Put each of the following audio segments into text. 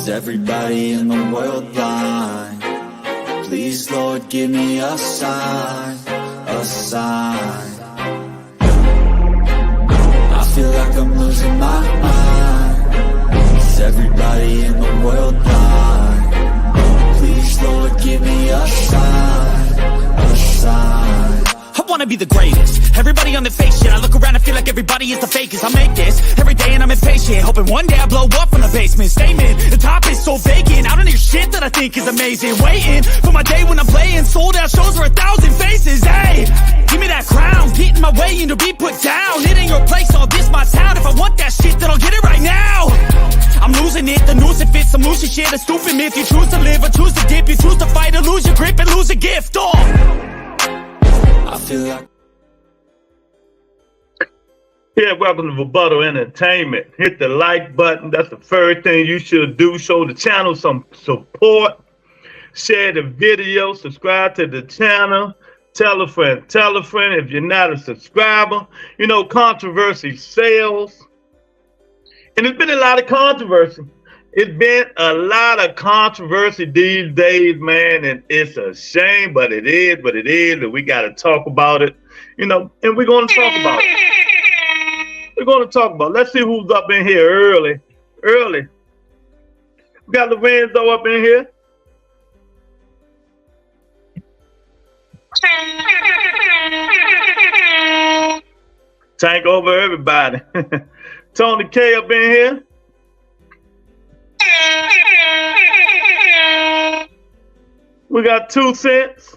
Is everybody in the world blind? Please, Lord, give me a sign, a sign. I feel like I'm losing my mind. Is everybody in the world blind? Please, Lord, give me a sign, a sign. I wanna be the greatest. Everybody on the fake shit. I look around and feel like everybody is the fakest. I make this every day and I'm impatient, hoping one day I blow up from the basement. Statement, the top is so vacant. I don't hear shit that I think is amazing. Waiting for my day when I'm playing sold out shows for 1,000 faces. Hey, give me that crown, get in my way and to be put down. It ain't your place, all this my town. If I want that shit, then I'll get it right now. I'm losing it, the noose it fits. I'm losing shit, a stupid myth. You choose to live or choose to dip. You choose to fight or lose your grip and lose a gift. I feel like... Yeah, welcome to Rebuttal Entertainment. Hit the like button. That's the first thing you should do. Show the channel some support. Share the video. Subscribe to the channel. Tell a friend. Tell a friend if you're not a subscriber. You know, controversy sells. And there's been a lot of controversy. It's been a lot of controversy these days, man, and it's a shame, but it is what it is, and we got to talk about it, you know, and we're going to talk about it. We're going to talk about it. Let's see who's up in here early. We got Lorenzo up in here. Tank over everybody. Tony K up in here. We got 2 cents.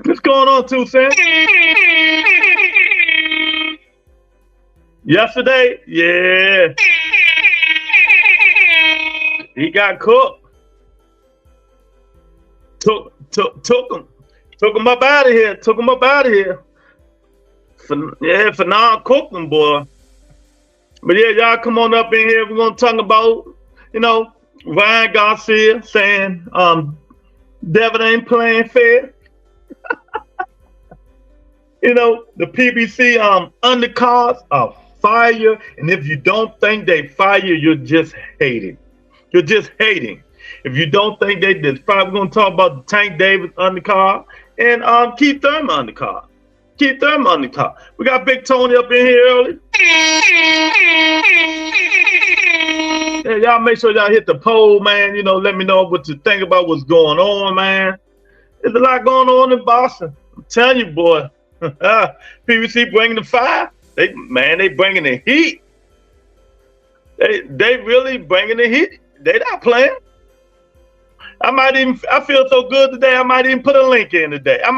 What's going on, 2 cents? Yesterday, yeah. He got cooked. Took him up out of here. For now, cooked him, boy. But yeah, y'all come on up in here. We're gonna talk about, you know, Ryan Garcia saying Devin ain't playing fair. You know, the PBC undercards are fire, and if you don't think they fire, you're just hating. You're just hating. If you don't think they did fire, we're gonna talk about the Tank Davis undercard and Keith Thurman undercard. We got Big Tony up in here early. Yeah, y'all make sure y'all hit the poll, man. You know, let me know what you think about what's going on, man. There's a lot going on in Boston. I'm telling you, boy. PBC bringing the fire. They bringing the heat. They really bringing the heat. They not playing. I feel so good today. I might even put a link in today. I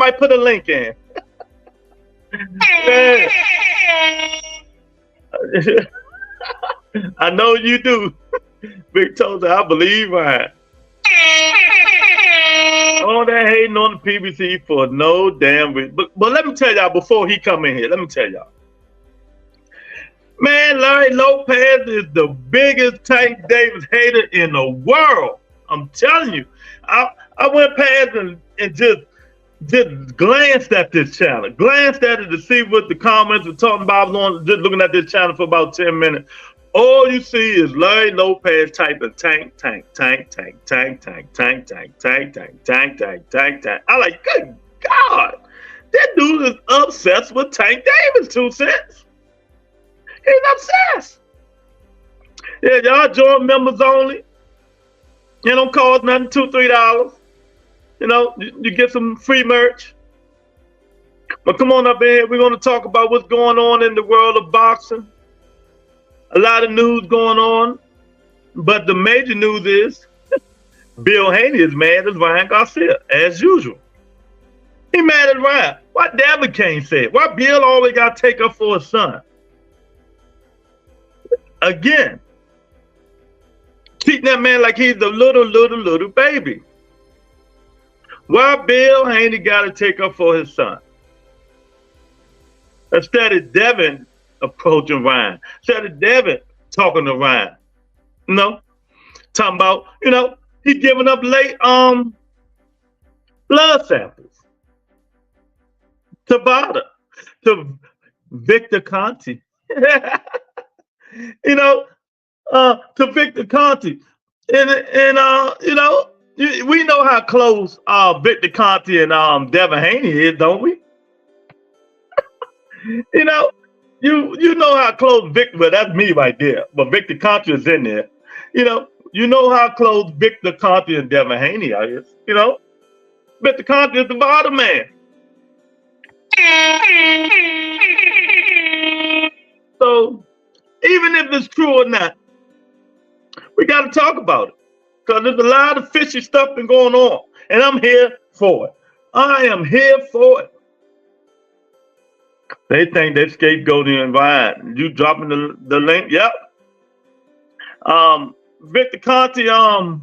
know you do. Big Toes, I believe Ryan. All that hating on the PBC for no damn reason. But let me tell y'all before he come in here, let me tell y'all. Man, Larry Lopez is the biggest Tank Davis hater in the world. I'm telling you. I went past and just glanced at this channel. Glanced at it to see what the comments were talking about. I was just looking at this channel for about 10 minutes. All you see is Larry Lopez typing tank. I like, good God. That dude is obsessed with Tank Davis, 2 cents. He's obsessed. Yeah, y'all join members only. It don't cost nothing, $2, $3. You know, you get some free merch. But come on up in here. We're going to talk about what's going on in the world of boxing. A lot of news going on. But the major news is Bill Haney is mad at Ryan Garcia, as usual. He mad at Ryan. Why Devin can't say it? Why Bill always got to take up for his son? Again, treating that man like he's a little baby. Why Bill Haney got to take up for his son? Instead of Devin approaching Ryan. Instead of Devin talking to Ryan. You know? Talking about, you know, he giving up late blood samples. To Bada. To Victor Conti. you know, to Victor Conti. We know how close Victor Conti and Devin Haney is, don't we? You know, you know how close Victor. Well, that's me right there. But Victor Conti is in there. You know how close Victor Conti and Devin Haney are. Victor Conti is the bottom man. So even if it's true or not, we got to talk about it because there's a lot of fishy stuff been going on, and I'm here for it. I am here for it. They think they're scapegoating and Ryan. You dropping the link? Yep. Victor Conti, I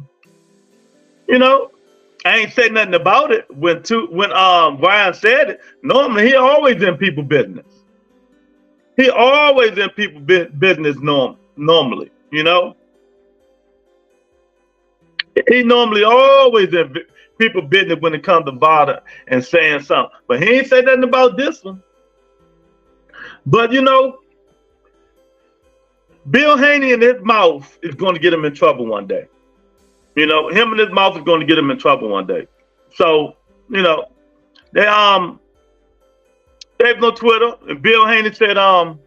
ain't said nothing about it when Ryan said it. Normally, he always in people business. He always in people business normally, He normally always in people business when it comes to Vada and saying something. But he ain't said nothing about this one. But Bill Haney in his mouth is going to get him in trouble one day. Him and his mouth is going to get him in trouble one day. So, they no Twitter. And Bill Haney said Ryan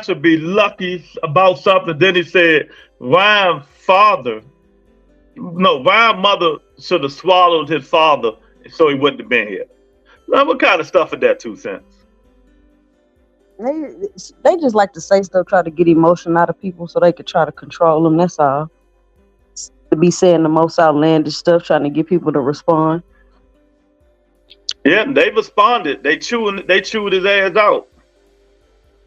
should be lucky about something. Then he said Ryan's mother should have swallowed his father so he wouldn't have been here. Now, what kind of stuff is that, 2 cents? They just like to say stuff, try to get emotion out of people so they could try to control them. That's all. To be saying the most outlandish stuff, trying to get people to respond. Yeah, they responded. They chewed his ass out.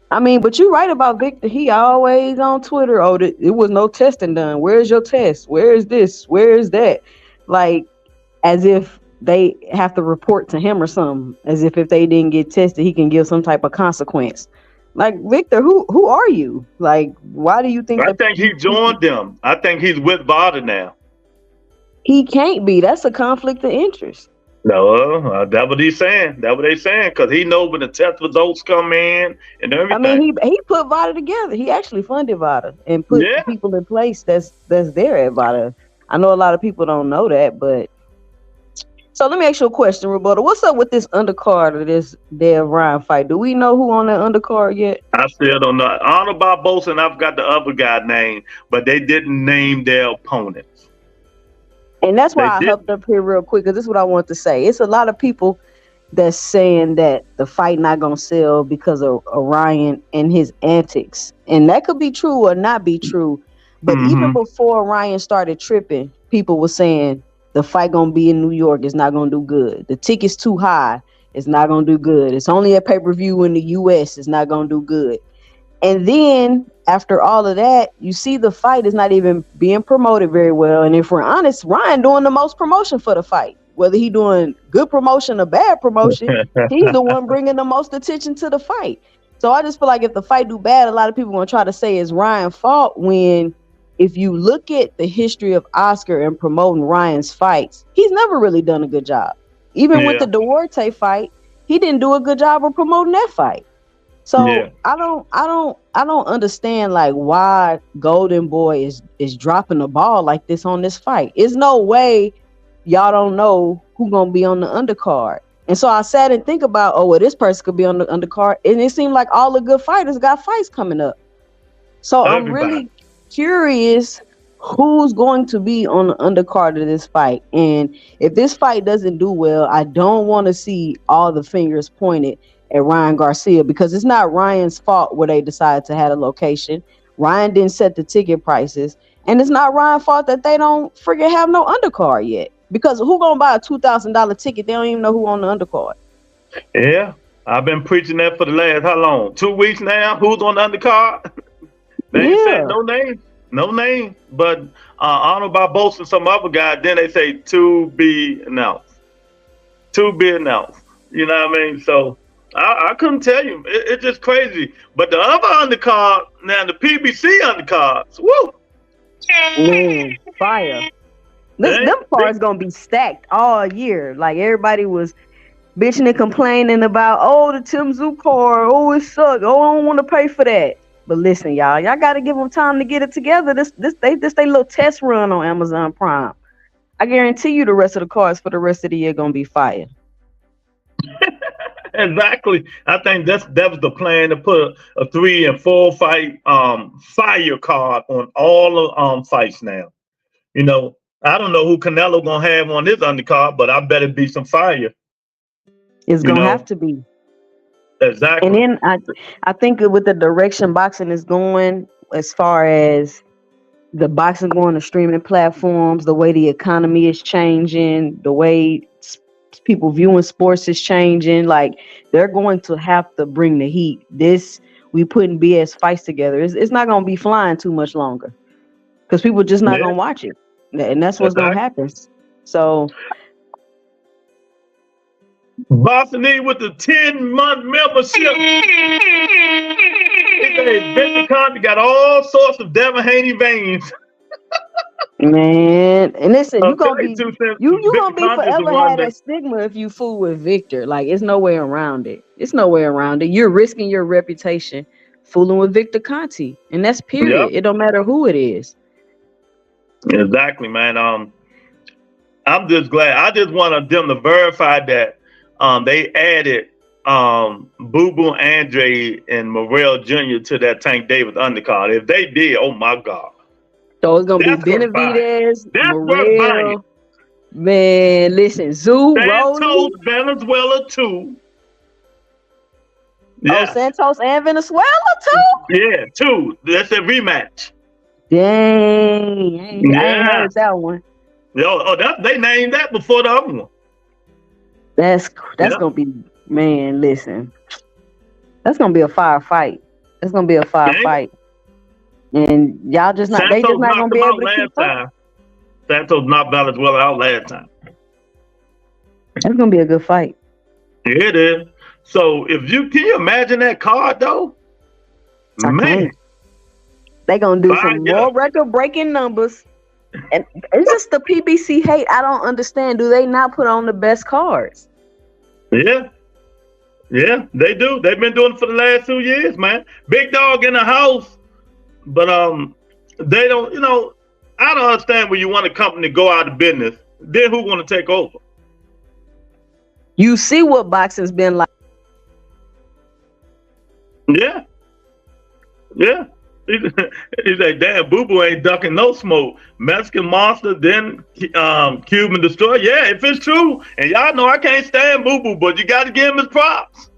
I mean, but you're right about Victor. He always on Twitter. Oh, it was no testing done. Where's your test? Where is this? Where is that? Like, as if they have to report to him or something. As if they didn't get tested, he can give some type of consequence. Like, Victor, who are you? Like, why do you think? I think he joined them. I think he's with Vada now. He can't be. That's a conflict of interest. No, that's what he's saying. That's what they're saying, because he knows when the test results come in and everything. I mean, he put Vada together. He actually funded Vada and put people in place that's there at Vada. I know a lot of people don't know that, but so let me ask you a question, Roberto. What's up with this undercard of this Dev Ryan fight? Do we know who on that undercard yet? I still don't know. Honor Barbosa and I've got the other guy name, but they didn't name their opponents. And that's why I hopped up here real quick, because this is what I want to say. It's a lot of people that's saying that the fight not going to sell because of Orion and his antics. And that could be true or not be true. But even before Orion started tripping, people were saying the fight going to be in New York. It's not going to do good. The ticket's too high. It's not going to do good. It's only a pay-per-view in the U.S. It's not going to do good. And then after all of that, you see the fight is not even being promoted very well. And if we're honest, Ryan doing the most promotion for the fight. Whether he doing good promotion or bad promotion, he's the one bringing the most attention to the fight. So I just feel like if the fight do bad, a lot of people going to try to say it's Ryan's fault, when if you look at the history of Oscar and promoting Ryan's fights, he's never really done a good job. Even with the Duarte fight, he didn't do a good job of promoting that fight. So I don't understand like why Golden Boy is dropping the ball like this on this fight. There's no way y'all don't know who's gonna be on the undercard. And so I sat and think about, this person could be on the undercard, and it seemed like all the good fighters got fights coming up. So I'm really curious who's going to be on the undercard of this fight. And if this fight doesn't do well, I don't want to see all the fingers pointed at Ryan Garcia, because it's not Ryan's fault where they decided to have a location. Ryan didn't set the ticket prices, and it's not Ryan's fault that they don't friggin' have no undercard yet. Because who gonna buy a $2,000 ticket? They don't even know who on the undercard. Yeah, I've been preaching that for the last how long? 2 weeks now. Who's on the undercard? They ain't said no name. But Honor Barbosa and some other guy. Then they say to be announced. To be announced. You know what I mean? So I couldn't tell you. It's just crazy. But the other undercard, now the PBC undercards, woo! Man, fire. Them cards gonna be stacked all year. Like everybody was bitching and complaining about, the Tim Zoo card, it sucks. I don't want to pay for that. But listen, y'all got to give them time to get it together. This they little test run on Amazon Prime. I guarantee you the rest of the cards for the rest of the year gonna be fire. Exactly. I think that was the plan, to put a 3 and 4 fight fire card on all of fights now. You know, I don't know who Canelo gonna have on his undercard, but I bet it be some fire. It's gonna have to be. Exactly. And then I think with the direction boxing is going, as far as the boxing going to streaming platforms, the way the economy is changing, the way people viewing sports is changing, like they're going to have to bring the heat. We putting BS fights together. It's not going to be flying too much longer because people just not going to watch it. And that's what's going to happen. So Boxing with the 10-month membership. Victor Conte got all sorts of Devin Haney veins. Man, and listen, you gonna be forever had that stigma if you fool with Victor. Like, it's no way around it. You're risking your reputation fooling with Victor Conte, and that's period. Yep. It don't matter who it is. Exactly, man. I'm just glad. I just wanted them to verify that they added Boo Boo Andre and Morrell Jr. to that Tank Davis undercard. If they did, oh my God. So it's gonna be Benavidez, Morrell. Man, listen, Zoo, Santos, Venezuela too. Yeah. Oh, Santos and Venezuela too? Yeah, 2. That's a rematch. Dang, I ain't heard that one. They named that before the other one. That's gonna be, man. Listen, that's gonna be a fire fight. It's gonna be a fire fight. And y'all just not Santos, they just not gonna be able to keep up. Santos knocked Venezuela out last time. That's gonna be a good fight. It is. So can you imagine that card though? Man, they gonna do some more record-breaking numbers. And it's just the PBC hate. I don't understand. Do they not put on the best cards? Yeah, they do. They've been doing it for the last 2 years, man. Big dog in the house. But they don't, I don't understand when you want a company to go out of business, then who's going to take over? You see what boxing's been like. Yeah. He's like, damn, Boo Boo ain't ducking no smoke. Mexican Monster, then Cuban Destroyer. Yeah, if it's true, and y'all know I can't stand Boo Boo, but you got to give him his props.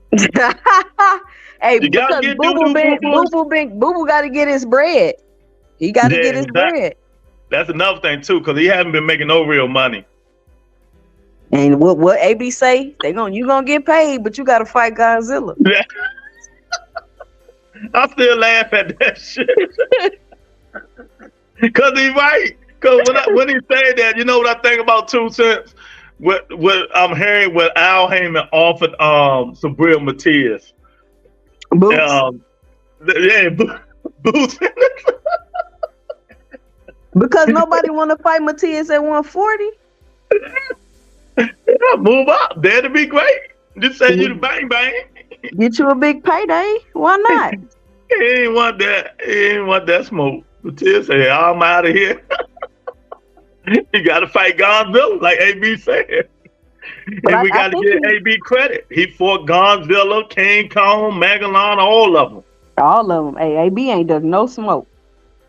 Hey, because Boo Boo got to get his bread. He got to get his bread. That's another thing too, because he hasn't been making no real money. And what AB say? You gonna get paid, but you got to fight Godzilla. Yeah. I still laugh at that shit. Because he's right. Because when he said that, you know what I think about 2 cents? What I'm hearing what Al Heyman offered Sabrina Matias. Boots. Boots. Because nobody want to fight Matias at 140. Yeah, move up. That'd be great. Just say you the bang bang. Get you a big payday. Why not? He ain't want that smoke. Matias say, I'm out of here. You got to fight Godzilla, like AB said. And we got to give AB credit. He fought Godzilla, King Kong, Megalon, all of them. All of them. Hey, AB ain't done no smoke.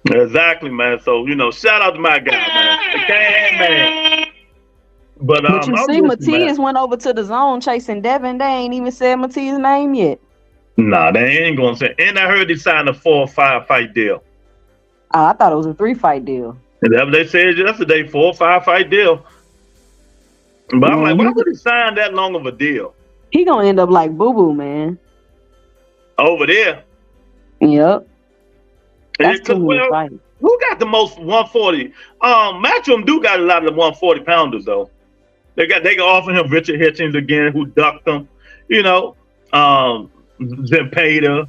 Exactly, man. So, shout out to my guy, man. The can man. But you see, Matias went over to the zone chasing Devin. They ain't even said Matias' name yet. Nah, they ain't going to say. And I heard he signed a 4 or 5 fight deal. Oh, I thought it was a 3-fight deal. That's what they said yesterday, 4 or 5 fight deal. But I'm like, why would he sign that long of a deal? He gonna end up like Boo Boo, man. Over there. Yep. That's too many fights. Who got the most 140? Matchroom do got a lot of the 140 pounders though. They can offer him Richard Hitchens again, who ducked him. Zempeda.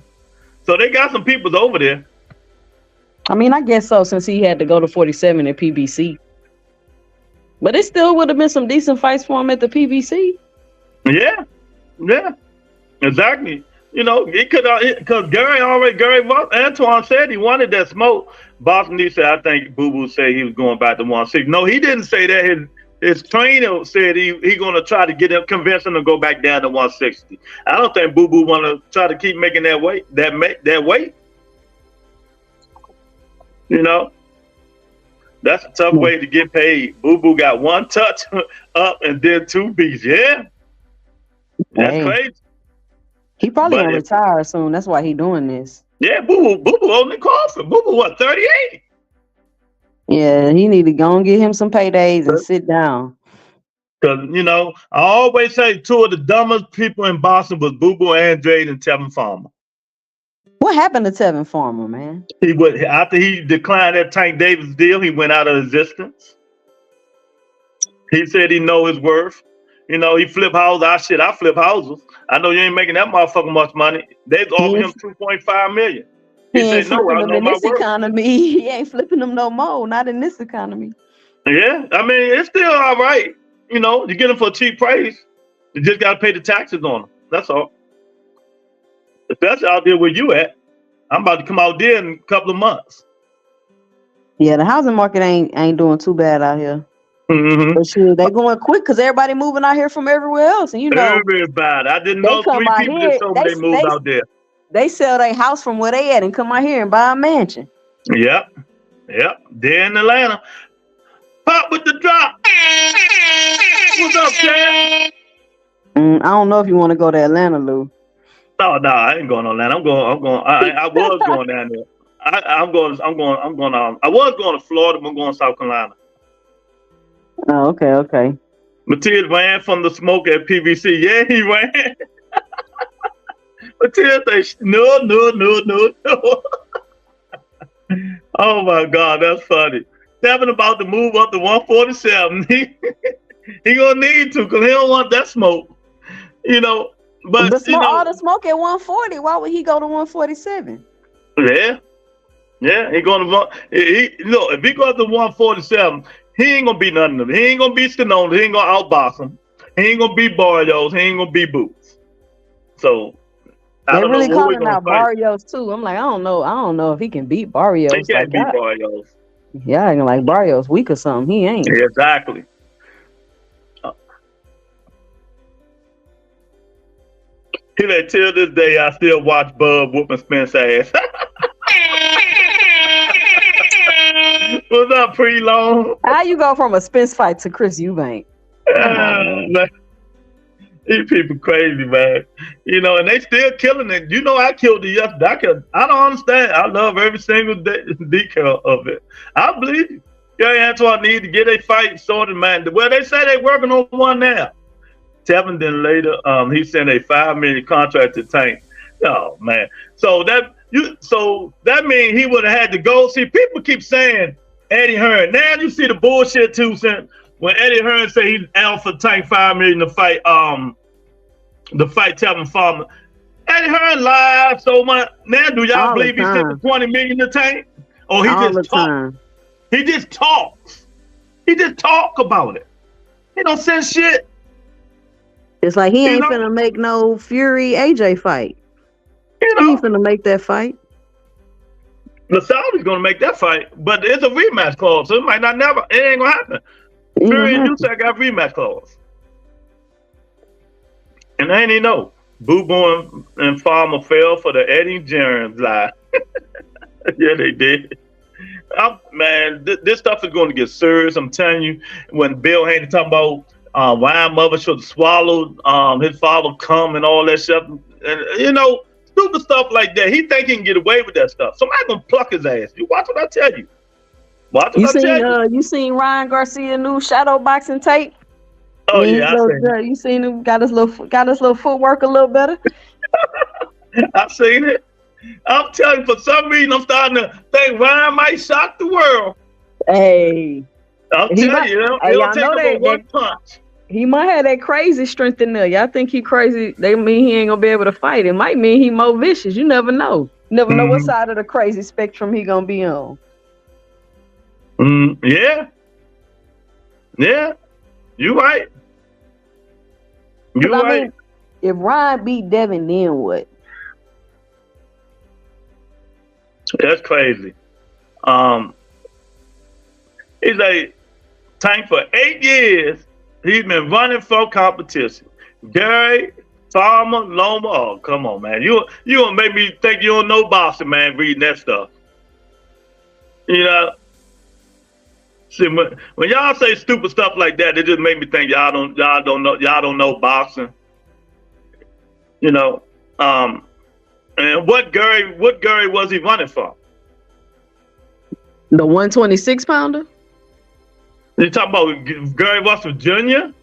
So they got some people over there. I mean, I guess so, since he had to go to 47 at PBC. But it still would have been some decent fights for him at the PBC. Yeah, exactly. You know, he could because Gary Antoine said he wanted that smoke. Boston D said, I think Boo Boo said he was going back to 160. No, he didn't say that. His trainer said he gonna try to get him, convince him to go back down to 160. I don't think Boo Boo want to try to keep making that weight. That weight. You know, that's a tough way to get paid. Boo Boo got one touch up and then 2 beats. Yeah, that's crazy. He probably gonna retire soon. That's why he doing this. Yeah, Boo Boo on the coffin. Boo Boo, what, 38? Yeah, he need to go and get him some paydays and sit down. Because, you know, I always say 2 of the dumbest people in Boston was Boo Boo Andrade and Tevin Farmer. What happened to Tevin Farmer, man? After he declined that Tank Davis deal, he went out of existence. He said he know his worth. You know, he flip houses. I flip houses. I know you ain't making that motherfucker much money. They offered him $2.5 million. He said, no, I know my worth. Economy. He ain't flipping them no more. Not in this economy. Yeah, I mean, it's still all right. You know, you get them for a cheap price. You just got to pay the taxes on them. That's all. Especially out there where you at. I'm about to come out there in a couple of months. Yeah, the housing market ain't doing too bad out here. Mm-hmm. But sure, they going quick because everybody moving out here from everywhere else, and you know everybody. I didn't know 3 people that told me they moved out there. They sell their house from where they at and come out here and buy a mansion. Yep. They're in Atlanta. Pop with the drop. What's up, Chad? I don't know if you want to go to Atlanta, Lou. No, I ain't going to Atlanta. I was going down there. I was going to Florida, but I'm going to South Carolina. Oh, okay. Matthias ran from the smoke at PVC. Yeah, he ran. Matthias said, no. Oh my God, that's funny. Devin about to move up to 147. He gonna need to, because he don't want that smoke. You know, but all the smoke at 140. Why would he go to 147? Yeah, he gonna if he goes to 147. He ain't gonna be nothing of them. He ain't gonna be Stallone. He ain't gonna outbox him. He ain't gonna be Barrios. He ain't gonna be Boots. So they really calling out Barrios too. I'm like, I don't know if he can beat Barrios. He can't beat Barrios. Yeah, I ain't like Barrios weak or something. He ain't. Yeah, exactly. He like, till this day, I still watch Bub whooping Spence ass. What's up, Pre-Long? How you go from a Spence fight to Chris Eubank? These people crazy, man. You know, and they still killing it. You know, I killed the yesterday. I don't understand. I love every single detail of it. I believe you. Gary Antoine need to get a fight sorted, man. Well, they say they're working on one now. Tevin then later, he sent a $5 million contract to Tank. Oh man. So that means he would have had to go. See, people keep saying Eddie Hearn. Now you see the bullshit too. When Eddie Hearn say he's out for Tank $5 million to fight Tevin Farmer. Eddie Hearn lied so much. Now do y'all believe he sent the $20 million to Tank? Or he just talks? He just talks. He just talk about it. He don't send shit. It's like he ain't finna make no Fury AJ fight. He ain't finna make that fight. The Saudi's gonna make that fight, but it's a rematch clause, so it might not never. It ain't gonna happen. Fury and Usyk got rematch clause, and ain't he know? Boo Boo and Farmer fell for the Eddie Jones lie. Yeah, they did. Man, this stuff is going to get serious. I'm telling you. When Bill Haney talking about why mother should have swallowed his father cum and all that stuff, and you know, stupid stuff like that. He think he can get away with that stuff. Somebody gonna pluck his ass. You watch what I tell you. Watch what I tell you. You seen Ryan Garcia new shadow boxing tape? Oh yeah, you seen him got his little footwork a little better. I've seen it. I'm telling you, for some reason, I'm starting to think Ryan might shock the world. Hey, I'll tell you, it'll take him one punch. He might have that crazy strength in there. Y'all think he crazy? They mean he ain't gonna be able to fight. It might mean he more vicious. You never know. Never know what side of the crazy spectrum he gonna be on. Yeah. You right. I mean, if Ryan beat Devin, then what? That's crazy. He's like, Tank for 8 years, he's been running for competition. Gary, Farmer, Loma, oh, come on, man. You gonna make me think you don't know boxing, man, reading that stuff. You know? See, when y'all say stupid stuff like that, it just make me think y'all don't know boxing. You know? And what Gary was he running for? The 126 pounder? You talking about Gary West Virginia?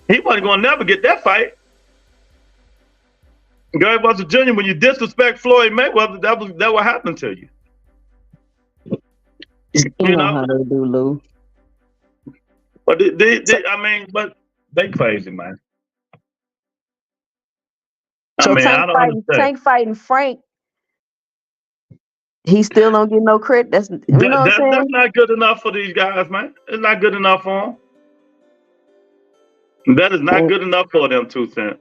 He wasn't gonna never get that fight. Gary West Virginia, when you disrespect Floyd Mayweather, that what happened to you. You know how they do, Lou. But but they crazy, man. So Tank fighting Frank, he still don't get no credit. That's not good enough for these guys, man. It's not good enough for them. That is not good enough for them, 2 Cents.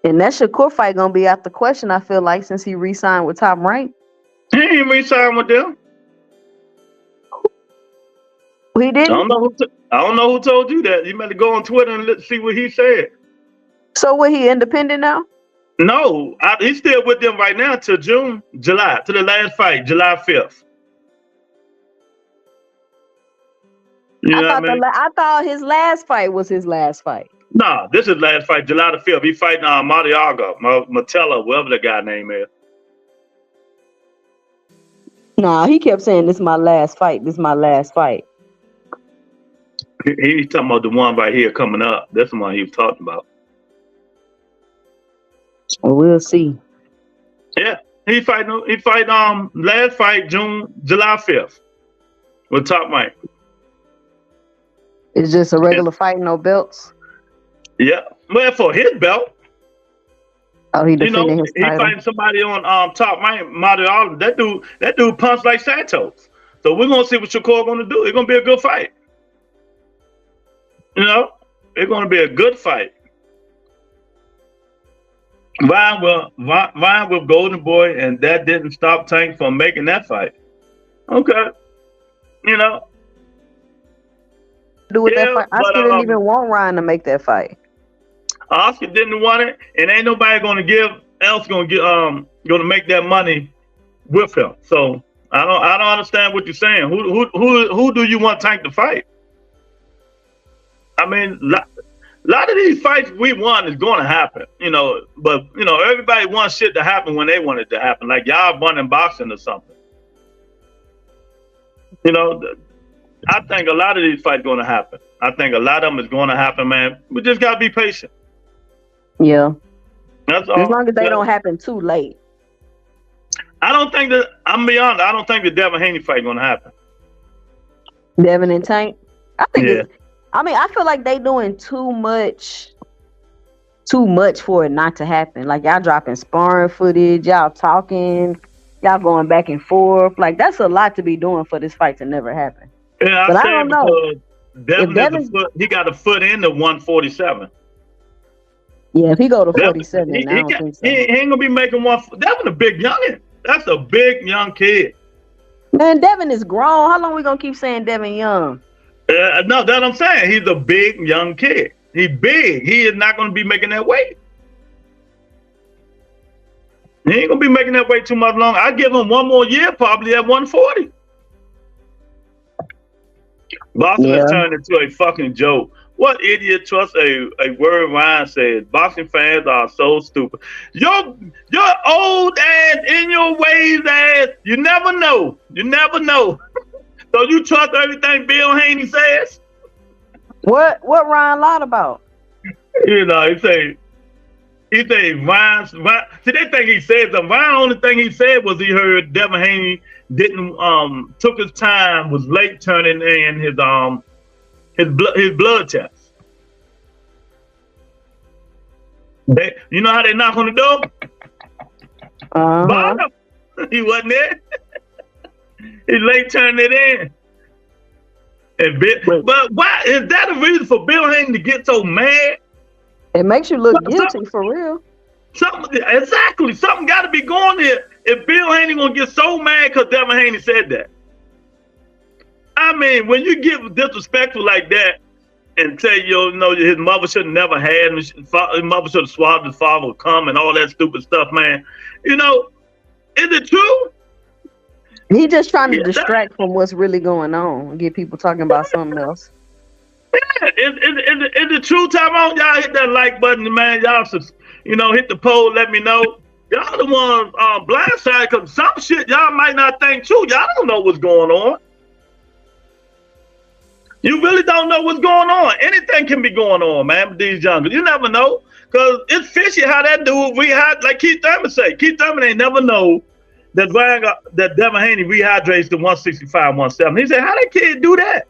And that Shakur fight gonna be out the question, I feel like, since he re-signed with Top Rank. He ain't re-signed with them. He didn't? I don't know who told you that. You better go on Twitter and see what he said. So what, he independent now? No, he's still with them right now till July, to the last fight, July 5th. I thought his last fight was his last fight. Nah, this is last fight, July the 5th. He fighting Mariaga, Matella, whatever the guy name is. Nah, he kept saying, this is my last fight. This is my last fight. He's talking about the one right here coming up. That's the one he was talking about. Well, we'll see. Yeah, he fight last fight July 5th with Top Rank. It's just a regular fight, no belts. Yeah, well, for his belt. Oh, he defending his title. He fighting somebody on Top Rank, Mario. That dude punched like Santos. So we're gonna see what Shakur gonna do. It's gonna be a good fight. You know, it's gonna be a good fight. Ryan with Golden Boy, and that didn't stop Tank from making that fight. Okay, you know. Do with that fight. Oscar didn't even want Ryan to make that fight. Oscar didn't want it, and ain't nobody gonna make that money with him. So I don't understand what you're saying. Who do you want Tank to fight? I mean, a lot of these fights we won is going to happen, you know. But you know, everybody wants shit to happen when they want it to happen. Like y'all won in boxing or something. You know, I think a lot of these fights going to happen. I think a lot of them is going to happen, man. We just got to be patient. Yeah. That's all. As long as they don't happen too late. I'm be honest, I don't think the Devin Haney fight going to happen. Devin and Tank? I think I feel like they doing too much for it not to happen. Like y'all dropping sparring footage, y'all talking, y'all going back and forth. Like that's a lot to be doing for this fight to never happen. Yeah, but I don't know. Devin he got a foot in the 147. Yeah, if he go to 47, I don't think so. He ain't gonna be making one. Devin a big youngin. That's a big young kid. Man, Devin is grown. How long we gonna keep saying Devin young? No, that's what I'm saying. He's a big young kid. He's big. He is not gonna be making that weight. He ain't gonna be making that weight too much longer. I give him one more year, probably at 140. Boxing has turned into a fucking joke. What idiot trusts a word Ryan said? Boxing fans are so stupid. Your old ass, in your ways ass, you never know. You never know. So you trust everything Bill Haney says? What Ryan lied about? You know, he say Ryan. See, they think he said something. Ryan, only thing he said was he heard Devin Haney didn't took his time, was late turning in his blood test. You know how they knock on the door? Bottom. He wasn't there. He's late turning it in. But why is that a reason for Bill Haney to get so mad? It makes you look guilty for real. Something got to be going here. If Bill Haney gonna get so mad because Devin Haney said that. I mean, when you get disrespectful like that and say, his mother should have never had him, his mother should have swallowed his father would come and all that stupid stuff, man. Is it true? He just trying to distract from what's really going on and get people talking about something else. Yeah, is it true, Tyrone? Y'all hit that like button, man. Y'all hit the poll, let me know. Y'all the ones blindsided because some shit y'all might not think true. Y'all don't know what's going on. You really don't know what's going on. Anything can be going on, man, with these youngers. You never know. Because it's fishy how that dude like Keith Thurman say. Keith Thurman ain't never know that Devin Haney rehydrates to 165, 170. He said, how that kid do that?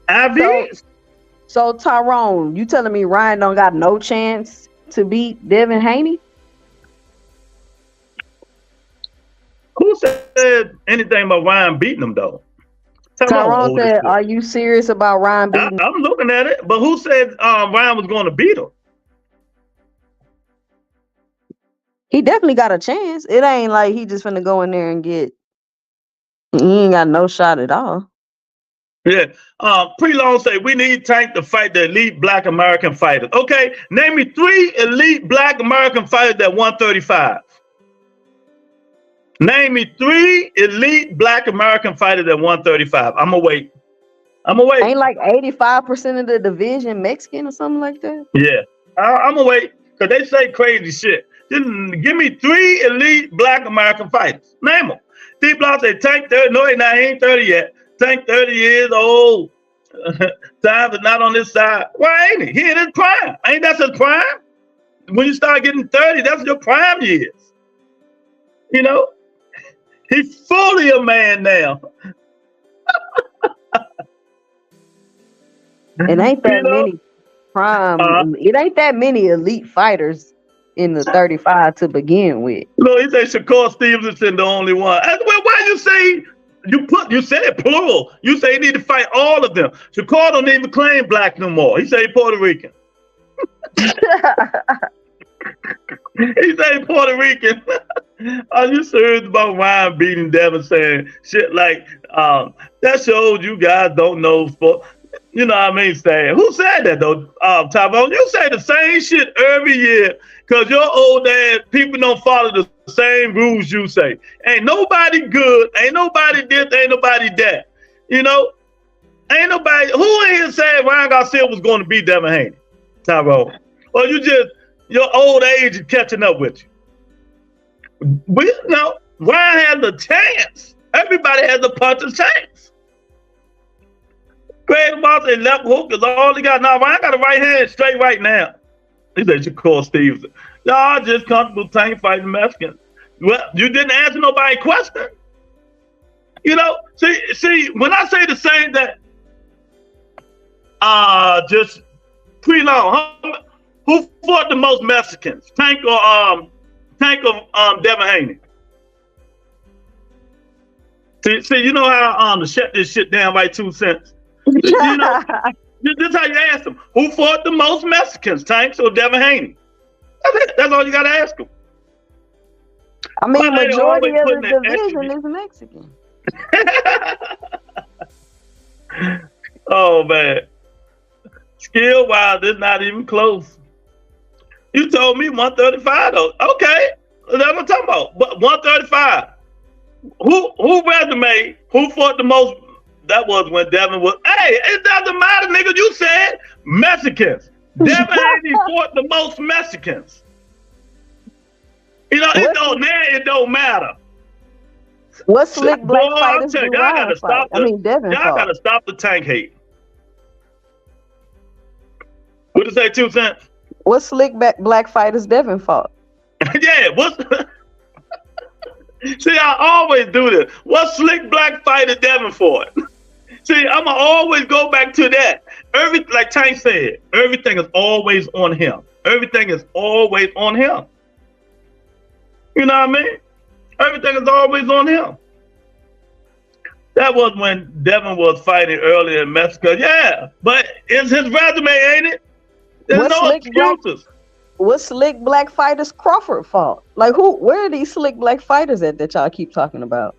IV? So Tyrone, you telling me Ryan don't got no chance to beat Devin Haney? Who said anything about Ryan beating him, though? Tyrone said, are you serious about Ryan beating him? I'm looking at it, but who said Ryan was going to beat him? He definitely got a chance. It ain't like he just finna go in there and he ain't got no shot at all. Yeah. Pre-Long say, we need Tank to fight the elite Black American fighters. Okay, name me 3 elite Black American fighters at 135. Name me 3 elite Black American fighters at 135. I'm gonna wait. Ain't like 85% of the division Mexican or something like that? Yeah. I'm gonna wait because they say crazy shit. Just give me 3 elite Black American fighters. Name them. D-Block say Tank 30. No, he ain't 30 yet. Tank 30 years old. Time is not on this side. Why ain't he? He in his prime. Ain't that his prime? When you start getting 30, that's your prime years. He's fully a man now. It ain't that many prime. It ain't that many elite fighters in the 35 to begin with. No, he said Shakur Stevenson the only one. Why you say you said it plural? You say he need to fight all of them. Shakur don't even claim black no more. He say he Puerto Rican. He say Puerto Rican. Are you serious about Ryan beating Devin saying shit like that shows you guys don't know sport? You know what I mean? Saying who said that though? Tyrone, you say the same shit every year because your old ass people don't follow the same rules you say. Ain't nobody good, ain't nobody this, ain't nobody that. Ain't nobody who in here said Ryan Garcia was going to beat Devin Haney, Tyrone. Or your old age is catching up with you. But Ryan has a chance. Everybody has a punch of chance. Craig Moss said left hook is all he got. Now Ryan got a right hand straight right now. He said Shakur Stevenson. Y'all just comfortable Tank fighting Mexicans. Well, you didn't answer nobody's question. See, when I say the same that just Pre-Long, who fought the most Mexicans? Tank or Devin Haney? See, you know how to shut this shit down by 2 cents. This is how you ask them. Who fought the most Mexicans? Tanks or Devin Haney? That's it. That's all you gotta ask them. I mean, majority of the division is Mexican. Oh man. Skill wise, it's not even close. You told me 135 though. Okay. That's what I'm talking about. But 135. Who resume? Who fought the most? That was when Devin was. Hey, it doesn't matter, nigga. You said Mexicans. Devin Haney fought the most Mexicans. It don't matter. What slick black fighters do Ryan fight? Devin y'all fought. Gotta stop the Tank hate. What did you say, 2 cents? What slick black fighters Devin fought? Yeah, See, I always do this. What slick black fighter Devin fought? See, I'ma always go back to that. Like Tank said, everything is always on him. Everything is always on him. You know what I mean? Everything is always on him. That was when Devin was fighting earlier in Mexico. Yeah, but it's his resume, ain't it? There's no excuses. what slick black fighters Crawford fought? Like where are these slick black fighters at that y'all keep talking about?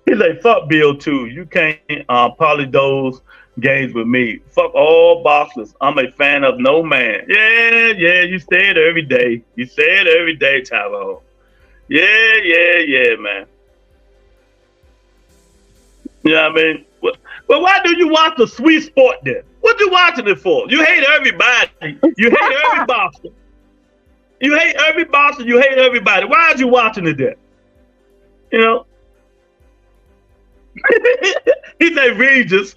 He's like, fuck Bill too. You can't poly those games with me. Fuck all boxers. I'm a fan of no man. Yeah, you say it every day. You say it every day, Tyrone. Yeah, man. You know what I mean? Well, why do you watch the sweet sport then? What you watching it for? You hate everybody. You hate every boxer. You hate every boxer. You hate everybody. Why are you watching it then? You know? He said Regis.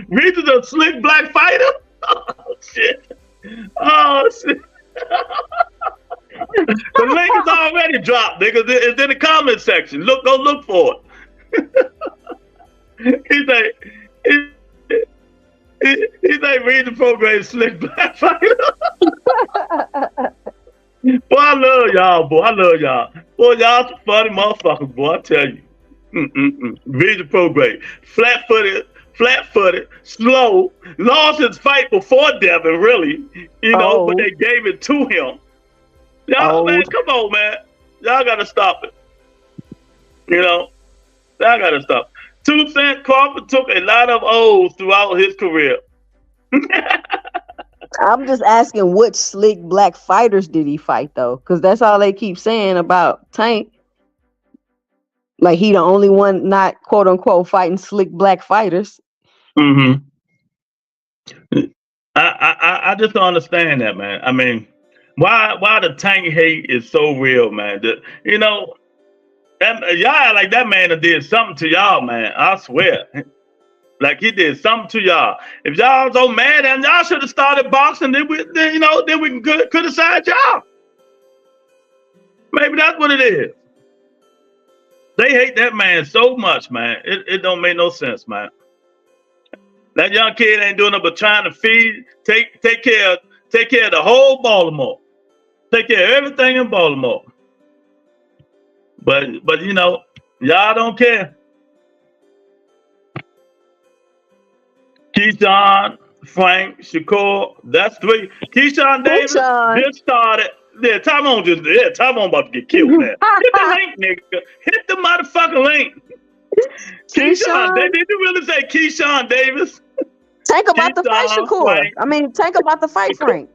Regis a slick black fighter? Oh, shit. The link is already dropped, nigga. It's in the comment section. Go look for it. He's like read the program slick black fighter. Boy, I love y'all, boy. I love y'all. Boy, y'all some funny motherfuckers, boy. I tell you. Read the program. Flat-footed, slow. Lost his fight before Devin, really. You know, but they gave it to him. Y'all, man, come on, man. Y'all gotta stop it. You know, y'all gotta stop. 2 Cent Crawford took a lot of O's throughout his career. I'm just asking which slick black fighters did he fight though? Because that's all they keep saying about Tank. Like he the only one not quote unquote fighting slick black fighters. I just don't understand that, man. I mean, why the Tank hate is so real, man. You know, y'all like that man that did something to y'all, man. I swear. Like he did something to y'all. If y'all so mad at him, y'all should have started boxing. Then we can criticize y'all. Maybe that's what it is. They hate that man so much, man. It don't make no sense, man. That young kid ain't doing nothing but trying to take care of the whole Baltimore. Take care of everything in Baltimore. But you know, y'all don't care. Keyshawn, Frank, Shakur, that's 3. Keyshawn Davis just started. Yeah, Tyrone about to get killed, man. Hit the link, nigga. Hit the motherfucking link. Keyshawn, did you really say Keyshawn Davis? Tank about to fight Shakur. Frank. I mean, Tank about to fight Frank.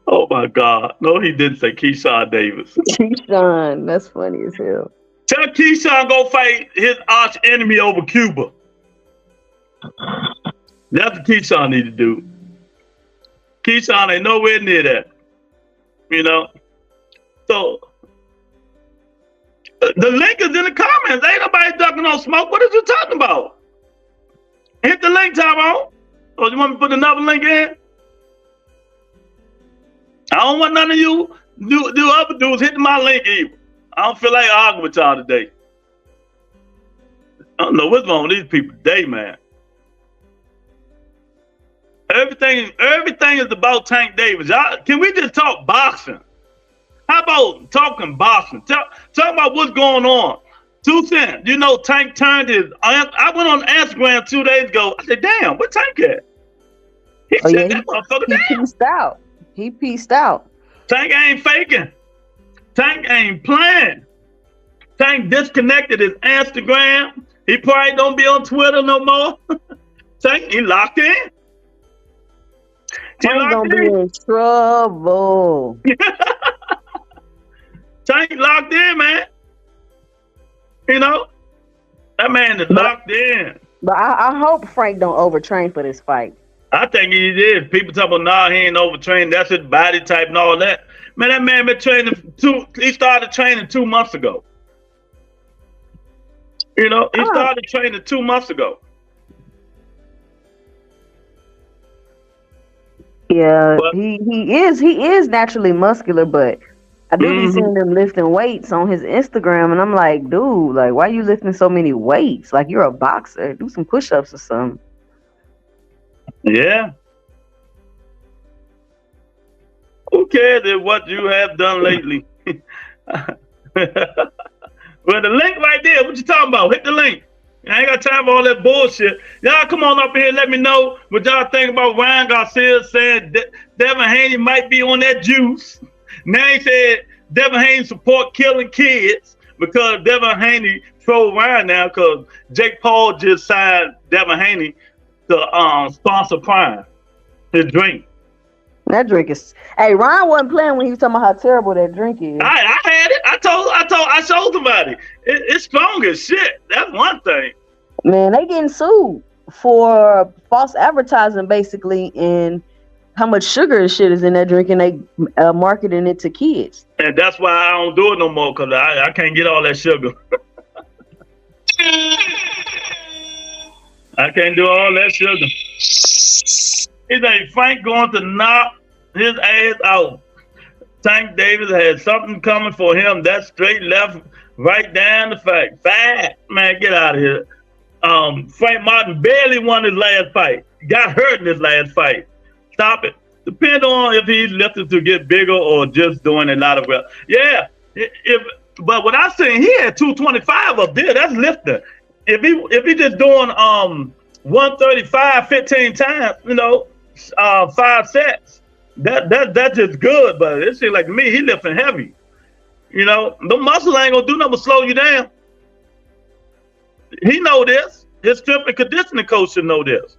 Oh my God. No, he didn't say Keyshawn Davis. Keyshawn, that's funny as hell. Tell Keyshawn go fight his arch enemy over Cuba. That's what Keyshawn need to do. Keyshawn ain't nowhere near that. You know? So, the link is in the comments. Ain't nobody ducking no smoke. What are you talking about? Hit the link, Tyrone. Or you want me to put another link in? I don't want none of you do other dudes hitting my link either. I don't feel like arguing with y'all today. I don't know what's wrong with these people today, man. Everything is about Tank Davis. Y'all, can we just talk boxing? How about talking boxing? Talk about what's going on. 2 Cent, you know, Tank turned his. I went on Instagram 2 days ago. I said, "Damn, where Tank at?" He said, "That motherfucker down." He pieced out. Tank ain't faking. Tank ain't playing. Tank disconnected his Instagram. He probably don't be on Twitter no more. Tank, he locked in. Tank gonna be in trouble. Tank locked in, man. You know, that man is locked in. But I hope Frank don't overtrain for this fight. I think he did. People talk about, nah, he ain't overtrained. That's his body type and all that. Man, that man been training he started training 2 months ago. You know, he started training 2 months ago. Yeah, but he is naturally muscular, but I do be seeing him lifting weights on his Instagram, and I'm like, dude, like, why are you lifting so many weights? Like, you're a boxer. Do some push-ups or something. Yeah. Who cares what you have done lately? Well, the link right there. What you talking about? Hit the link. I ain't got time for all that bullshit. Y'all come on up here and let me know what y'all think about Ryan Garcia saying Devin Haney might be on that juice. Now he said Devin Haney support killing kids because Devin Haney trolled Ryan now because Jake Paul just signed Devin Haney to sponsor Prime, his drink. That drink is. Hey, Ryan wasn't playing when he was talking about how terrible that drink is. I had it. I showed somebody. It's strong as shit. That's one thing. Man, they getting sued for false advertising, basically, and how much sugar and shit is in that drink, and they marketing it to kids. And that's why I don't do it no more, because I can't get all that sugar. I can't do all that sugar. His name Frank going to knock his ass out. Tank Davis had something coming for him. That's straight left, right down the fact. Fat man, get out of here. Frank Martin barely won his last fight. Got hurt in his last fight. Stop it. Depend on if he's lifted to get bigger or just doing a lot of reps. Yeah. But what I seen, he had 225 up there. That's lifting. If he just doing 135 15 times, 5 sets, that's just good. But it seems like to me he lifting heavy. The muscle ain't gonna do nothing but slow you down. He know this. His strength and conditioning coach should know this.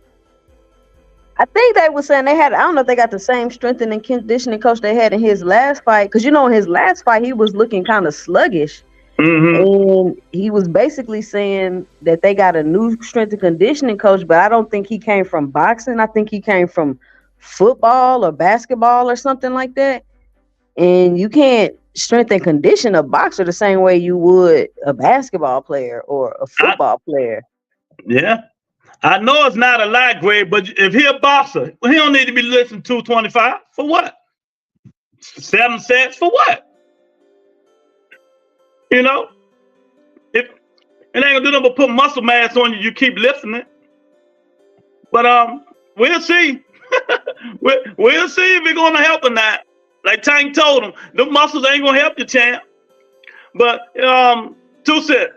I think they were saying they had. I don't know if they got the same strength and conditioning coach they had in his last fight, because in his last fight he was looking kind of sluggish. And he was basically saying that they got a new strength and conditioning coach, but I don't think he came from boxing. I think he came from football or basketball or something like that. And you can't strength and condition a boxer the same way you would a basketball player or a football player. Yeah. I know it's not a light grade, but if he a boxer, he don't need to be lifting 225. For what? 7 sets? For what? If it ain't gonna do nothing but put muscle mass on you, you keep lifting it. But we'll see. we'll see if it's gonna help or not. Like Tank told him, the muscles ain't gonna help you, champ. But 2 Cent,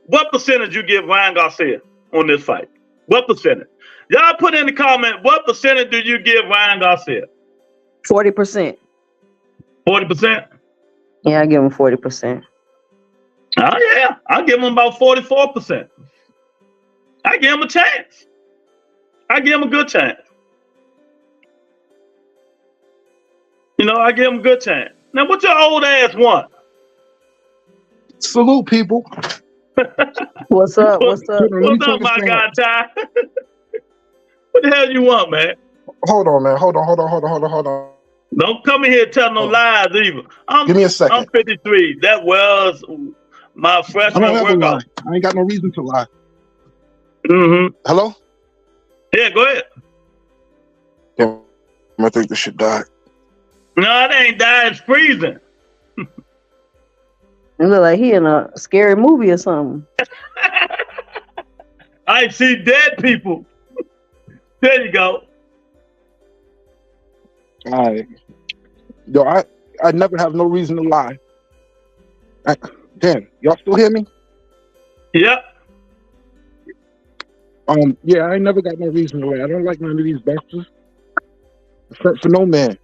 what percentage you give Ryan Garcia on this fight? What percentage? Y'all put in the comment, what percentage do you give Ryan Garcia? 40%. 40%? Yeah, I give him 40%. Oh yeah, I'll give him about 44%. I give him a chance. I give him a good chance. I give him a good chance. Now, what your old ass want? Salute, people. What's up? What's up? What's up, my guy, Ty? What the hell you want, man? Hold on, man. Hold on. Don't come in here telling no lies either. Give me a second. I'm 53. That was my freshman workout. I ain't got no reason to lie. Hello? Yeah, go ahead. Yeah, I think this shit died. No, it ain't died. It's freezing. It look like he in a scary movie or something. I see dead people. There you go. All right. Yo, I never have no reason to lie. Damn, y'all still hear me? Yep. Yeah, I ain't never got no reason to lie. I don't like none of these boxers. For no man.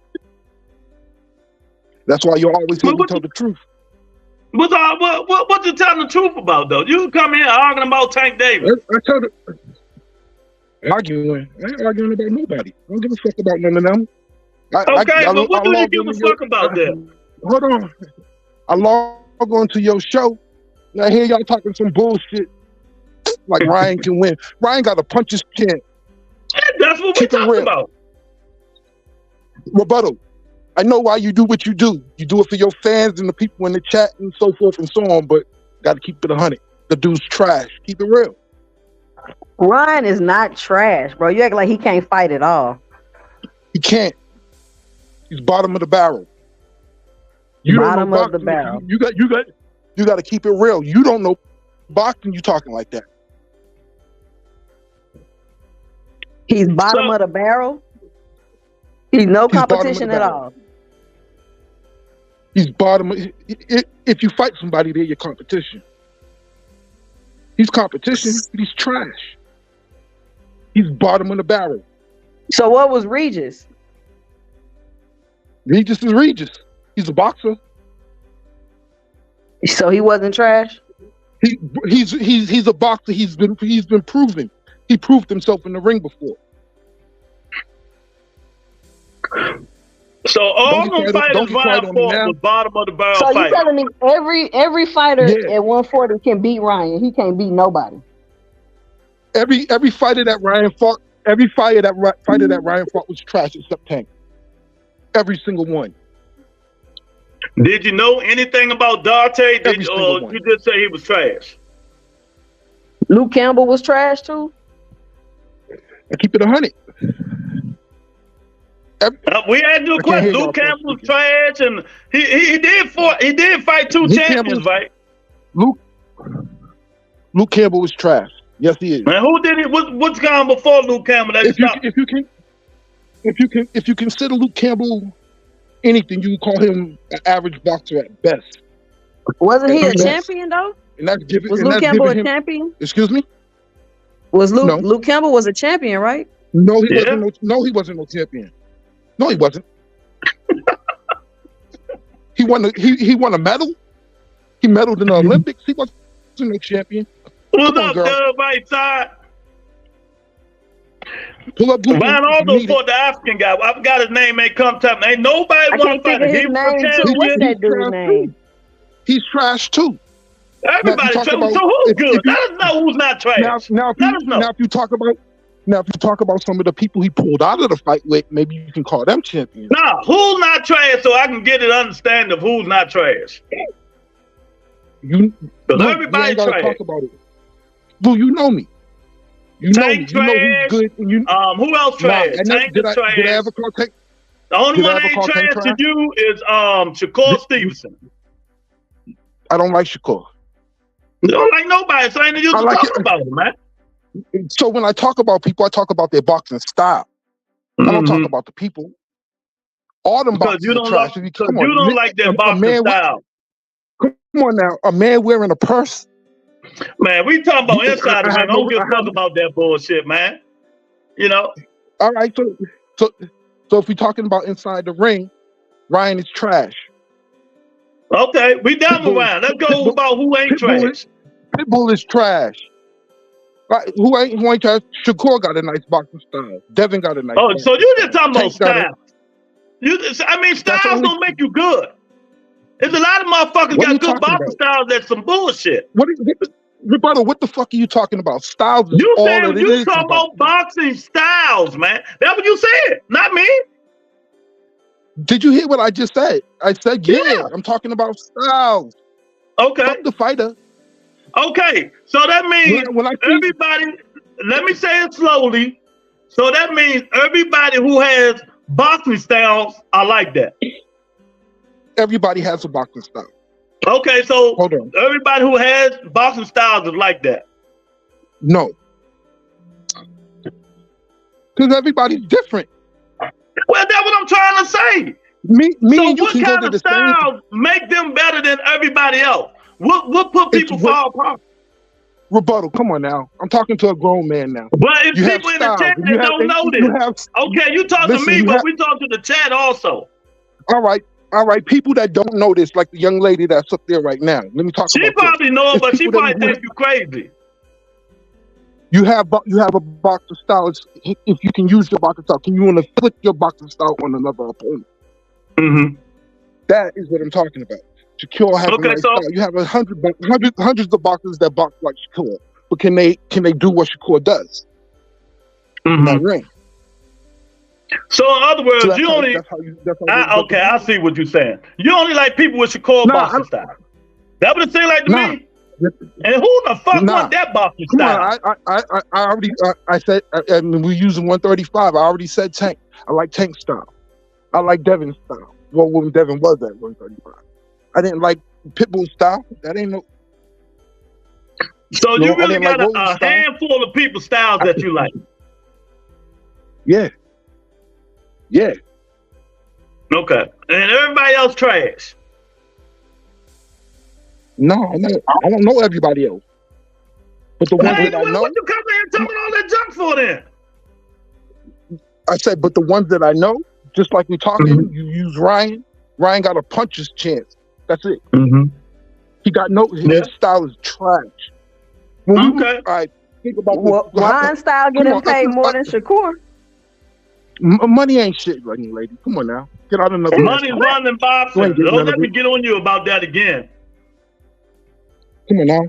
That's why you always hear me tell the truth. What you telling the truth about, though? You come here arguing about Tank Davis. I tell the arguing. I ain't arguing about nobody. I don't give a fuck about none of them. But what do you give a fuck about that? Hold on. I log on to your show. And I hear y'all talking some bullshit. Like Ryan can win. Ryan got to punch his chin. That's what we're talking about. Rebuttal. I know why you do what you do. You do it for your fans and the people in the chat and so forth and so on, but got to keep it 100. The dude's trash. Keep it real. Ryan is not trash, bro. You act like he can't fight at all. He can't. He's bottom of the barrel. Bottom of the barrel. You got to keep it real. You don't know boxing. You talking like that? He's bottom of the barrel. He's no competition at all. He's bottom. If you fight somebody, they're your competition. He's competition, but he's trash. He's bottom of the barrel. So what was Regis? Regis is Regis. He's a boxer. So he wasn't trash? He's a boxer. He's been proven. He proved himself in the ring before. So all them fighters Ryan fought was bottom of the barrel So fight. you telling me every fighter at 140 can beat Ryan? He can't beat nobody. Every fighter that Ryan fought, Ryan fought was trash except Tank. Every single one. Did you know anything about Darte? Every single one. You just say he was trash? Luke Campbell was trash too? I keep it 100. We had to do a question. Luke Campbell was trash, and he did fight two champions, right? Luke Campbell was trash. Yes, he is. And who did it? What's gone before Luke Campbell? If you consider Luke Campbell anything, you would call him an average boxer at best. Wasn't he a champion though? And that's given. Was Luke Campbell a champion? Excuse me. Was Luke Campbell was a champion, right? No, he wasn't. No, he wasn't no champion. No, he wasn't. He won a medal. He medaled in the Olympics. He wasn't no champion. What's up, Dub? Right side. Pull up Google. Ryan Aldo fought the African guy. I forgot his name. Ain't come to me. Ain't nobody want to fight him. His name too. What's that dude's name? He's trash too. Everybody trash. So who's good? Let us know who's not trash. Now, if you talk about some of the people he pulled out of the fight with, maybe you can call them champions. Nah, who's not trash? So I can get an understanding of who's not trash. Because everybody's trash. Talk about it. Lou, you know me. You Tank know me. You know who's good. And who else trash? Tank is trash. Did I ever call Tank? The only one that ain't trash to you is Shakur Stevenson. I don't like Shakur. You don't like nobody, so I ain't used to talk about him, man. So when I talk about people, I talk about their boxing style. I don't talk about the people. All them boxers are trash. You don't like their boxing style. Come on now, a man wearing a purse. Man, we talking about inside the ring. I don't give a fuck about that bullshit, man. You know. All right, so if we're talking about inside the ring, Ryan is trash. Okay, we done with Ryan. Let's go about who ain't trash. Pitbull is trash. Right, who ain't trash? Shakur got a nice boxing style. Devin got a nice. Oh, so you just talking about styles? Styles don't make you good. There's a lot of motherfuckers got good boxing styles that's some bullshit. Rebuttal, what the fuck are you talking about? Styles is all that it is. You talking about boxing styles, man. That's what you said, not me. Did you hear what I just said? I said, yeah. I'm talking about styles. Okay. Fuck the fighter. Okay. So that means everybody, let me say it slowly. So that means everybody who has boxing styles are like that. Everybody has a boxing style. Okay, so hold on. Everybody who has boxing styles is like that. No. Because everybody's different. Well, that's what I'm trying to say. Me so and you what can kind go to of the styles make them better than everybody else? What put people far apart? Rebuttal, come on now. I'm talking to a grown man now. But if people in the chat that don't know this, okay, you talk to me, but we talk to the chat also. All right. People that don't know this, like the young lady that's up there right now. Let me talk about She probably know, but she probably think you crazy. You have a boxer style. If you can use your boxer style, can you want to flip your boxer style on another opponent? Mm-hmm. That is what I'm talking about. Shakur has a nice style. You have hundreds of boxers that box like Shakur, but can they do what Shakur does in that ring? So in other words, you only okay. I see what you're saying. You only like people with Shakur boxing style. That would it seem like to me. And who the fuck want that boxing style? I already said. I mean, we're using 135. I already said Tank. I like Tank style. I like Devin style. Well, when Devin was at 135, I didn't like Pitbull style. That ain't no. So you really got a handful of people styles that you like. Yeah. Yeah. Okay. And everybody else trash. No, I don't know everybody else. But the ones Hey, that I know, what you coming here talking all that junk for then? I said, but the ones that I know, just like we talking, you use Ryan. Ryan got a puncher's chance. That's it. He got his style is trash. Okay. All right, think about Ryan style getting paid more than Shakur. Money ain't shit, lady. Come on now, get out another. Money running boxing. Don't let me get on you about that again. Come on now.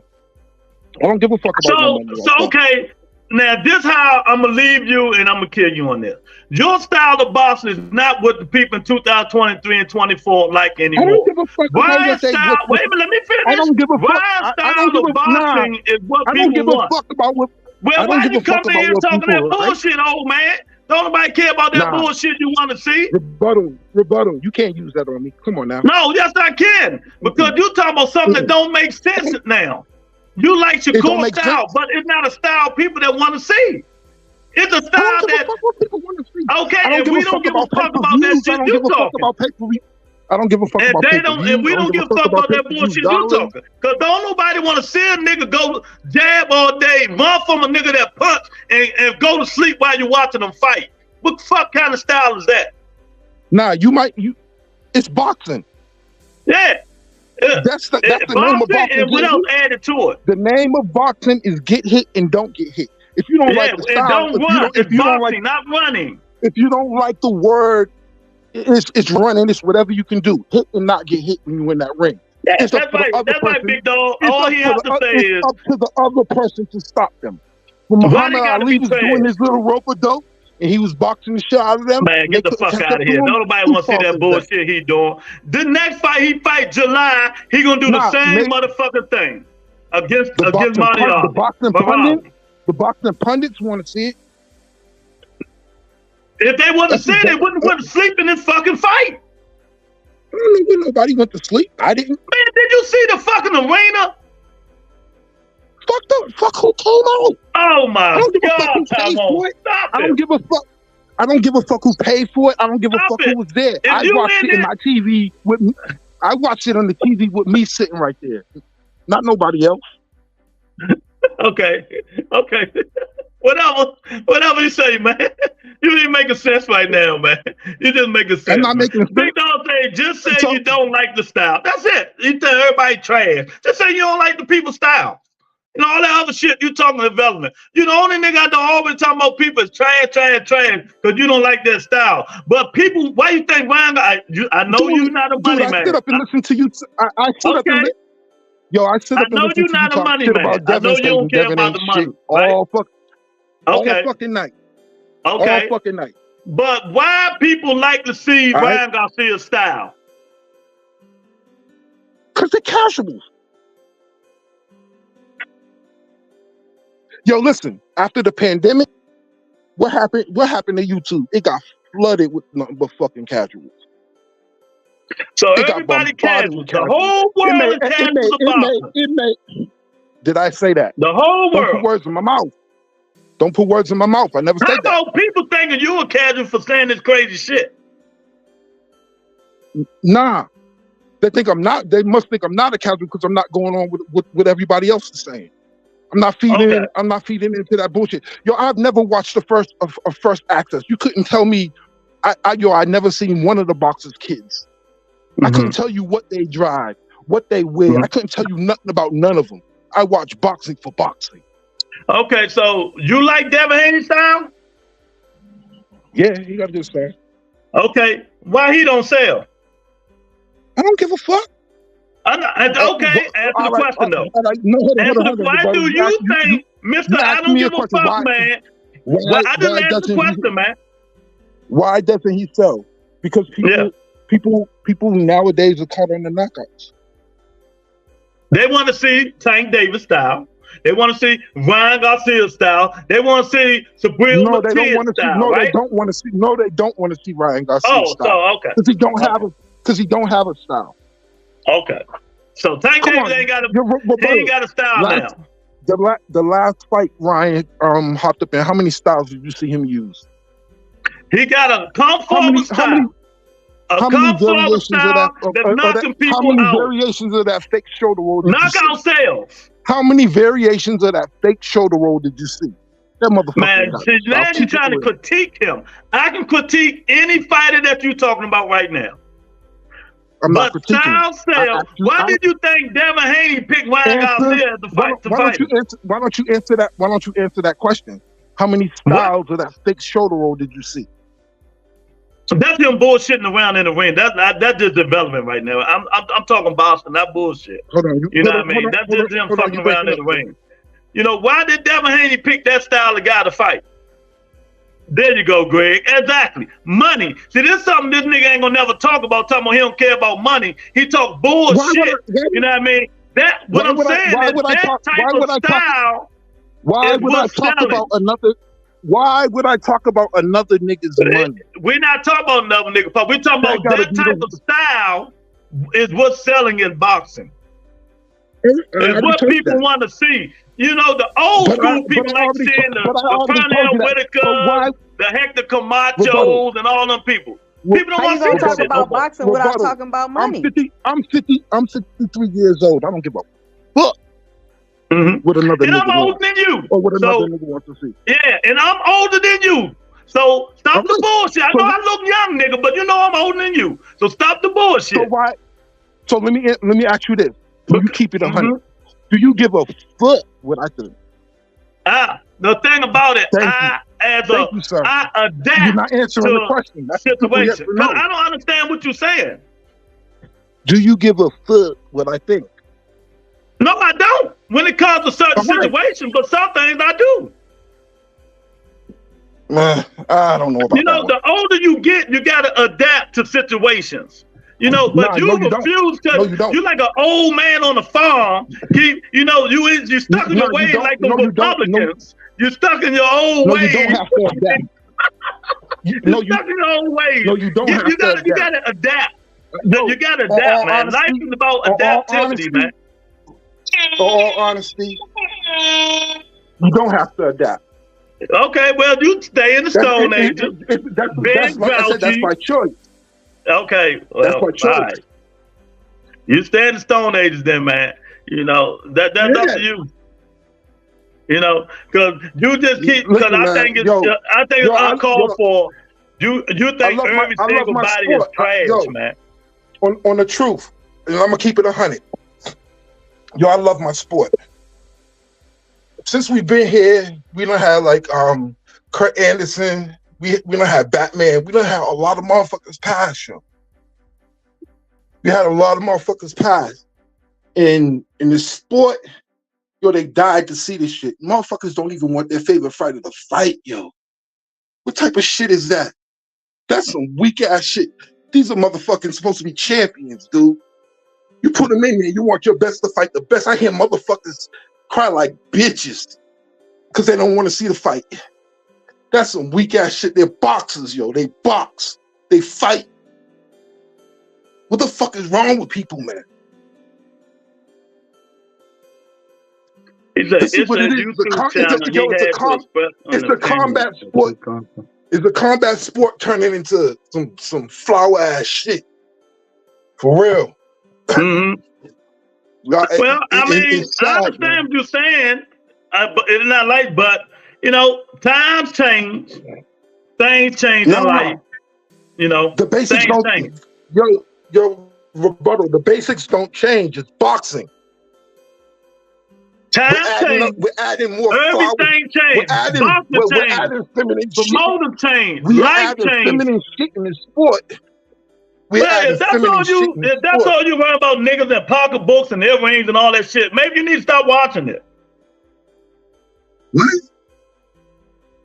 I don't give a fuck about no money. So okay. Now this how I'm gonna leave you and I'm gonna kill you on this. Your style of boxing is not what the people in 2023 and 24 like anymore. I don't give a fuck Ryan's style. Wait a minute, let me finish. I don't give a fuck. Ryan's style of boxing is what people want. I don't give a fuck about what. Well, why you come in here talking that bullshit, old man? Don't nobody care about that bullshit you want to see. Rebuttal. You can't use that on me. Come on now. No, yes I can. Because you talking about something that don't make sense now. You like Shakur style, but it's not a style people that want to see. It's a style that people want to see. Okay, and we don't give a fuck about that shit you talking. I don't give a fuck about and we don't give a fuck about that bullshit you talking. Cause don't nobody want to see a nigga go jab all day, run from a nigga that punch, and go to sleep while you're watching them fight. What the fuck kind of style is that? Nah, it's boxing. Yeah. That's the name of boxing. And what else added to it? The name of boxing is get hit and don't get hit. If you don't like the style, don't run. It's boxing, not running. If you don't like the word, it's running. It's whatever you can do. Hit and not get hit when you in that ring. Yeah, that's right, big dog. All he has to say is up to the other person to stop them. When Muhammad Ali was doing his little rope-a-dope and he was boxing the shit out of them. Man, get the fuck out of here. Nobody want to see that bullshit he doing. The next fight he fight July, he gonna do the same motherfucking thing against Mario. The boxing pundits want to see it. If they want to see it, they wouldn't want to sleep in this fucking fight. I don't know when nobody went to sleep. I didn't. Man, did you see the fucking arena? Fuck who came out. Oh my God, I don't give a fuck. I don't give a fuck who paid for it. I don't give a fuck who was there. I watched it in my TV with me. I watched it on the TV with me sitting right there. Not nobody else. Okay. Whatever you say, man. You ain't making sense right now, man. You just making sense. I'm not making sense. Big dog say, just say you don't like the style. That's it. You tell everybody trash. Just say you don't like the people's style. And all that other shit you talking development. You the only nigga I don't always talking about people is trash, because you don't like that style. But people, why you think Ryan? I know you're not a money man. I sit up and listen to you. I sit up and I sit up and listen to you talk shit about Devin. I know you don't care about the money. All fucking night. Okay. All fucking night. But why people like to see Ryan Garcia's style? Because they're casuals. Yo, listen. After the pandemic, what happened to YouTube? It got flooded with nothing but fucking casuals. So everybody casual. The whole world is casual. Did I say that? The whole world. Don't put words in my mouth. Don't put words in my mouth. I never said that. How about people thinking you a casual for saying this crazy shit? Nah. They think I'm not. They must think I'm not a casual because I'm not going on with what everybody else is saying. I'm not feeding. I'm not feeding into that bullshit. Yo, I've never watched the first Access. You couldn't tell me. I never seen one of the boxers' kids. I couldn't tell you what they drive, what they wear. I couldn't tell you nothing about none of them. I watch boxing for boxing. Okay, so you like Devin Haney style? Yeah, he got a good style. Okay, why he don't sell? I don't give a fuck. Okay, answer the question though. Why do you think, Mr. I don't give a fuck, man? I just asked the question, man. Why doesn't he sell? Because people nowadays are caught on the knockouts. They want to see Tank Davis style. They want to see Ryan Garcia style. They want to see Sabrina style. They don't want to see Ryan Garcia style. So okay. Because he don't have a style. Okay. So Tank Davis ain't got a style now. The last fight Ryan hopped up in, how many styles did you see him use? He got a comfortable style. How many variations of that? How many variations of that fake shoulder roll did you see? Knockout sales. How many variations of that fake shoulder roll did you see? That motherfucker. Man, see, now you're trying to critique him. I can critique any fighter that you're talking about right now. But style sales. Why did you think Devin Haney picked Ryan Garcia to fight? Why don't you answer that? Why don't you answer that question? How many styles of that fake shoulder roll did you see? That's him bullshitting around in the ring. That's just development right now. I'm talking Boston, not bullshit. Hold on, you know what I mean? That's just him fucking around in the ring. You know, why did Devin Haney pick that style of guy to fight? There you go, Greg. Exactly. Money. See, this is something this nigga ain't gonna never talk about. Talking about he don't care about money. He talk bullshit. You know what I mean? That what I'm saying is that type of style. Why would I talk about another? Why would I talk about another nigga's money? We're not talking about another nigga. But we're talking about that type of style is what's selling in boxing. It's what people want to see. You know, the old school people like seeing the Pernell Whitaker, the Hector Camachos, and all them people. People don't want to talk about boxing without talking about money. I'm 53 years old. I don't give a fuck. With another and I'm older than you. Or what another nigga wants to see. Yeah, and I'm older than you. So stop the bullshit. I know I look young, nigga, but you know I'm older than you. So stop the bullshit. So let me ask you this. Do you keep it 100? Do you give a fuck what I think? The thing about it, I adapt You're not answering the question. That's situation. No. I don't understand what you're saying. Do you give a fuck what I think? No, I don't. When it comes to certain situations, but some things I do. I don't know about that. The older you get, you got to adapt to situations. But you refuse because you're like an old man on a farm. You stuck in your ways like the Republicans. You're stuck in your old ways. You don't have to adapt. You're stuck in your old ways. No, you don't have to adapt. You got to adapt. You got to adapt, man. Life is about adaptivity, man. For all honesty, you don't have to adapt. Okay, well, you stay in the Stone Age. That's my choice. Okay, well, that's my choice. Right. You stay in the Stone Ages then, man. That's up to you. Because you just keep. Because I think it's uncalled for. You think every single body is trash, man. On the truth, and I'm gonna keep it 100. I love my sport. Since we've been here, we don't have like Kurt Anderson. We don't have Batman. We don't have a lot of motherfuckers pass, yo. We had a lot of motherfuckers pass. In the sport, they died to see this shit. Motherfuckers don't even want their favorite fighter to fight, yo. What type of shit is that? That's some weak ass shit. These are motherfucking supposed to be champions, dude. You put them in there, you want your best to fight the best. I hear motherfuckers cry like bitches because they don't want to see the fight. That's some weak ass shit. They're boxers, yo. They box. They fight. What the fuck is wrong with people, man? It's a combat sport. It's a combat sport turning into some flower ass shit. For real. Well, I understand what you're saying. But it's not like, times change, things change in life. The basics don't change. Yo, rebuttal. The basics don't change. It's boxing. Times change. We're adding more. Everything changes. We're adding feminine shit. The motive change. We're life adding change. Feminine shit in the sport. If that's all you worry about niggas and pocketbooks and earrings and all that shit, maybe you need to stop watching it. What?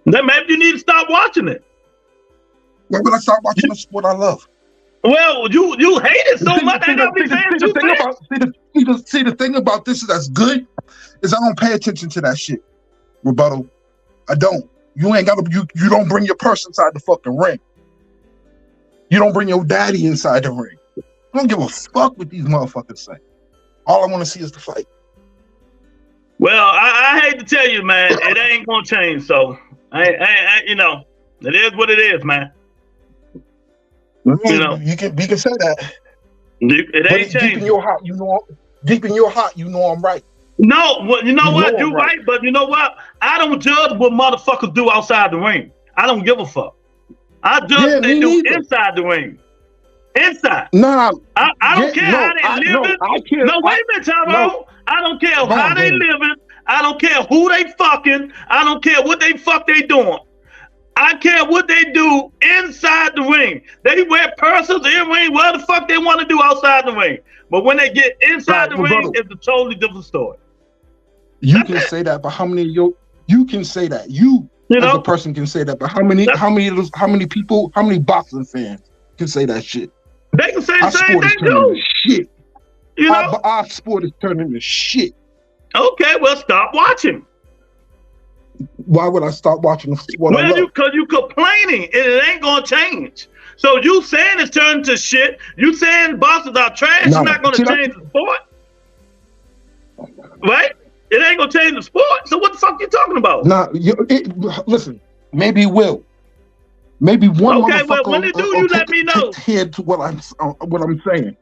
Then maybe you need to stop watching it. Why would I stop watching the sport I love? Well, you hate it so much. The thing about this that's good is I don't pay attention to that shit. Rebuttal. I don't. You ain't gotta. You don't bring your purse inside the fucking ring. You don't bring your daddy inside the ring. I don't give a fuck what these motherfuckers say. All I want to see is the fight. Well, I hate to tell you, man, it ain't gonna change. So, it is what it is, man. You know, we can say that. it But ain't deep in changing. your heart, deep in your heart, I'm right. No, well, you know what? You're right. right, but you know what? I don't judge what motherfuckers do outside the ring. I don't give a fuck. I judge what they do inside the ring. Inside. Nah. I don't care how they living. No, wait a minute, Tyrone. I don't care how they living. I don't care who they fucking. I don't care what they fuck they doing. I care what they do inside the ring. They wear purses, earrings, whatever the fuck they want to do outside the ring. But when they get inside the ring, it's a totally different story. You can say that, but how many of you can say that? You as a person can say that, but how many people, how many boxing fans can say that shit? They can say the same thing too. Shit. You know, our sport is turning to shit. Okay, well, stop watching. Why would I stop watching the sport? Well, because you complaining, and it ain't gonna change. So you saying it's turning to shit. You saying boxers are trash. You're not gonna change the sport, right? It ain't gonna change the sport. So what the fuck you talking about? Nah, listen. Maybe it will. Maybe one motherfucker. Well, when it do, you let me know. Take heed to what I'm saying.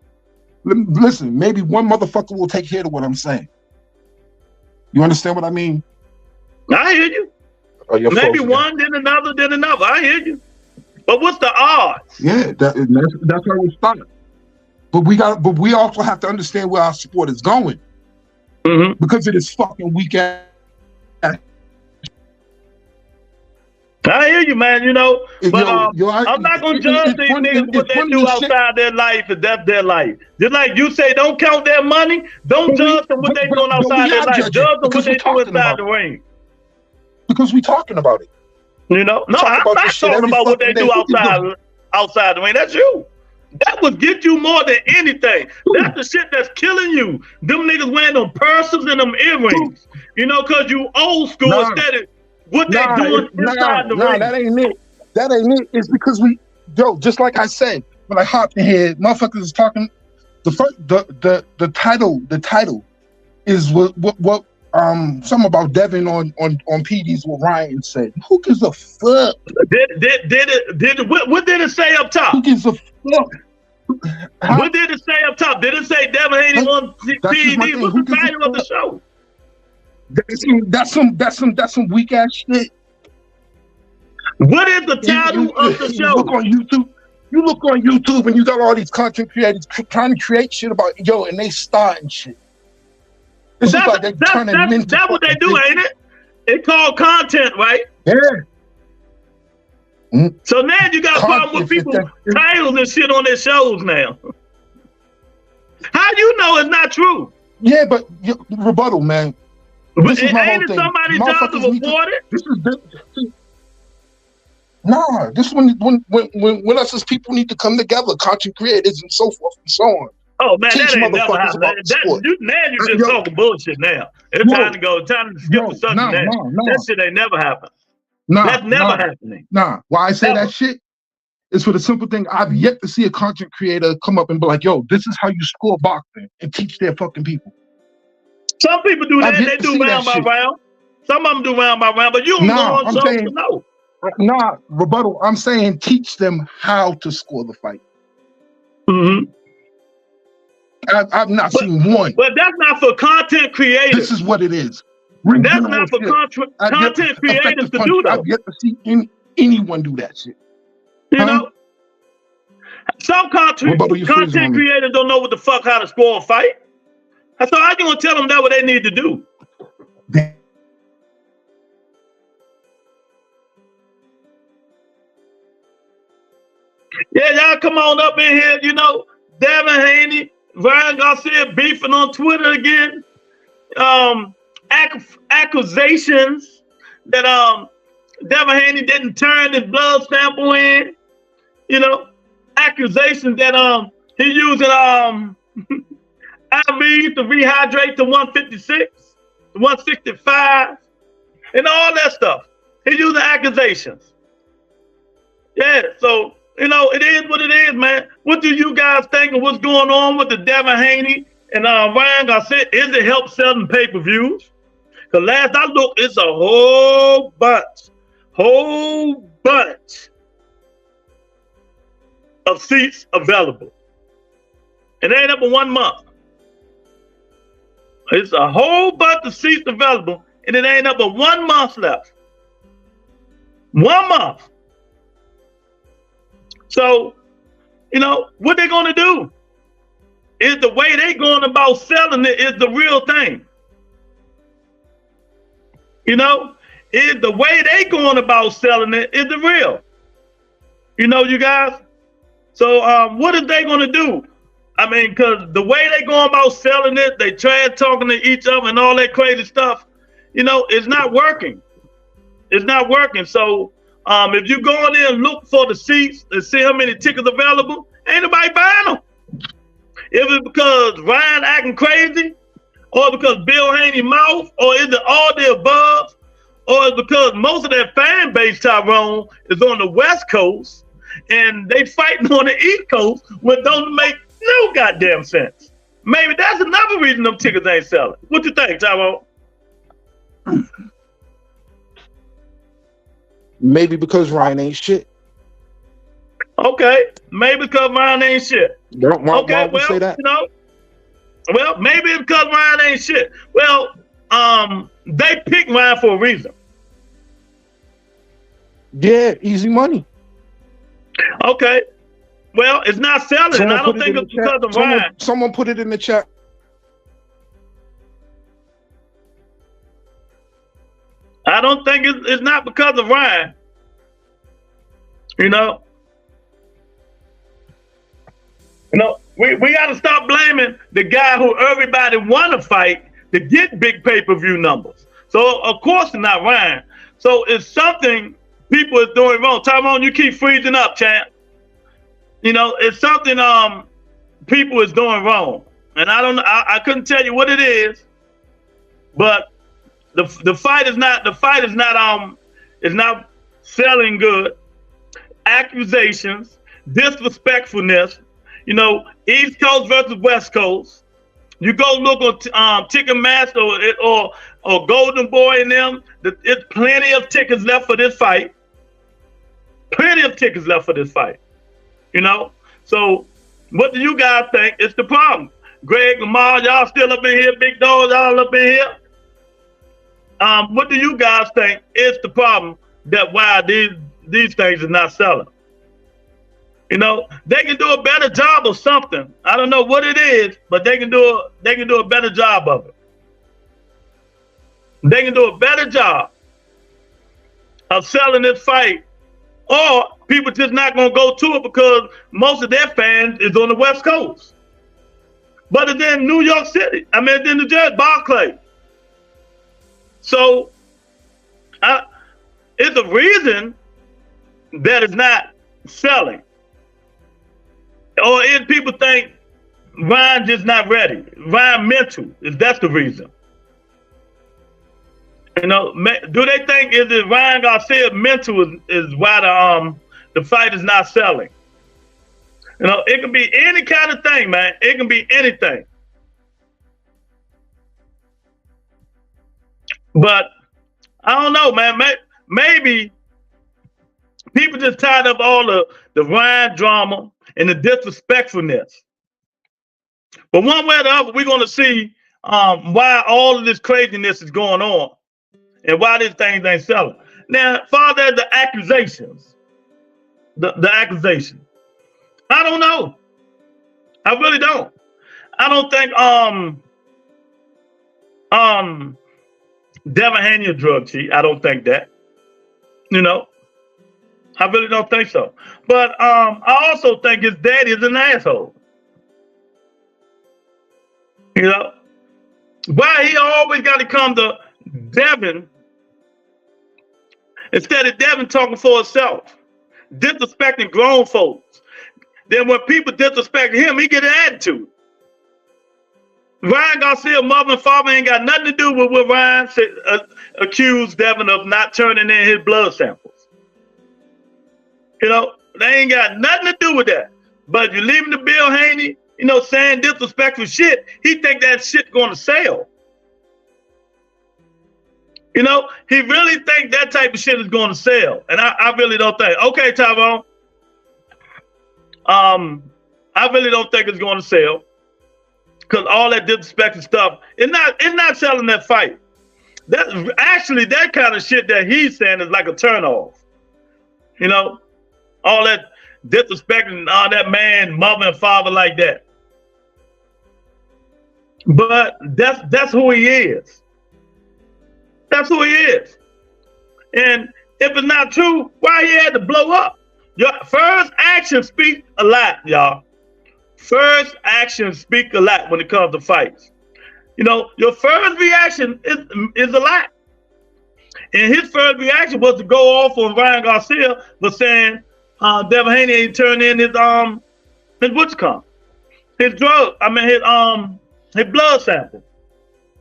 Listen, maybe one motherfucker will take heed to what I'm saying. You understand what I mean? I hear you. Maybe one, then another, then another. I hear you. But what's the odds? Yeah, that's where we start. But we also have to understand where our sport is going. Mm-hmm. Because it is fucking weak ass. I hear you, man. You know, but I'm not gonna judge these niggas what they do outside their life, if that's their life. Just like you say, don't count their money. Don't judge them what they doing outside their life. Judge them what they do inside the ring. Because we talking about it. You know, no, I'm not talking about what they do outside the ring. That's you. That would get you more than anything. That's the shit that's killing you. Them niggas wearing them purses and them earrings. You know, because you old school instead of what they doing inside the ring. That ain't it. That ain't it. It's because just like I said, when I hopped in here, motherfuckers is talking. The title is what something about Devin on PD's what Ryan said. Who gives a fuck? What did it say up top? Who gives a fuck? What did it say up top? Did it say Devin Haney on PD? What's the title of the show? That's some weak ass shit. What is the title of the show? You look on YouTube and you got all these content creators trying to create shit about and they starting shit. It's that's what they do, ain't it? It's called content, right? Yeah. Mm-hmm. So now you got a problem with people titles and shit on their shows now. How you know it's not true? Yeah, but rebuttal, man. This is ain't it somebody's job to report it? This when us as people need to come together, content creators and so forth and so on. Oh man, that ain't never happened. Now you just talking bullshit now. It's time to go. Time to skip the subject now. That shit ain't never happened. That's never happening. Why I say that shit is for the simple thing. I've yet to see a content creator come up and be like, "Yo, this is how you score boxing," and teach their fucking people. Some people do that. They do round by round. Some of them do round by round, but you don't go on shows to know. Rebuttal. I'm saying teach them how to score the fight. Mm-hmm. I've not seen one. But that's not for content creators. This is what it is. That's not for content creators to do, though. I've yet to see anyone do that shit. You know? Some content creators don't know what the fuck how to score a fight. So how you gonna tell them that what they need to do? Yeah, y'all come on up in here, you know, Devin Haney, Ryan Garcia beefing on Twitter again. Accusations that Devin Haney didn't turn his blood sample in. You know, accusations that he using IVs to rehydrate to 156, to 165, and all that stuff. He's using accusations. Yeah, so you know, it is what it is, man. What do you guys think of what's going on with the Devin Haney and Ryan Garcia? Is it help selling pay-per-views? Because last I looked, it's a whole bunch. of seats available. It ain't up in 1 month. It's a whole bunch of seats available, and it ain't up but 1 month left. 1 month. So, what they gonna do? Is the way they going about selling it is the real thing. Is the way they going about selling it is the real. You guys. So what are they gonna do? I mean, because the way they going about selling it, they trash talking to each other and all that crazy stuff, it's not working. It's not working. So if you go in there and look for the seats and see how many tickets available, ain't nobody buying them. If it's because Ryan acting crazy, or because Bill Haney mouth, or is it all the above, or is it because most of their fan base, Tyrone, is on the West Coast, and they fighting on the East Coast, which don't make no goddamn sense. Maybe that's another reason them tickets ain't selling. What you think, Tyrone? Maybe because Ryan ain't shit. Okay, maybe because Ryan ain't shit. Why would say that? Well, maybe it's because Ryan ain't shit. Well, they picked Ryan for a reason. Yeah, easy money. Okay. Well, it's not selling. I don't think it's because of Ryan. Someone put it in the chat. I don't think it's not because of Ryan. We got to stop blaming the guy who everybody want to fight to get big pay-per-view numbers. So, of course, it's not Ryan. So, it's something people is doing wrong. Tyrone, you keep freezing up, champ. It's something people is doing wrong. And I don't know, I couldn't tell you what it is, but the fight is not selling good. Accusations, disrespectfulness, East Coast versus West Coast. You go look on Ticketmaster or Golden Boy and them. There's plenty of tickets left for this fight. Plenty of tickets left for this fight. So what do you guys think is the problem? Greg, Lamar, y'all still up in here? Big dogs, y'all up in here? What do you guys think is the problem that why these things are not selling? They can do a better job of something. I don't know what it is, but they can do a better job of it. They can do a better job of selling this fight, or people just not gonna go to it because most of their fans is on the West Coast. But it's in New York City. I mean, it's in New Jersey, Barclays. So it's a reason that it's not selling. Or if people think Ryan just not ready, Ryan mental, if that's the reason. Do they think is it Ryan Garcia mental is why the fight is not selling? It can be any kind of thing, man. It can be anything. But I don't know, man. Maybe people just tired of all the Ryan drama and the disrespectfulness. But one way or the other, we're going to see why all of this craziness is going on and why these things ain't selling. Now, father, the accusations, the accusation. I don't know. I really don't. I don't think Devin Haney a drug cheat. I don't think that. I really don't think so. But I also think his daddy is an asshole. Why he always got to come to Devin instead of Devin talking for himself, disrespecting grown folks. Then when people disrespect him, he get an attitude. Ryan Garcia, mother and father ain't got nothing to do with what Ryan accused Devin of not turning in his blood samples. They ain't got nothing to do with that. But you leaving the Bill Haney, saying disrespectful shit, he think that shit going to sell. He really think that type of shit is going to sell. And I really don't think. Okay, Tyrone. I really don't think it's going to sell because all that disrespectful stuff, it's not selling that fight. That's actually that kind of shit that he's saying is like a turnoff. You know, all that disrespecting all that man, mother and father like that. But that's who he is. That's who he is. And if it's not true, why he had to blow up? Your first actions speak a lot, y'all. First actions speak a lot when it comes to fights. You know, your first reaction is a lot. And his first reaction was to go off on Ryan Garcia for saying Devin Haney ain't turned in his what's called his drug. I mean his blood sample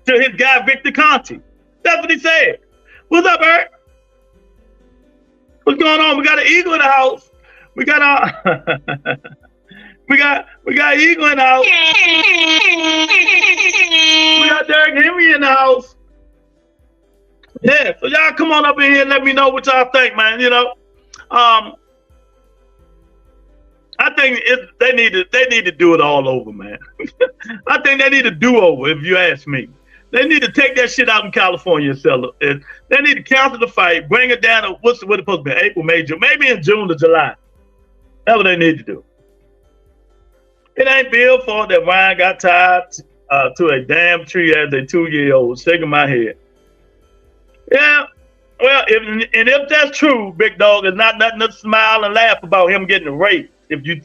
to his guy Victor Conti. That's what he said. What's up, Eric? What's going on? We got an eagle in the house. We got we got eagle in the house. We got Derek Henry in the house. Yeah, so y'all come on up in here and let me know what y'all think, man. You know, I think they need to do it all over, man. I think they need a do-over, if you ask me. They need to take that shit out in California and sell it. They need to cancel the fight, bring it down to what's it supposed to be? April, May, June, maybe in June or July. That's what they need to do. It ain't Bill's fault that Ryan got tied to a damn tree as a 2-year-old. Shaking my head. Yeah, well, if that's true, big dog, it's not nothing to smile and laugh about him getting raped. If you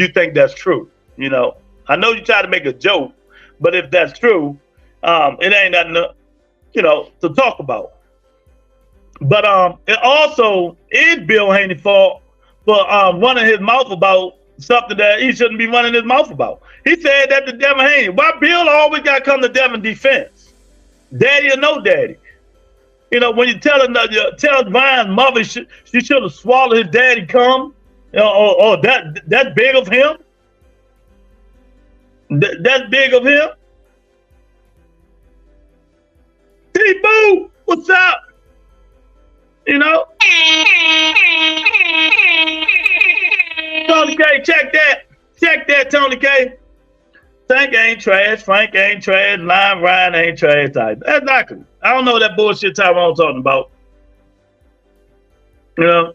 think that's true, you know, I know you try to make a joke, but if that's true, it ain't nothing to, you know, to talk about. But it also is Bill Haney's fault for running his mouth about something that he shouldn't be running his mouth about. He said that to Devin Haney. Why Bill always got to come to Devin's defense? Daddy or no daddy? You know, when you tell Ryan's mother she should have swallowed his daddy cum, you know, or that's big of him. That's big of him. T-Boo, what's up? You know? Tony K, check that, Tony K. Tank ain't trash, Frank ain't trash, Ryan ain't trash type. Exactly. I don't know that bullshit Tyrone's talking about. You know?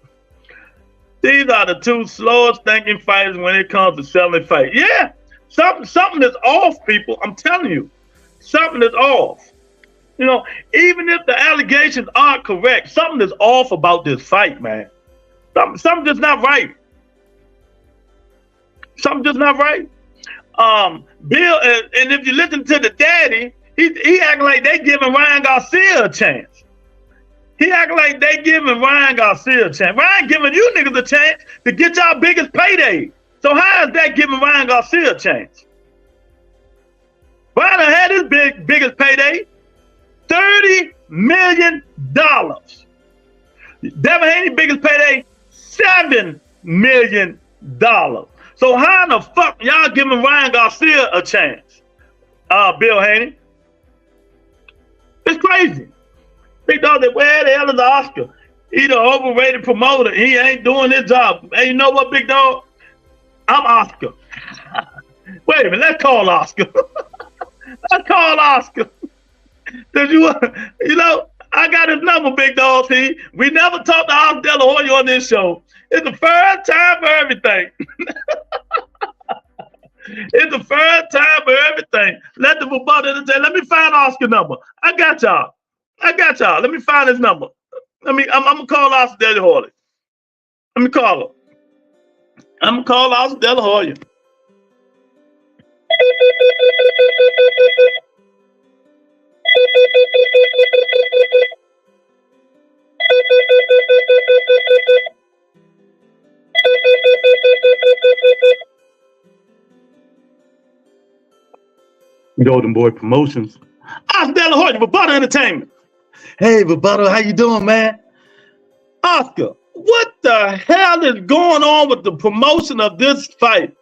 These are the two slowest thinking fighters when it comes to selling fight. Yeah, something is off, people. I'm telling you. Something is off. You know, even if the allegations aren't correct, something is off about this fight, man. Something just not right. Something just not right. Bill, and if you listen to the daddy, he acting like they giving Ryan Garcia a chance. He acting like they giving Ryan Garcia a chance. Ryan giving you niggas a chance to get y'all biggest payday. So how is that giving Ryan Garcia a chance? Ryan had his biggest payday, $30 million. Devin Haney's biggest payday, $7 million. So how in the fuck y'all giving Ryan Garcia a chance? Bill Haney. It's crazy. Big dog, where the hell is Oscar? He's an overrated promoter. He ain't doing his job. Hey, you know what, big dog? I'm Oscar. Wait a minute, let's call Oscar. Let's call Oscar. You know, I got his number, big dog. See, we never talked to Oscar De La Hoya on this show. It's the first time for everything. It's the first time for everything. Let the rebuttal entertain. Let me find Oscar number. I got y'all. Let me find his number. I'm gonna call Oscar De La Hoya. Let me call him. I'm gonna call Oscar De La Hoya. Golden Boy Promotions. Oscar De La Hoya, Rebuttal Entertainment. Hey, Rebuttal, how you doing, man? Oscar, what the hell is going on with the promotion of this fight?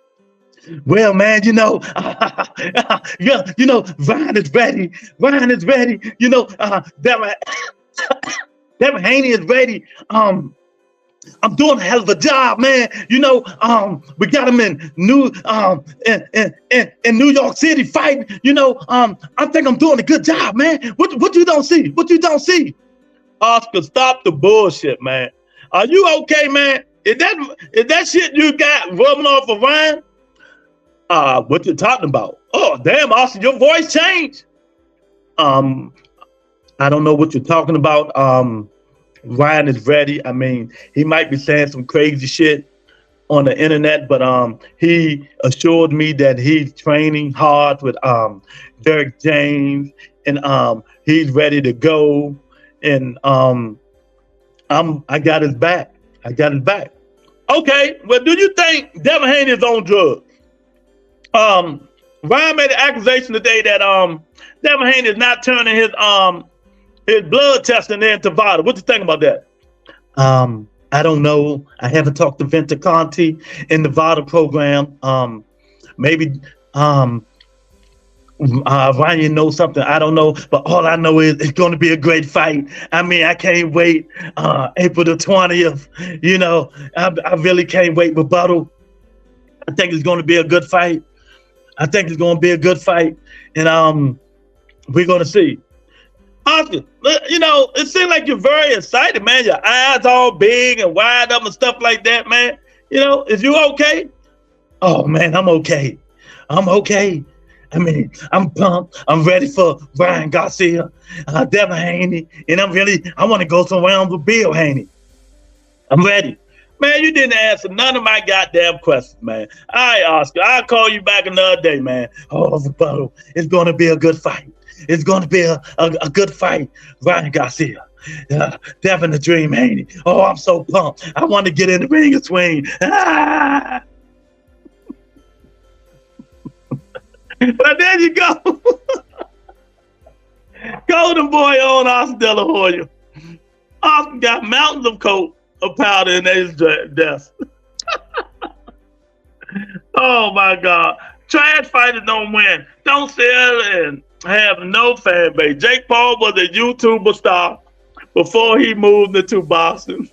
Well, man, you know, Ryan is ready. You know, Devin Haney is ready. I'm doing a hell of a job, man. You know, we got him in New York City fighting. You know, I think I'm doing a good job, man. What you don't see? What you don't see? Oscar, stop the bullshit, man. Are you okay, man? Is that shit you got rubbing off of Ryan? What you talking about? Oh, damn, Oscar, your voice changed. I don't know what you're talking about. Ryan is ready. I mean, he might be saying some crazy shit on the internet, but he assured me that he's training hard with Derek James, and he's ready to go. And I got his back. I got his back. Okay, well, do you think Devin Haney is on drugs? Ryan made an accusation today that Devin Haney is not turning his blood testing into Nevada. What do you think about that? I don't know. I haven't talked to Vince Conti in the Nevada program. Maybe Ryan knows something. I don't know. But all I know is it's going to be a great fight. I mean, I can't wait. April the 20th. You know, I really can't wait. Rebuttal. I think it's going to be a good fight. I think it's going to be a good fight. And we're going to see. Oscar, you know, it seems like you're very excited, man. Your eyes all big and wide up and stuff like that, man. You know, is you okay? Oh, man, I'm okay. I'm okay. I mean, I'm pumped. I'm ready for Ryan Garcia, Devin Haney, and I want to go somewhere with Bill Haney. I'm ready. Man, you didn't answer none of my goddamn questions, man. All right, Oscar, I'll call you back another day, man. Oh, rebuttal. It's going to be a good fight. It's going to be a good fight. Ryan Garcia, Devin the Dream Haney. Oh, I'm so pumped. I want to get in the ring and swing. Ah! But there you go. Golden boy on Oscar De La Hoya. Oscar got mountains of coke of powder in his desk. Oh my God. Trash fighters don't win. Don't sell and have no fan base. Jake Paul was a YouTuber star before he moved into boxing.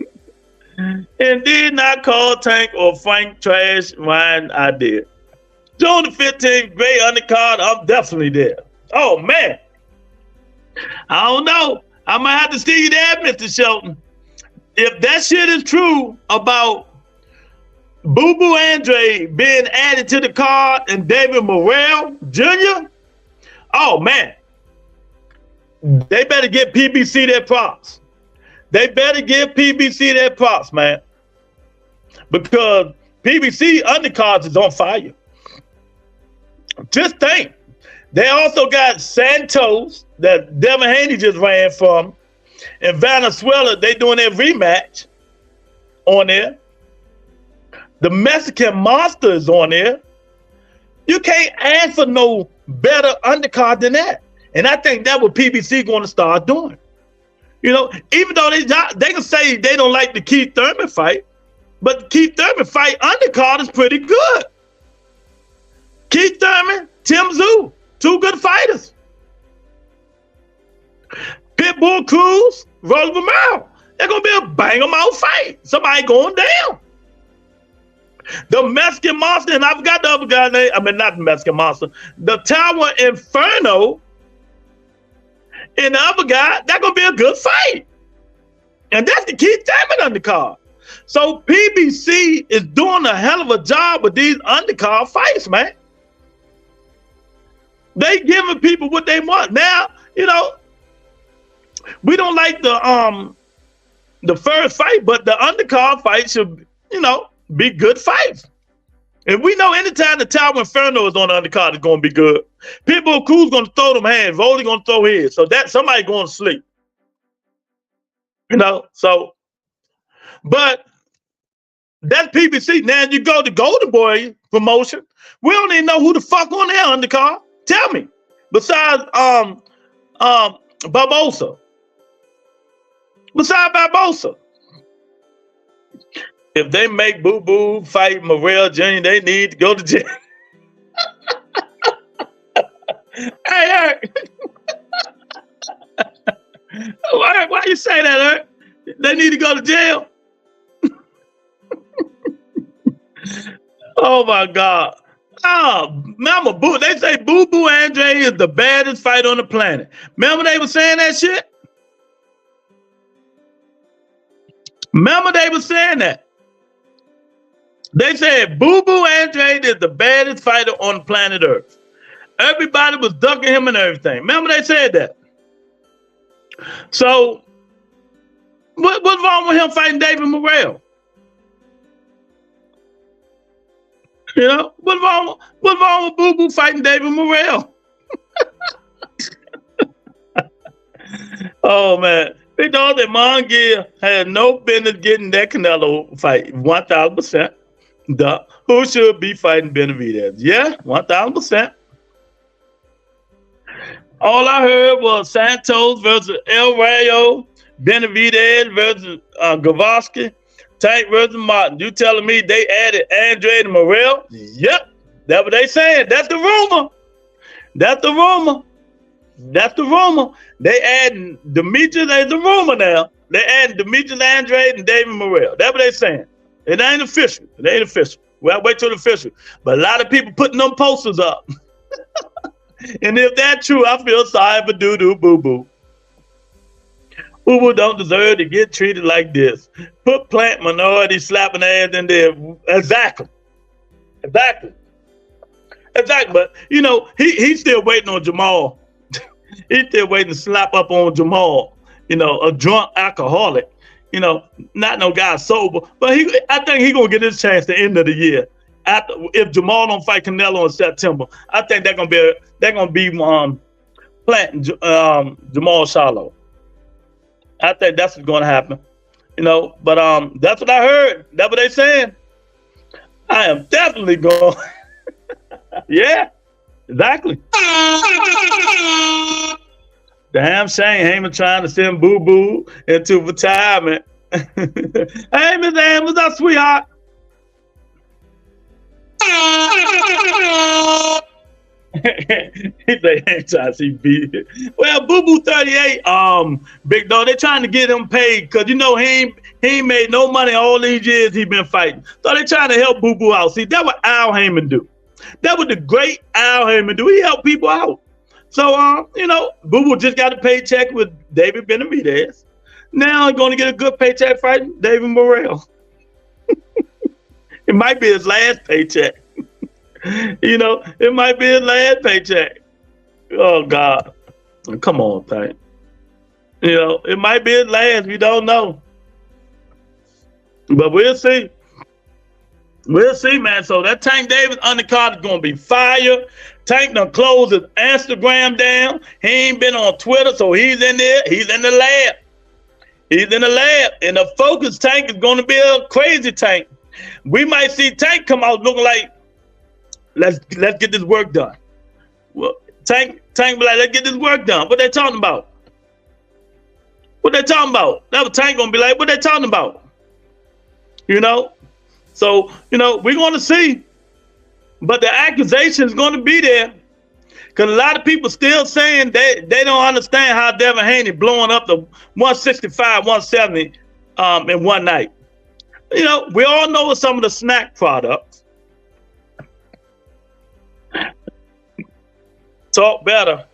And did not call Tank or Frank trash. Ryan, I did. June the 15th, great undercard. I'm definitely there. Oh, man. I don't know. I might have to see you there, Mr. Shelton. If that shit is true about Boo Boo Andre being added to the card and David Morrell Jr., oh, man. They better give PBC their props. They better give PBC their props, man. Because PBC undercards is on fire. Just think, they also got Santos that Devin Haney just ran from, and Venezuela. They doing their rematch on there. The Mexican Monster is on there. You can't ask for no better undercard than that. And I think that's what PBC going to start doing. You know, even though they can say they don't like the Keith Thurman fight, but the Keith Thurman fight undercard is pretty good. Keith Thurman, Tim Tszyu, two good fighters. Pitbull Cruz, Rolly Romero. They're going to be a bang-em-out fight. Somebody going down. The Mexican Monster, and I forgot the other guy's name. I mean, not the Mexican Monster. The Tower Inferno and the other guy, that's going to be a good fight. And that's the Keith Thurman undercard. So PBC is doing a hell of a job with these undercard fights, man. They giving people what they want. Now, you know, we don't like the first fight, but the undercard fight should, you know, be good fights. And we know anytime the Tower Inferno is on the undercard, it's going to be good. Pitbull Cruz going to throw them hands. Rolly going to throw his. So that somebody going to sleep. You know, so, but that's PBC. Now you go to Golden Boy promotion. We don't even know who the fuck on there undercard. Tell me. Besides Barbosa. Besides Barbosa. If they make Boo Boo fight Morrell Jr., they need to go to jail. Hey, Eric. Why you say that, Eric? They need to go to jail. Oh my God. Oh, Mama Boo. They say Boo Boo Andre is the baddest fighter on the planet. Remember they were saying that shit? Remember they were saying that? They said Boo Boo Andre is the baddest fighter on planet Earth. Everybody was ducking him and everything. Remember they said that? So, what's wrong with him fighting David Morrell? You know, what's wrong with Boo Boo fighting David Morrell? Oh man, they thought that Mongear had no business getting that Canelo fight. 1,000%. Who should be fighting Benavidez? Yeah, 1,000%. All I heard was Santos versus El Rayo, Benavidez versus Gavoski, Tank versus Martin. You telling me they added Andre to Morrell? Yep, that's what they saying. That's the rumor. That's the rumor. That's the rumor. They adding Demetrius. There's the rumor now. They adding Demetrius Andrade and David Morrell. That's what they saying. It ain't official. It ain't official. Well, wait till the official. But a lot of people putting them posters up. And if that's true, I feel sorry for Doo-Doo Boo-Boo. Boo-Boo don't deserve to get treated like this. Put plant minority slapping ass in there. Exactly. Exactly. Exactly. But, you know, he's still waiting on Jamal. He's still waiting to slap up on Jamal. You know, a drunk alcoholic. You know, not no guy sober. But I think he's going to get his chance at the end of the year. If Jamal don't fight Canelo in September, I think they're gonna be planting Jamal Charlo. I think that's what's gonna happen, you know. But that's what I heard. That's what they saying. I am definitely going. Yeah, exactly. Damn shame, Heyman trying to send Boo Boo into retirement. Hey, Miss Ann, what's up, sweetheart? They ain't trying to see beat. Well, Boo Boo 38, big dog, they trying to get him paid because you know he ain't made no money all these years he been fighting. So they trying to help Boo Boo out. See, that's what Al Heyman do. That what the great Al Heyman do. He help people out. So you know, Boo Boo just got a paycheck with David Benavidez. Now he's gonna get a good paycheck fighting David Morrell. It might be his last paycheck. You know, it might be his last paycheck. Oh, God. Come on, Tank. You know, it might be his last. We don't know. But we'll see. We'll see, man. So that Tank Davis undercard is going to be fire. Tank done closed his Instagram down. He ain't been on Twitter, so he's in there. He's in the lab. He's in the lab. And the focus Tank is going to be a crazy Tank. We might see Tank come out looking like, let's get this work done. Well, Tank be like, let's get this work done. What they talking about? What they talking about? That was Tank gonna be like, what they talking about? You know? So, you know, we're gonna see. But the accusation is gonna be there. Because a lot of people still saying they don't understand how Devin Haney blowing up the 165, 170 in one night. You know, we all know some of the snack products. Talk better.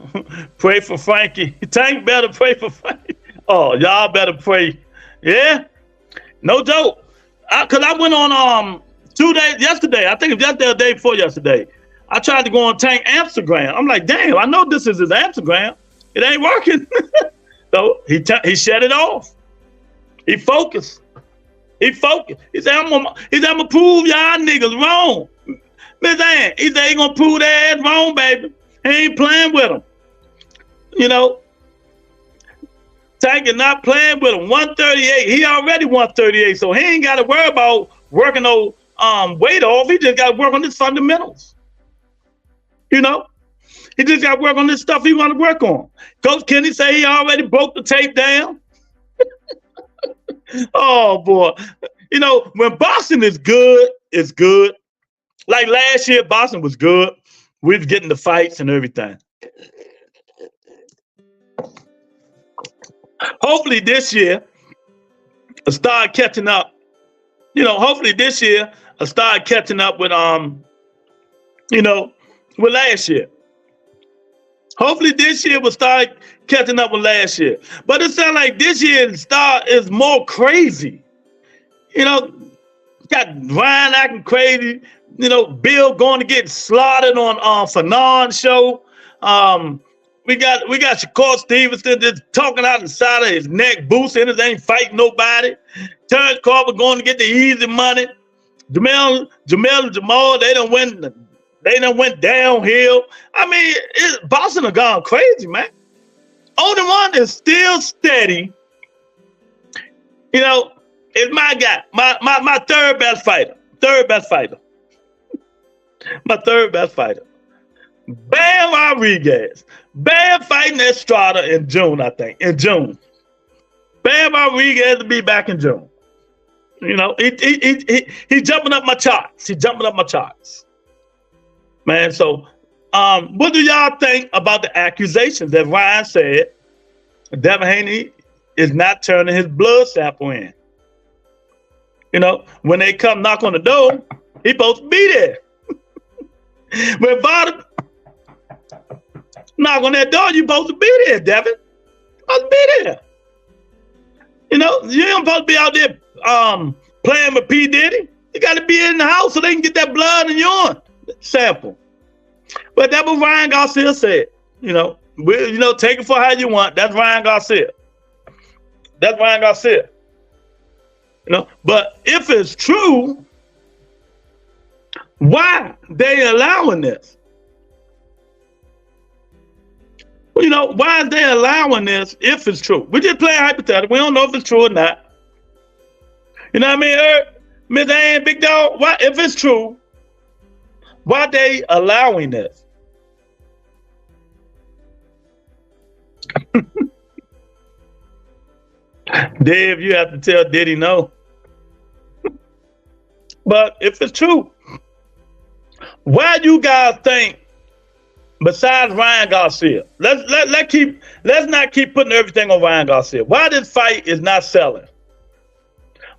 Pray for Frankie. Tank better pray for Frankie. Oh, y'all better pray. Yeah? No joke. Because I went on 2 days yesterday. I think it was yesterday or the day before yesterday. I tried to go on Tank Instagram. I'm like, damn, I know this is his Instagram. It ain't working. So he shut it off. He focused. He focused. He said, I'm gonna prove y'all niggas wrong. Miss Ann, he said he gonna prove their ass wrong, baby. He ain't playing with them. You know, Tank is not playing with him. 138. He already 138, so he ain't got to worry about working no weight off. He just got to work on his fundamentals. You know, he just got to work on this stuff he want to work on. Coach Kenny say he already broke the tape down. Oh boy, you know when boxing is good, it's good. Like last year, boxing was good. We was getting the fights and everything. Hopefully this year, start catching up. You know, hopefully this year, start catching up with with last year. Hopefully this year will start catching up with last year. But it sounds like this year's start is more crazy. Got Ryan acting crazy. Bill going to get slaughtered on Fanon's show. We got Shakur Stevenson just talking out the side of his neck, boosting it, ain't fighting nobody. Terrence Crawford going to get the easy money. Jamel and Jamal, they done went downhill. I mean, Boston have gone crazy, man. Only one is still steady. Is my guy, my third best fighter. My third best fighter. Bam Rodriguez. Bam fighting Estrada in June, I think. In June. Bam Rodriguez will be back in June. He's jumping up my charts. Man, so what do y'all think about the accusations that Ryan said Devin Haney is not turning his blood sample in? When they come knock on the door, he's supposed to be there. When Vada knock on that door, you're supposed to be there, Devin. You're supposed to be there. You ain't supposed to be out there playing with P. Diddy. You got to be in the house so they can get that blood and urine sample. But that's what Ryan Garcia said. Take it for how you want. That's Ryan Garcia. But if it's true, why they allowing this? Why is they allowing this if it's true? We're just playing hypothetical. We don't know if it's true or not. You know what I mean, Miss Ann, Big Dog? Why, if it's true, why they allowing this? Dave, you have to tell Diddy no. But if it's true, why do you guys think, besides Ryan Garcia, let's not keep putting everything on Ryan Garcia. Why this fight is not selling?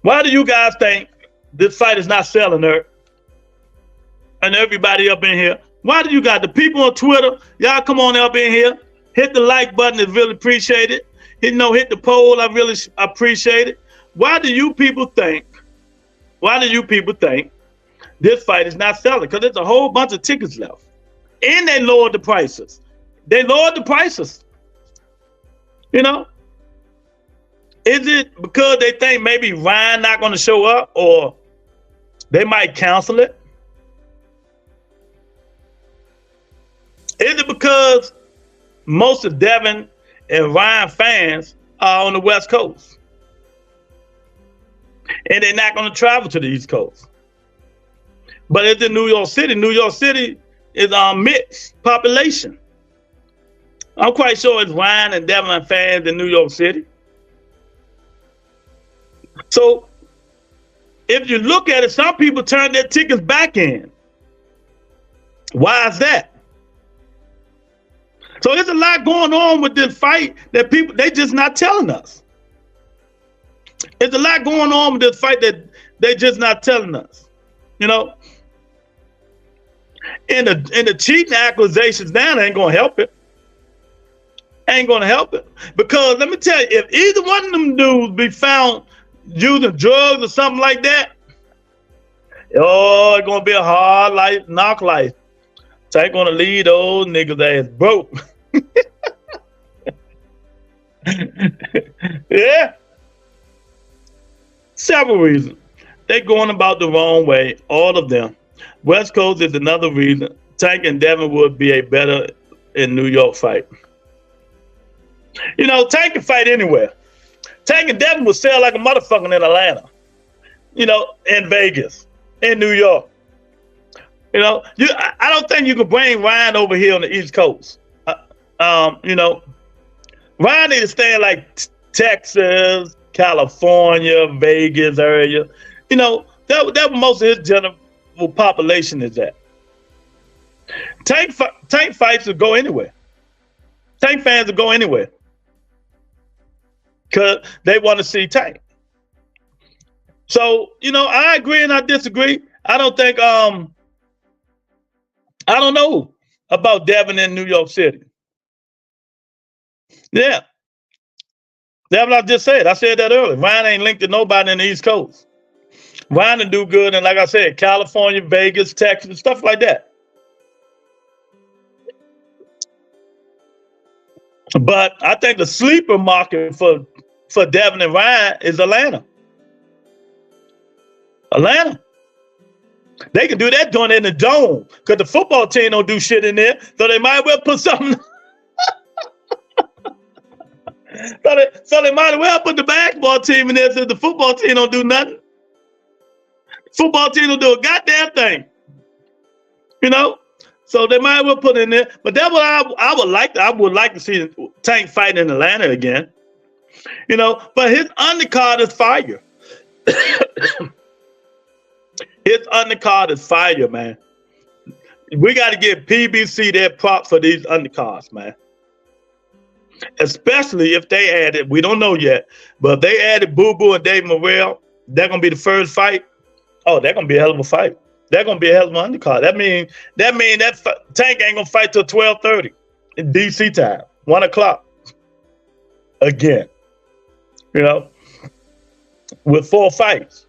Why do you guys think this fight is not selling, and everybody up in here? Why do you got the people on Twitter? Y'all come on up in here. Hit the like button, it's really appreciated. Hit the poll, I really appreciate it. Why do you people think this fight is not selling? Because there's a whole bunch of tickets left. And they lowered the prices. Is it because they think maybe Ryan not going to show up, or they might cancel it? Is it because most of Devin and Ryan fans are on the West Coast and they're not going to travel to the East Coast? But it's in New York City. New York City is mixed population. I'm quite sure it's Ryan and Devin fans in New York City. So if you look at it, some people turn their tickets back in. Why is that? So there's a lot going on with this fight that they just not telling us. There's a lot going on with this fight that they just not telling us. And the cheating accusations now ain't gonna help it. Because let me tell you, if either one of them dudes be found using drugs or something like that, it's gonna be a hard knock life. So ain't gonna leave those niggas ass broke. Yeah. Several reasons. They going about the wrong way, all of them. West Coast is another reason. Tank and Devin would be a better in New York fight. Tank can fight anywhere. Tank and Devin would sell like a motherfucker in Atlanta. In Vegas, in New York. I don't think you can bring Ryan over here on the East Coast. Ryan need to stay in like Texas, California, Vegas area. That most of his general population is at. Tank fights will go anywhere. Tank fans will go anywhere because they want to see Tank. So, I agree and I disagree. I don't think I don't know about Devin in New York City. Yeah. That's what I just said. I said that earlier. Ryan ain't linked to nobody in the East Coast. Ryan to do good, and like I said, California, Vegas, Texas, stuff like that. But I think the sleeper market for Devin and Ryan is Atlanta. Atlanta. They can do that doing it in the dome because the football team don't do shit in there, so they might well put something. so they might as well put the basketball team in there since the football team don't do nothing. Football team don't do a goddamn thing. You know? So they might well put it in there. But that's what I would like to. I would like to see Tank fighting in Atlanta again. You know, but his undercard is fire. His undercard is fire, man. We got to give PBC their prop for these undercards, man. Especially if they added, we don't know yet, but if they added Boo Boo and Dave Morrell, they're going to be the first fight. Oh, they're going to be a hell of a fight. They're going to be a hell of an undercard. That mean that Tank ain't going to fight till 12:30 in DC time, 1 o'clock again, you know, with 4 fights.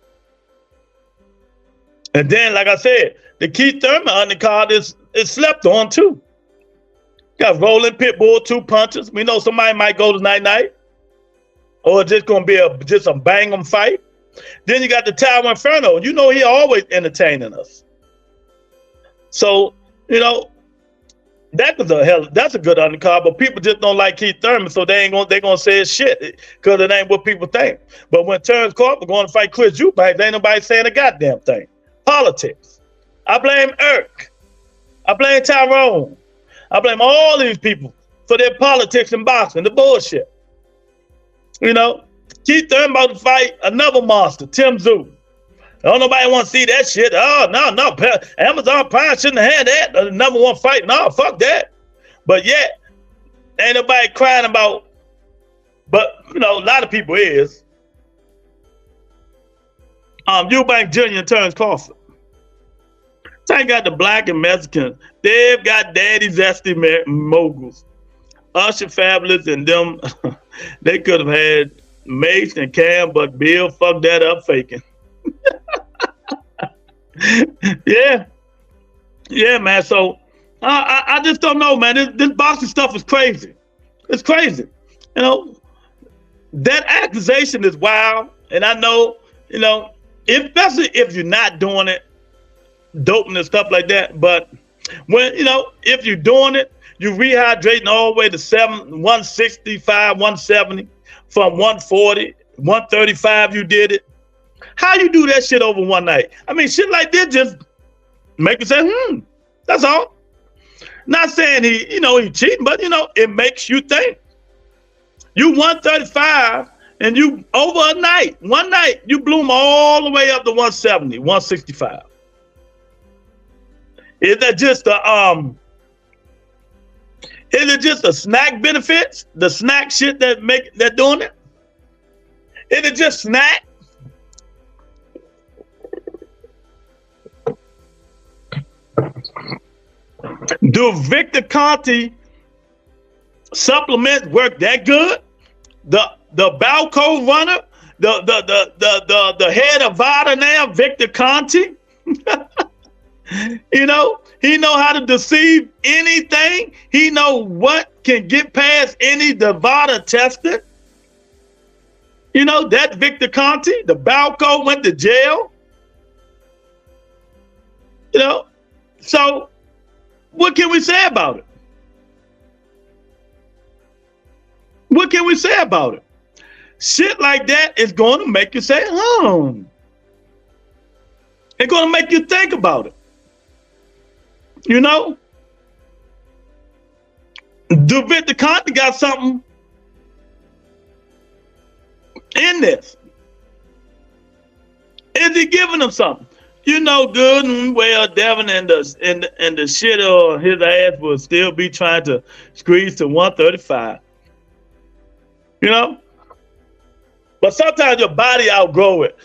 And then, like I said, the Keith Thurman undercard is slept on too. Got Rolling Pitbull, 2 punches. We know somebody might go to night, or just gonna be just a bang 'em fight. Then you got the Tower Inferno. You know he always entertaining us. So you know that's a good undercard. But people just don't like Keith Thurman, so they're gonna say it's shit because it ain't what people think. But when Terrence Crawford going to fight Chris Eubanks, ain't nobody saying a goddamn thing. Politics. I blame Irk. I blame Tyrone. I blame all these people for their politics and boxing, the bullshit. You know, Keith Thurman about to fight another monster, Tim Tszyu. Don't nobody want to see that shit. Oh, no. Amazon Prime shouldn't have had that. The number 1 fight. No, fuck that. But yet, ain't nobody crying about, but, you know, a lot of people is. Eubank Jr. and Terrence Crawford. They got the black and Mexican. They've got Daddy Zesty moguls. Usher Fabulous and them. They could have had Mace and Cam, but Bill fucked that up faking. Yeah, man. So I just don't know, man. This boxing stuff is crazy. It's crazy. You know, that accusation is wild. And I know, you know, especially if you're not doing it, doping and stuff like that. But when, you know, if you're doing it, you're rehydrating all the way to 165, 170 from 140, 135, you did it. How you do that shit over one night? I mean, shit like this just make you say, that's all. Not saying he cheating, but, you know, it makes you think. You 135 and you over one night, you blew them all the way up to 170, 165. Is that just the snack benefits? The snack shit that doing it? Is it just snack? Do Victor Conte supplements work that good? The Balco runner, the head of VADA now, Victor Conte. You know, he know how to deceive anything. He know what can get past any VADA testing. You know, that Victor Conte, the Balco went to jail. You know, so what can we say about it? What can we say about it? Shit like that is going to make you say, It's going to make you think about it. You know? Do Victor Conte got something in this? Is he giving them something? You know good and well Devin and the shit on his ass will still be trying to squeeze to 135. You know? But sometimes your body outgrow it.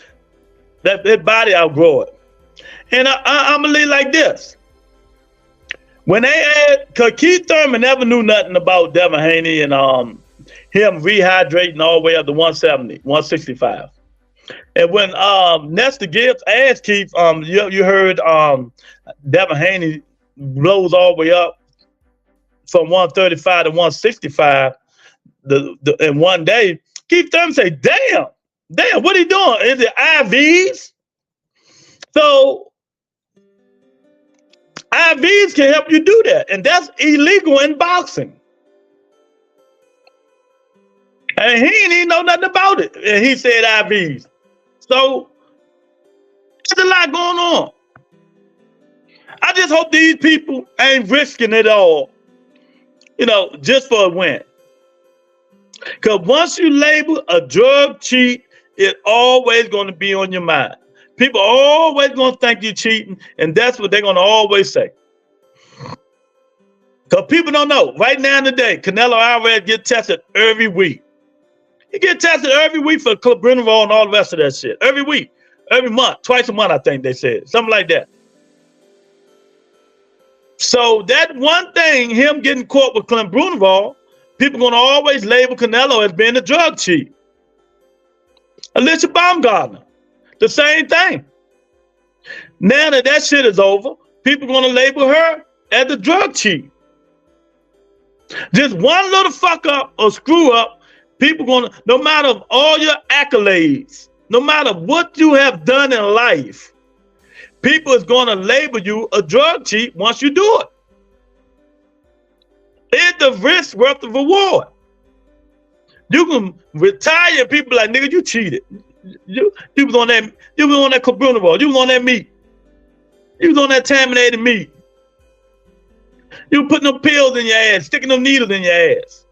That body outgrow it. And I'm gonna leave like this. When they had, cause Keith Thurman never knew nothing about Devin Haney and him rehydrating all the way up to 170, 165. And when Nestor Gibbs asked Keith, you heard Devin Haney blows all the way up from 135 to 165 in one day. Keith Thurman said, damn, what are you doing? Is it IVs? So IVs can help you do that. And that's illegal in boxing. And he didn't even know nothing about it. And he said IVs. So there's a lot going on. I just hope these people ain't risking it all, just for a win. Because once you label a drug cheat, it's always going to be on your mind. People are always going to think you're cheating, and that's what they're going to always say. Because people don't know. Right now in the day, Canelo Alvarez get tested every week. He get tested every week for clopidogrel and all the rest of that shit. Every week, every month, twice a month, I think they said. Something like that. So that one thing, him getting caught with clopidogrel, people going to always label Canelo as being a drug cheat. Alicia Baumgartner, the same thing. Now that shit is over, people going to label her as a drug cheat. Just one little fuck up or screw up, people going to, no matter all your accolades, no matter what you have done in life, people is going to label you a drug cheat once you do it. Is the risk worth the reward? You can retire, people like, nigga, you cheated. You was on that clopidogrel, you was on that meat. You was on that contaminated meat. You were putting them pills in your ass, sticking them needles in your ass.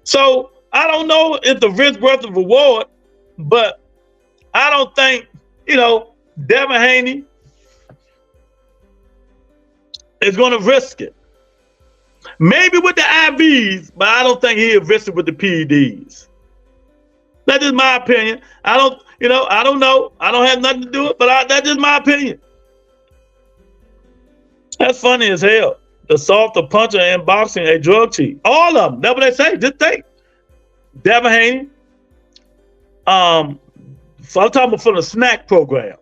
So I don't know if the risk worth the reward, but I don't think, Devin Haney is going to risk it. Maybe with the IVs, but I don't think he'll risk it with the PEDs. That's just my opinion. I don't know. I don't have nothing to do with it, but that's just my opinion. That's funny as hell. The softer puncher in boxing, a drug cheat. All of them. That's what they say. Just think. Devin Haney. I'm talking about from the snack program.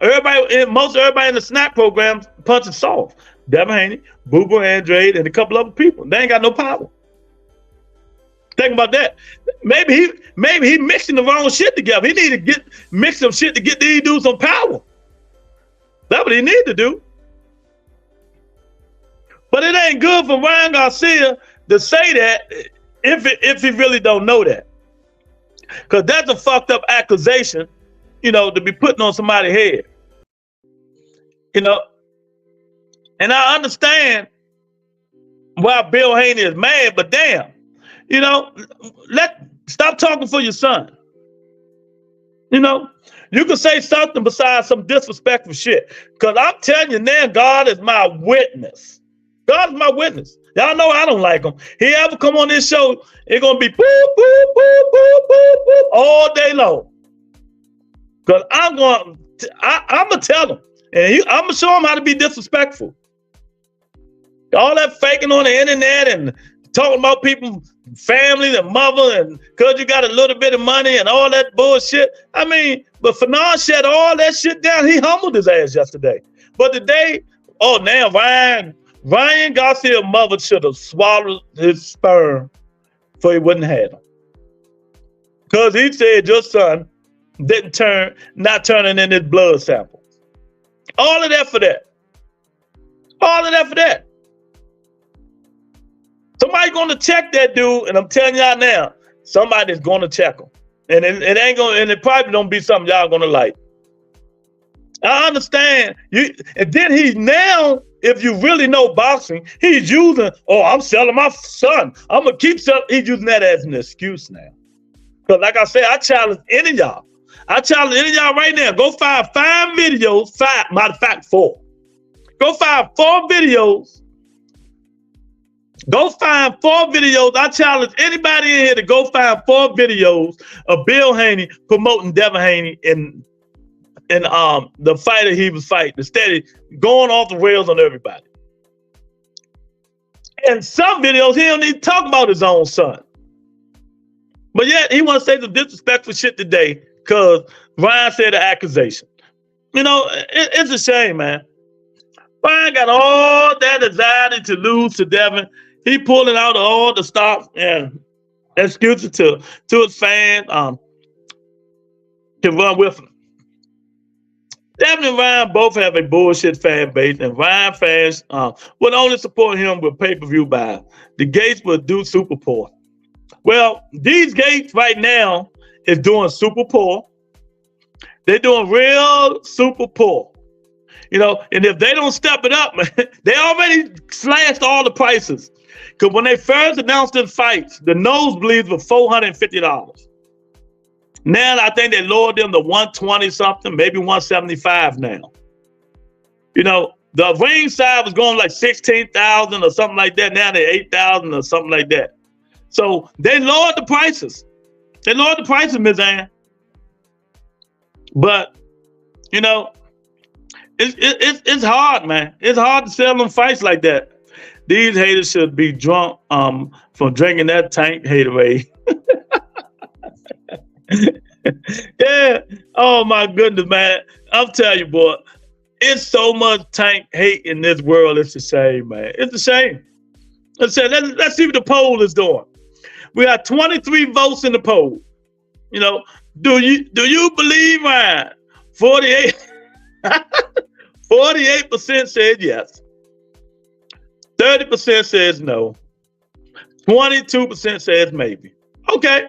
Most everybody in the snack program punches soft. Devin Haney, Booba Andrade, and a couple other people. They ain't got no power. Think about that. Maybe he mixing the wrong shit together. He need to mix some shit to get these dudes some power. That's what he need to do. But it ain't good for Ryan Garcia to say that if he really don't know that. Because that's a fucked up accusation, to be putting on somebody's head. And I understand why Bill Haney is mad, but damn, stop talking for your son. You can say something besides some disrespectful shit. Because I'm telling you now, God is my witness. God is my witness. Y'all know I don't like him. He ever come on this show, it's going to be boop, boop, boop, boop, boop, boop, all day long. Because I'm going to tell him. And I'm going to show him how to be disrespectful. All that faking on the internet and talking about people's family and mother and because you got a little bit of money and all that bullshit. I mean, but Fanon shut all that shit down. He humbled his ass yesterday. But today, now Ryan Garcia's mother should have swallowed his sperm before he wouldn't have him. Because he said your son not turning in his blood samples. All of that for that. All of that for that. Somebody's going to check that dude, and I'm telling y'all now, somebody's going to check him. And it ain't going to, and it probably don't be something y'all going to like. I understand. And then if you really know boxing, he's using, I'm selling my son. I'm going to keep selling. He's using that as an excuse now. Because like I said, I challenge any of y'all. Right now. Go find 5 videos. Matter of fact, 4. Go find 4 videos. Go find 4 videos. I challenge anybody in here to go find 4 videos of Bill Haney promoting Devin Haney in and the fighter he was fighting, instead of going off the rails on everybody. In some videos, he don't even talk about his own son. But yet, he wants to say some disrespectful shit today because Ryan said the accusation. You know, it's a shame, man. Ryan got all that anxiety to lose to Devin. He pulling out all the stops and excuses to his fans to run with him. Devin and Ryan both have a bullshit fan base, and Ryan fans would only support him with pay-per-view buys. The Gates will do super poor. Well, these Gates right now is doing super poor. They're doing real super poor. You know, and if they don't step it up, man, they already slashed all the prices. Because when they first announced the fights, the nosebleeds were $450. Now I think they lowered them to $120 something, maybe $175 now. You know, the ringside was going like $16,000 or something like that. Now they're $8,000 or something like that. So they lowered the prices. They lowered the prices, Ms. Ann. But, you know, it's hard, man. It's hard to sell them fights like that. These haters should be drunk from drinking that Tank Haterade. Yeah. Oh my goodness, man. I'm telling you, boy, it's so much Tank hate in this world. It's a shame, man. It's a shame. Let's see what the poll is doing. We got 23 votes in the poll. You know, do you believe Ryan? 48% said yes. 30% says no. 22% says maybe. Okay.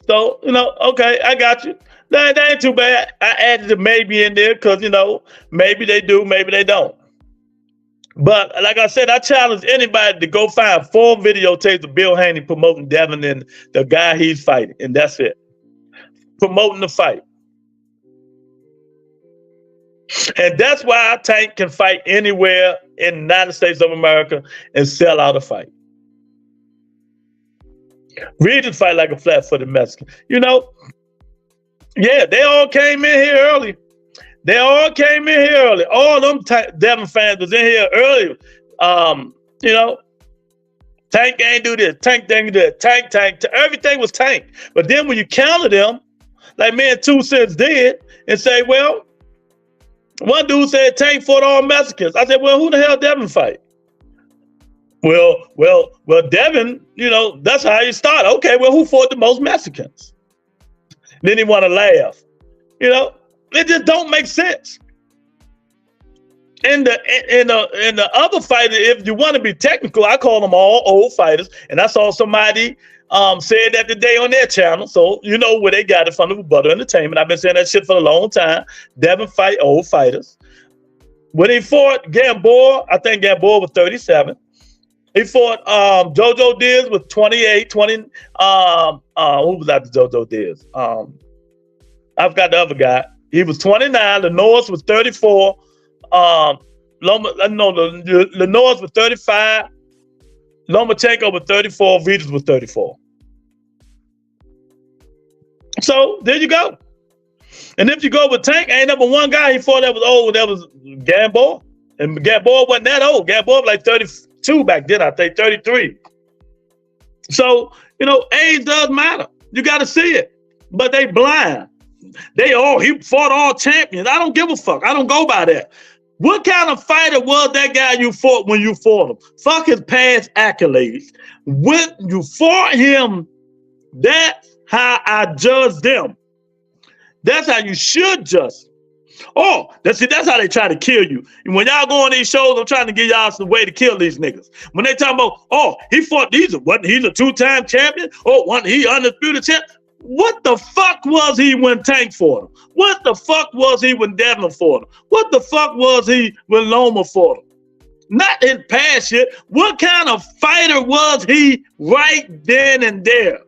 So, you know, okay, I got you. That ain't too bad. I added the maybe in there because, you know, maybe they do, maybe they don't. But like I said, I challenge anybody to go find 4 videotapes of Bill Haney promoting Devin and the guy he's fighting, and that's it. Promoting the fight. And that's why Tank can fight anywhere in the United States of America and sell out a fight. Regis fight like a flat-footed Mexican. You know, yeah, they all came in here early. All them Devin fans was in here early. You know, Tank ain't do this. Tank ain't do that. Tank. Everything was Tank. But then when you counter them, like me and 2 Cents did, and say, well, one dude said Tank fought all Mexicans. I said, well, who the hell Devin fight? Well, Devin, you know, that's how you start. Okay, well, who fought the most Mexicans? Then he want to laugh. You know, it just don't make sense. And the other fighter, if you want to be technical, I call them all old fighters. And I saw somebody said that today on their channel. So you know where they got it from, the Butter Entertainment. I've been saying that shit for a long time. Devin fight old fighters. When he fought Gamboa, I think Gamboa was 37. He fought JoJo Diaz with 28, 20. Who was after JoJo Diaz? I forgot the other guy. He was 29. Lenoir was 34. Lenoir was 35. Lomachenko was 34. Regis was 34. So there you go. And if you go with Tank, ain't number one guy he fought that was old. That was Gamboa. And Gamboa wasn't that old. Gamboa was like 32 back then, I think, 33. So, you know, age does matter. You got to see it. But they blind. He fought all champions. I don't give a fuck. I don't go by that. What kind of fighter was that guy you fought when you fought him? Fuck his past accolades. When you fought him, that's how I judge them. That's how you should judge. Oh, that's how they try to kill you. And when y'all go on these shows, I'm trying to give y'all some way to kill these niggas. When they talk about, oh, he fought these, wasn't he a 2-time champion? Oh, he undisputed champion? What the fuck was he when Tank fought him? What the fuck was he when Devin fought him? What the fuck was he when Loma fought him? Not his past shit. What kind of fighter was he right then and there?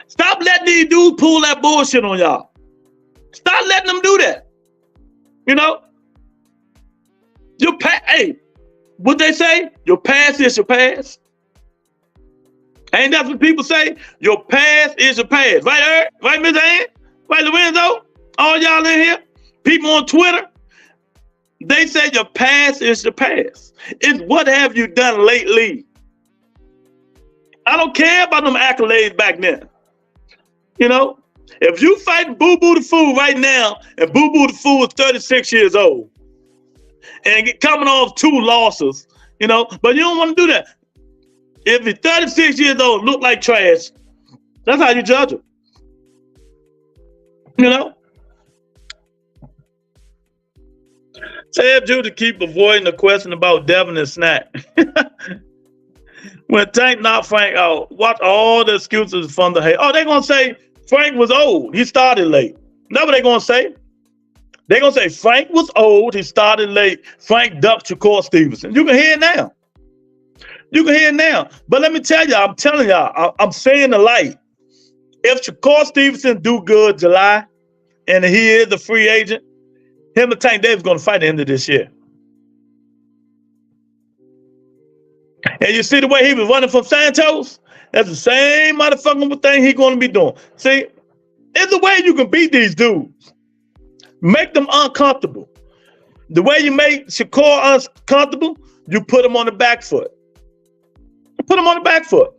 Stop letting these dudes pull that bullshit on y'all. Stop letting them do that. You know? Hey, what they say? Your past is your past. Ain't that what people say? Your past is your past. Right, Right, Ms. Ann? Right, Lorenzo? All y'all in here? People on Twitter? They say your past is the past. It's what have you done lately? I don't care about them accolades back then. You know? If you fight Boo Boo the Fool right now, and Boo Boo the Fool is 36 years old, and coming off 2 losses, you know, but you don't want to do that. If he's 36 years old, look like trash, that's how you judge him. You know? Tell Jude to keep avoiding the question about Devin and Snack. When Tank knocked Frank out, watch all the excuses from the hate. Oh, they're going to say Frank was old. He started late. That's what they're going to say. They're going to say Frank was old. He started late. Frank ducked Shakur Stevenson. You can hear it now. You can hear it now. But let me tell you, I'm telling y'all, I'm saying the light. If Shakur Stevenson do good July, and he is a free agent, him and Tank Davis going to fight at the end of this year. And you see the way he was running from Santos? That's the same motherfucking thing he's going to be doing. See, it's a way you can beat these dudes. Make them uncomfortable. The way you make Shakur uncomfortable, you put him on the back foot. Put him on the back foot.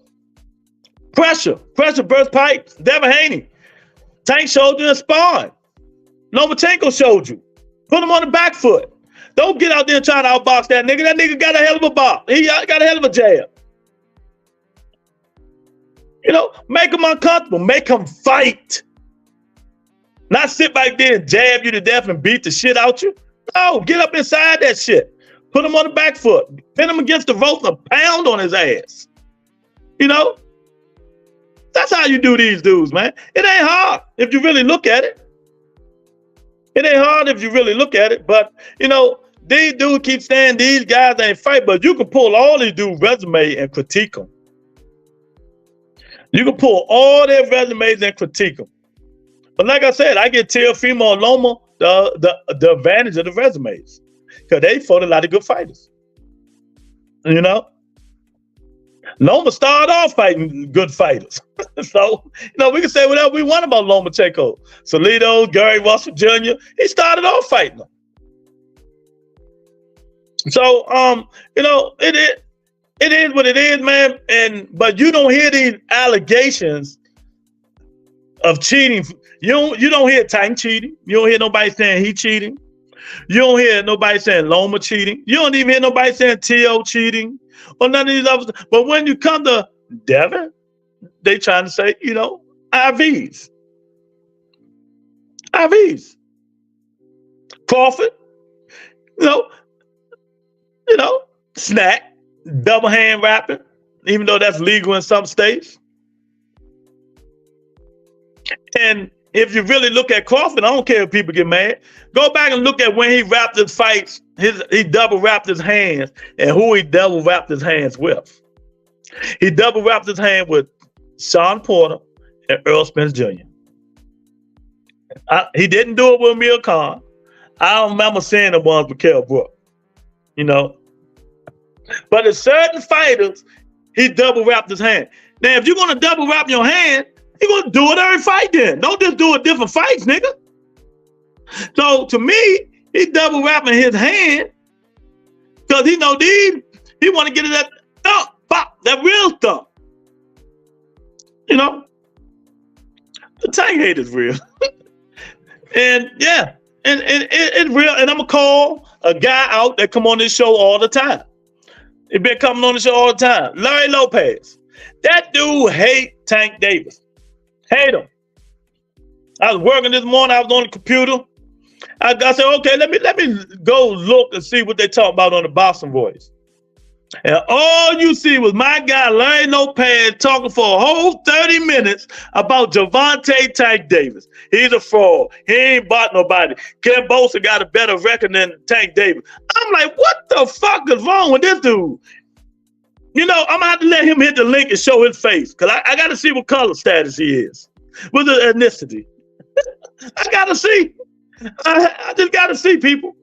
Pressure burst pipes. Devin Haney. Tank showed you in sparring. Lomachenko showed you. Put him on the back foot. Don't get out there and try to outbox that nigga. That nigga got a hell of a box. He got a hell of a jab. You know, make him uncomfortable. Make him fight. Not sit back there and jab you to death and beat the shit out you. No, get up inside that shit. Put him on the back foot. Pin him against the ropes and pound on his ass. You know? That's how you do these dudes, man. It ain't hard if you really look at it. It ain't hard if you really look at it. But, you know, these dudes keep saying these guys ain't fight, but you can pull all these dudes' resume and critique them. You can pull all their resumes and critique them. But like I said, I get Teofimo and Loma the advantage of the resumes because they fought a lot of good fighters. You know? Loma started off fighting good fighters. So, you know, we can say whatever we want about Lomachenko. Salido, Gary Russell Jr., he started off fighting them. So, you know, it is what it is, man. But you don't hear these allegations of cheating. You don't hear Tank cheating. You don't hear nobody saying he cheating. You don't hear nobody saying Loma cheating. You don't even hear nobody saying T.O. cheating or none of these others. But when you come to Devin, they trying to say, you know, IVs. Crawford, you know, Snack, double hand rapping, even though that's legal in some states. And if you really look at Crawford, I don't care if people get mad. Go back and look at when he wrapped his fights, he double wrapped his hands and who he double wrapped his hands with. He double wrapped his hand with Sean Porter and Earl Spence Jr. He didn't do it with Amir Khan. I don't remember seeing the ones with Kell Brook, you know. But at certain fighters, he double wrapped his hand. Now, if you're going to double wrap your hand, you're going to do it every fight then. Don't just do it different fights, nigga. So, to me, he double wrapping his hand because he know he want to get it that thump, pop, that real thump. You know? The Tank hate is real. And, yeah, and it's real. And I'm going to call a guy out that come on this show all the time. He been coming on the show all the time. Larry Lopez. That dude hate Tank Davis. Hate him. I was working this morning. I was on the computer. I said, okay, let me go look and see what they talk about on the Boston Voice. And all you see was my guy Larry Lopez talking for a whole 30 minutes about Gervonta Tank Davis. He's a fraud. He ain't bought nobody. Ken Bosa got a better record than Tank Davis. I'm like, what the fuck is wrong with this dude? You know, I'm going to have to let him hit the link and show his face because I got to see what color status he is. What's the ethnicity? I got to see. I just got to see, people.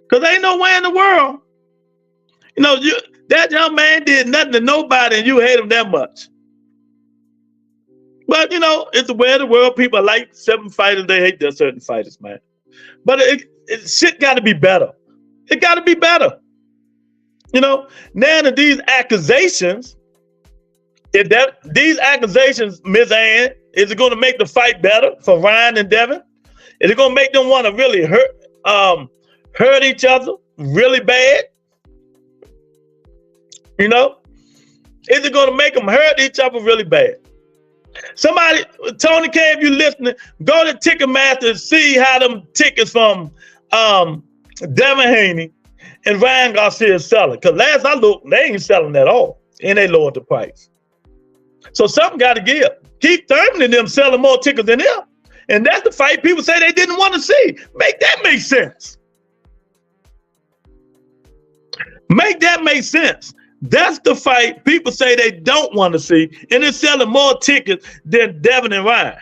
Because ain't no way in the world. You know, that young man did nothing to nobody and you hate him that much. But you know, it's the way of the world. People like certain fighters, they hate their certain fighters, man. But shit got to be better. It got to be better. You know, now that these accusations, these accusations, Ms. Ann, is it going to make the fight better for Ryan and Devin? Is it going to make them want to really hurt each other really bad? You know, is it going to make them hurt each other really bad? Somebody, Tony K, if you listening, go to Ticketmaster and see how them tickets from Devin Haney and Ryan Garcia is selling. Because last I looked, they ain't selling at all. And they lowered the price. So something got to give. Keith Thurman and them selling more tickets than them. And that's the fight people say they didn't want to see. Make that make sense. Make that make sense. That's the fight people say they don't want to see. And they're selling more tickets than Devin and Ryan.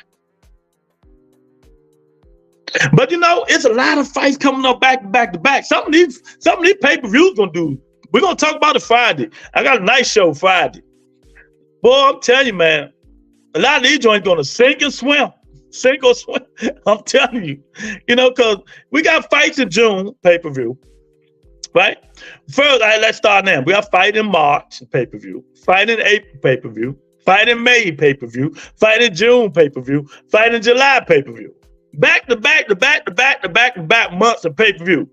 But you know, it's a lot of fights coming up back to back. Some of these pay-per-views gonna do. We're gonna talk about it Friday. I got a nice show Friday. Boy, I'm telling you, man, a lot of these joints gonna sink or swim. I'm telling you. You know, because we got fights in June, pay-per-view. Right? First, let's start now. We got fight in March, pay-per-view. Fight in April, pay-per-view. Fight in May, pay-per-view. Fight in June, pay-per-view. Fight in July, pay-per-view. Back to back months of pay-per-view.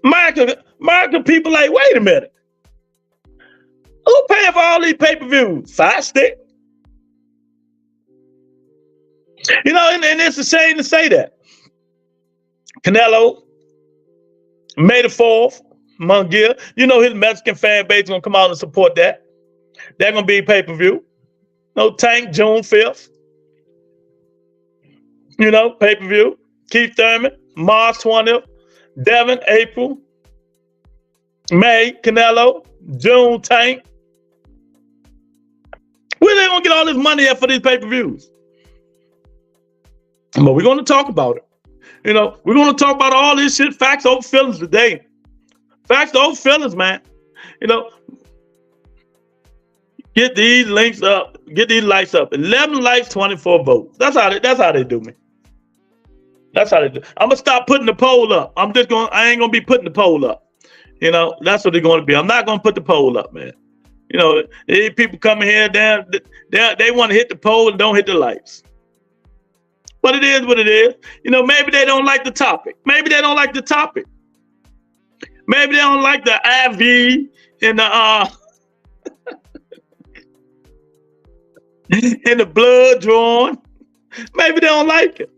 American people like, wait a minute. Who paying for all these pay-per-views? Fight Stick. You know, and it's a shame to say that. Canelo, May the 4th, Munguia. You know his Mexican fan base is going to come out and support that. They're going to be pay-per-view. No Tank, June 5th. You know, pay-per-view. Keith Thurman, March 20th. Devin, April. May, Canelo. June, Tank. Where they going to get all this money at for these pay-per-views? But we're going to talk about it. You know, we're going to talk about all this shit, facts over feelings today. Facts over feelings, man. You know, get these links up, get these likes up. 11 likes, 24 votes. That's how they do me. That's how they do. I'm gonna stop putting the poll up. I ain't gonna be putting the poll up. You know, that's what they're gonna be. I'm not gonna put the poll up, man. You know, these people coming here, they want to hit the poll and don't hit the likes. But it is what it is. You know, maybe they don't like the topic. Maybe they don't like the topic. Maybe they don't like the IV and the and the blood drawn. Maybe they don't like it.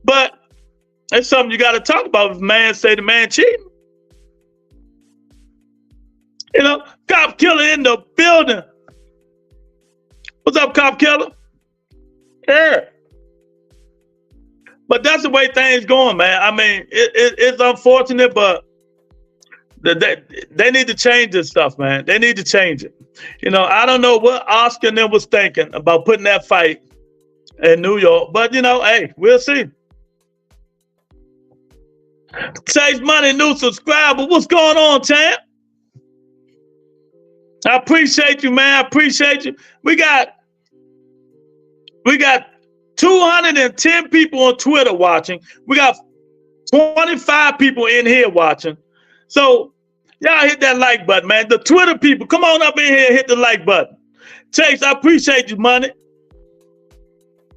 But that's something you got to talk about. If man say the man cheating. You know, cop killer in the building. What's up, cop killer? Yeah. But that's the way things going, man. I mean, it's unfortunate, but they need to change this stuff, man. They need to change it. You know, I don't know what Oscar and them was thinking about putting that fight in New York, but you know, hey, we'll see. Chase Money, new subscriber. What's going on, champ? I appreciate you, man. I appreciate you. We got 210 people on Twitter watching. We got 25 people in here watching. So y'all hit that like button, man. The Twitter people, come on up in here and hit the like button. Chase, I appreciate you, money.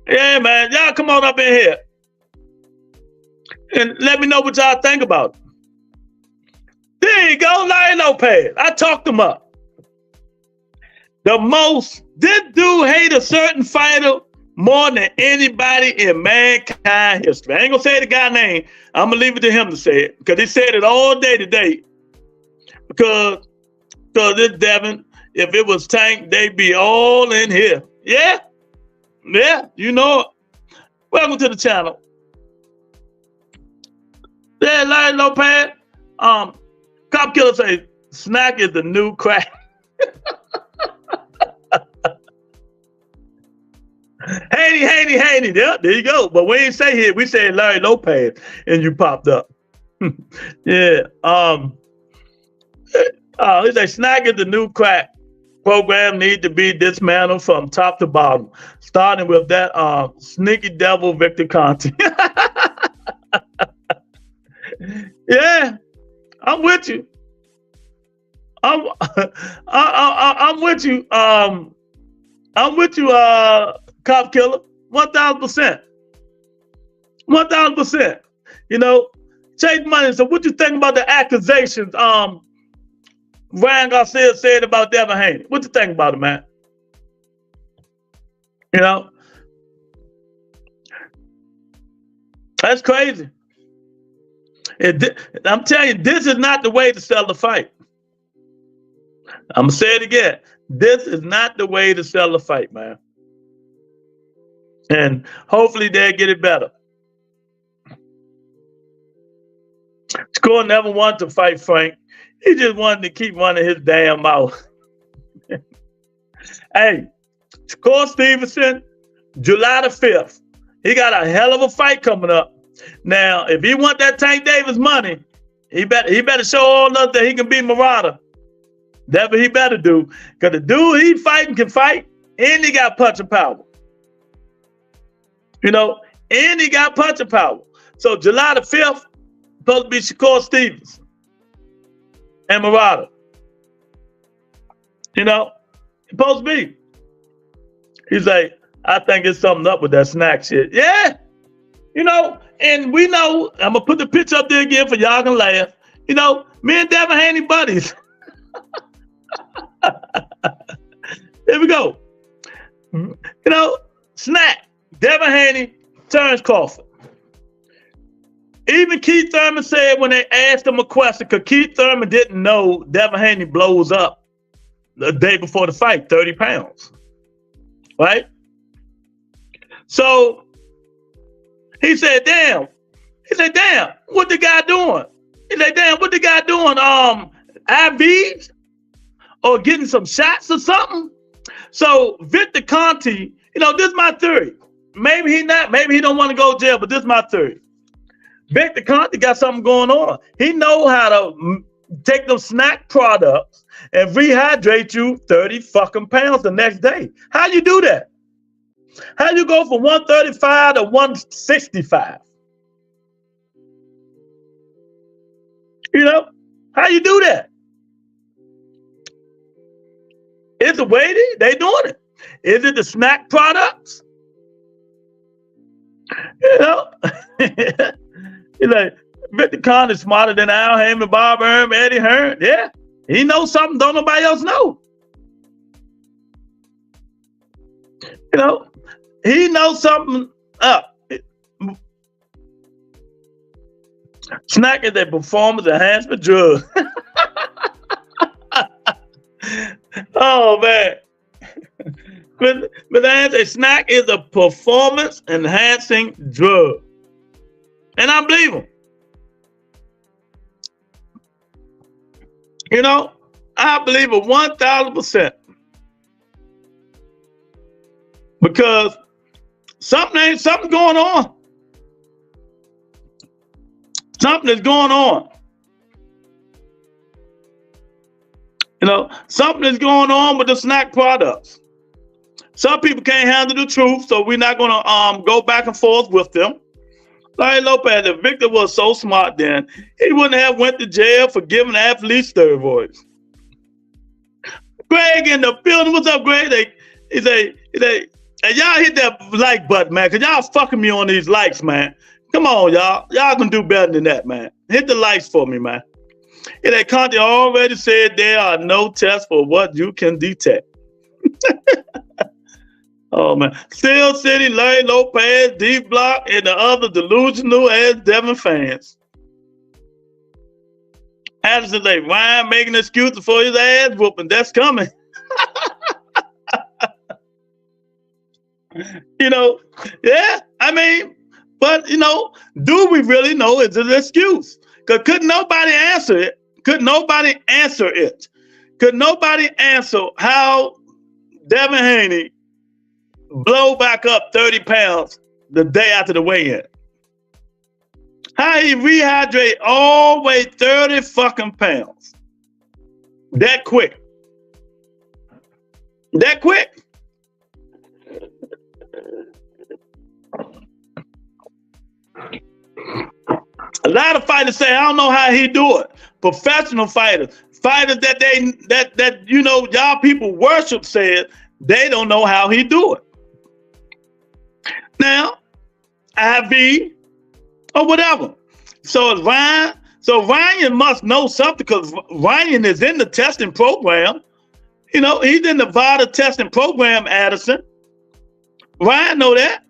Yeah, man. Y'all come on up in here. And let me know what y'all think about it. There you go, Larry Lopez. I talked him up. This dude hate a certain fighter more than anybody in mankind history. I ain't gonna say the guy's name. I'm gonna leave it to him to say it because he said it all day today. Because this Devin, if it was Tank, they'd be all in here. Yeah, you know it. Welcome to the channel. Yeah, Larry Lopez. Cop Killer say snack is the new crack. Haney. There you go. But we ain't say here. We said Larry Lopez, and you popped up. Yeah. He say snack is the new crack. program need to be dismantled from top to bottom, starting with that sneaky devil Victor Conte. Yeah, I'm with you. I'm with you. I'm with you, cop killer. 1,000%. 1,000%. You know, Chase Money. So, what you think about the accusations? Ryan Garcia said about Devin Haney. What you think about it, man? You know, that's crazy. I'm telling you, this is not the way to sell the fight. I'm gonna say it again. This is not the way to sell the fight, man. And hopefully they'll get it better. Score never wanted to fight Frank. He just wanted to keep running his damn mouth. Hey, Score Stevenson, July the 5th. He got a hell of a fight coming up. Now, if he want that Tank Davis money, he better show all us that he can beat Murata. That's what he better do. Because the dude he fighting can fight, and he got punching power. You know, and he got punching power. So July the 5th, supposed to be Shakur Stevens and Murata. You know, supposed to be. He's like, I think it's something up with that snack shit. Yeah. You know, and we know, I'm going to put the picture up there again for y'all can laugh. You know, me and Devin Haney buddies. Here we go. You know, snack. Devin Haney turns Crawford. Even Keith Thurman said when they asked him a question, because Keith Thurman didn't know Devin Haney blows up the day before the fight, 30 pounds. Right? So he said, damn. He said, damn, what the guy doing? He said, damn, what the guy doing? IVs? Or getting some shots or something? So Victor Conte, you know, this is my theory. Maybe he not, maybe he don't want to go to jail, but this is my theory. Victor Conte got something going on. He know how to take them snack products and rehydrate you 30 fucking pounds the next day. How you do that? How you go from 135 to 165? You know, how you do that? Is it weighty? They doing it. Is it the snack products? You know, he's like, Victor Conte is smarter than Al Hammond, Bob Hearn, Eddie Hearn. Yeah, he knows something don't nobody else know. You know, he knows something up. Snack is a performance enhancement drug. Oh man. But a snack is a performance enhancing drug. And I believe him. You know, I believe it 1,000%. Because something's going on. Something is going on. You know, something is going on with the snack products. Some people can't handle the truth, so we're not going to go back and forth with them. Larry Lopez, if Victor was so smart then, he wouldn't have went to jail for giving athletes steroids. Greg in the building. What's up, Greg? He say, and y'all hit that like button, man, because y'all fucking me on these likes, man. Come on, y'all. Y'all can do better than that, man. Hit the likes for me, man. And that Conte already said there are no tests for what you can detect. Oh, man. Steel City, Larry Lopez, D Block, and the other delusional ass Devin fans. Addison like, Ryan making excuses for his ass whooping. That's coming. You know, yeah, I mean, but, you know, do we really know it's an excuse? Because couldn't nobody answer it? Could nobody answer it? Could nobody answer how Devin Haney blow back up 30 pounds the day after the weigh-in? How he rehydrate all the way 30 fucking pounds that quick? That quick. A lot of fighters say, I don't know how he do it. Professional fighters that you know, y'all people worship said they don't know how he do it. Now, IV or whatever. So it's Ryan. So Ryan must know something because Ryan is in the testing program. You know, he's in the VADA testing program, Addison. Ryan know that.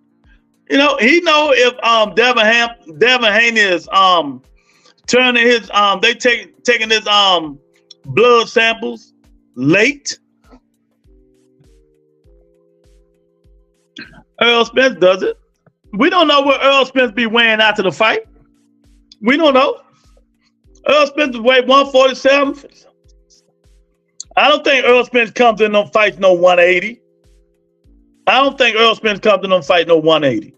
You know, he know if Devin Haney is turning his taking his blood samples late. Earl Spence does it. We don't know what Earl Spence be weighing after the fight. We don't know. Earl Spence weighed 147. I don't think Earl Spence comes in no fights no 180. I don't think Earl Spence comes in no fight no 180.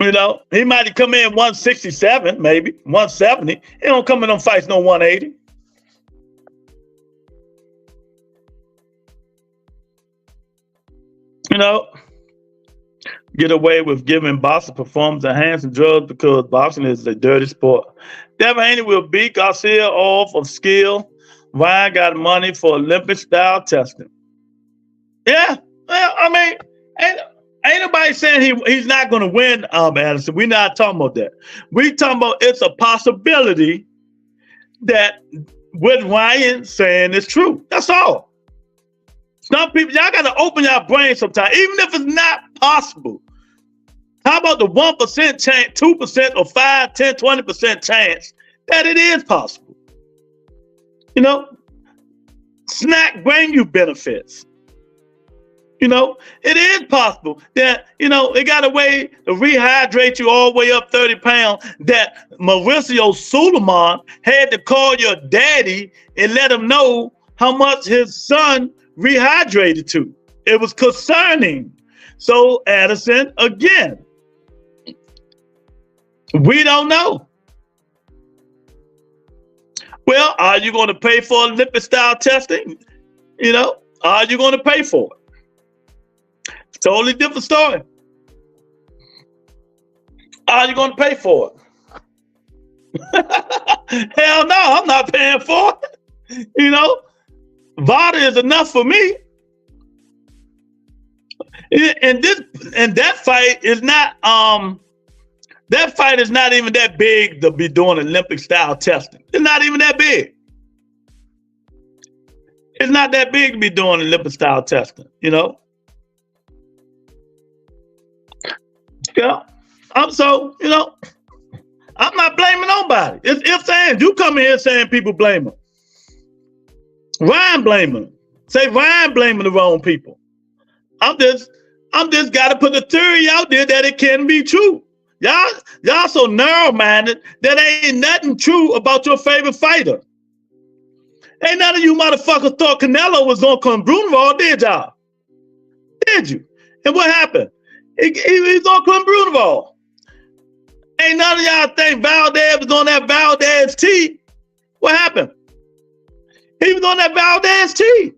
You know, he might come in 167, maybe 170. He don't come in them fights no 180. You know, get away with giving boxing performance-enhancing drugs because boxing is a dirty sport. Devin Haney will beat Garcia off of skill. Ryan got money for Olympic-style testing. Yeah, well, I mean, ain't nobody saying he's not going to win, Addison. We're not talking about that. We're talking about it's a possibility that what Ryan saying is true. That's all. Some people, y'all got to open your brain sometimes, even if it's not possible. How about the 1% chance, 2% or 5, 10, 20% chance that it is possible? You know, snack bring you benefits. You know, it is possible that, you know, they got a way to rehydrate you all the way up 30 pounds that Mauricio Suleiman had to call your daddy and let him know how much his son rehydrated to. It was concerning. So, Addison, again, we don't know. Well, are you going to pay for lipid-style testing? You know, are you going to pay for it? Totally different story. Are you going to pay for it? Hell no, I'm not paying for it. You know, VADA is enough for me. And that fight is not even that big to be doing Olympic style testing. It's not even that big. It's not that big to be doing Olympic style testing, you know. Yeah. So, you know, I'm not blaming nobody. It's saying you come in here saying people blame him. Ryan blaming him. Say Ryan blaming the wrong people. I'm just gotta put the theory out there that it can be true. Y'all so narrow-minded that ain't nothing true about your favorite fighter. Ain't none of you motherfuckers thought Canelo was gonna come Brunewald, did y'all? Did you? And what happened? He's gonna come Brunewald. Ain't none of y'all think Valdez was on that Valdez T. What happened? He was on that Valdez T.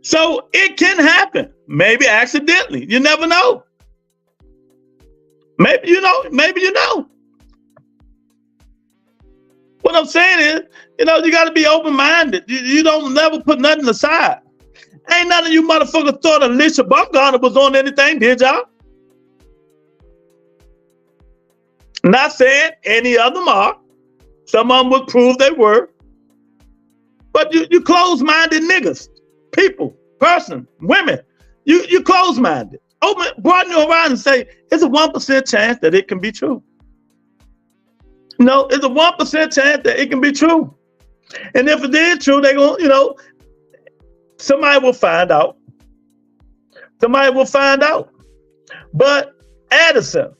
So it can happen. Maybe accidentally. You never know. Maybe you know. Maybe you know. What I'm saying is, you know, you got to be open-minded. You don't never put nothing aside. Ain't none of you motherfuckers thought Alicia Bumgarner was on anything, did y'all? Not saying any of them are. Some of them would prove they were. But you closed-minded niggas, people, person, women. You closed-minded. Broaden your horizon and say, it's a 1% chance that it can be true. No, it's a 1% chance that it can be true. And if it is true, they're going to, you know, somebody will find out. Somebody will find out. But Addison,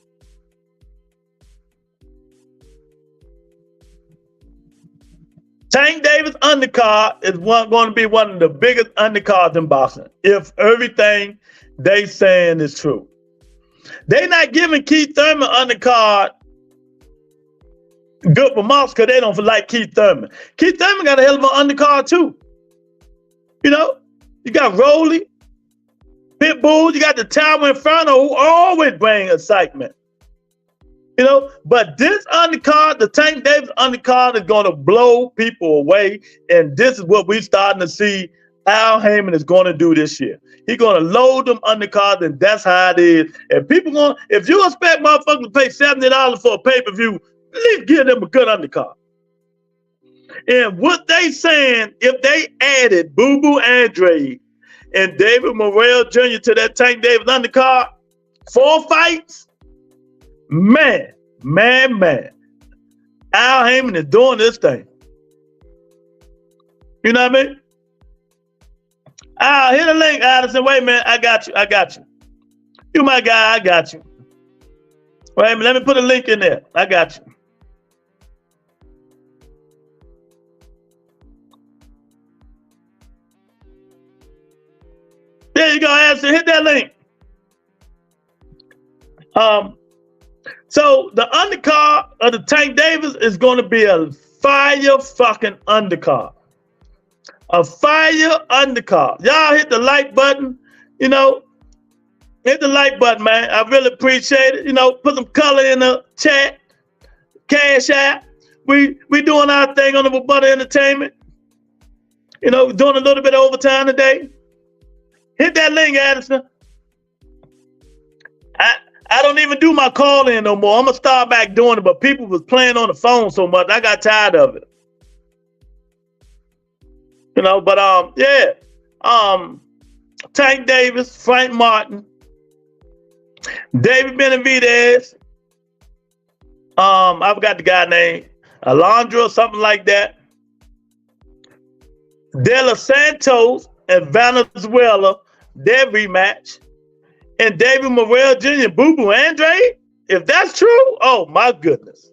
Tank Davis undercard is going to be one of the biggest undercards in boxing if everything they saying is true. They not giving Keith Thurman undercard Good for Moss because they don't like Keith Thurman. Keith Thurman got a hell of an undercard too. You know, you got Rolly, Pitbull, you got the Tower Inferno who always bring excitement. You know, but this undercard, the Tank Davis undercard is going to blow people away. And this is what we're starting to see Al Heyman is going to do this year. He's going to load them undercards, and that's how it is. And people if you expect motherfuckers to pay $70 for a pay-per-view, at least give them a good undercard. And what they saying, if they added Boo Boo Andrade and David Morrell Jr. to that Tank Davis undercard, 4 fights, man. Al Heyman is doing this thing. You know what I mean? Hit a link, Addison. Wait a minute, I got you. You my guy, I got you. Wait a minute, let me put a link in there. I got you. There you go, Addison. Hit that link. So the undercard of the Tank Davis is going to be a fire fucking undercard. A fire undercard. Y'all hit the like button. You know, hit the like button, man. I really appreciate it. You know, put some color in the chat. Cash out. We doing our thing on the Butter Entertainment. You know, doing a little bit of overtime today. Hit that link, Addison. I don't even do my call in no more. I'm gonna start back doing it, but people was playing on the phone so much, I got tired of it. You know, but yeah. Tank Davis, Frank Martin, David Benavidez. I forgot the guy name, Alondra or something like that. De Los Santos and Venezuela, their rematch. And David Morrell Jr., Boo Boo Andrade, if that's true, oh my goodness.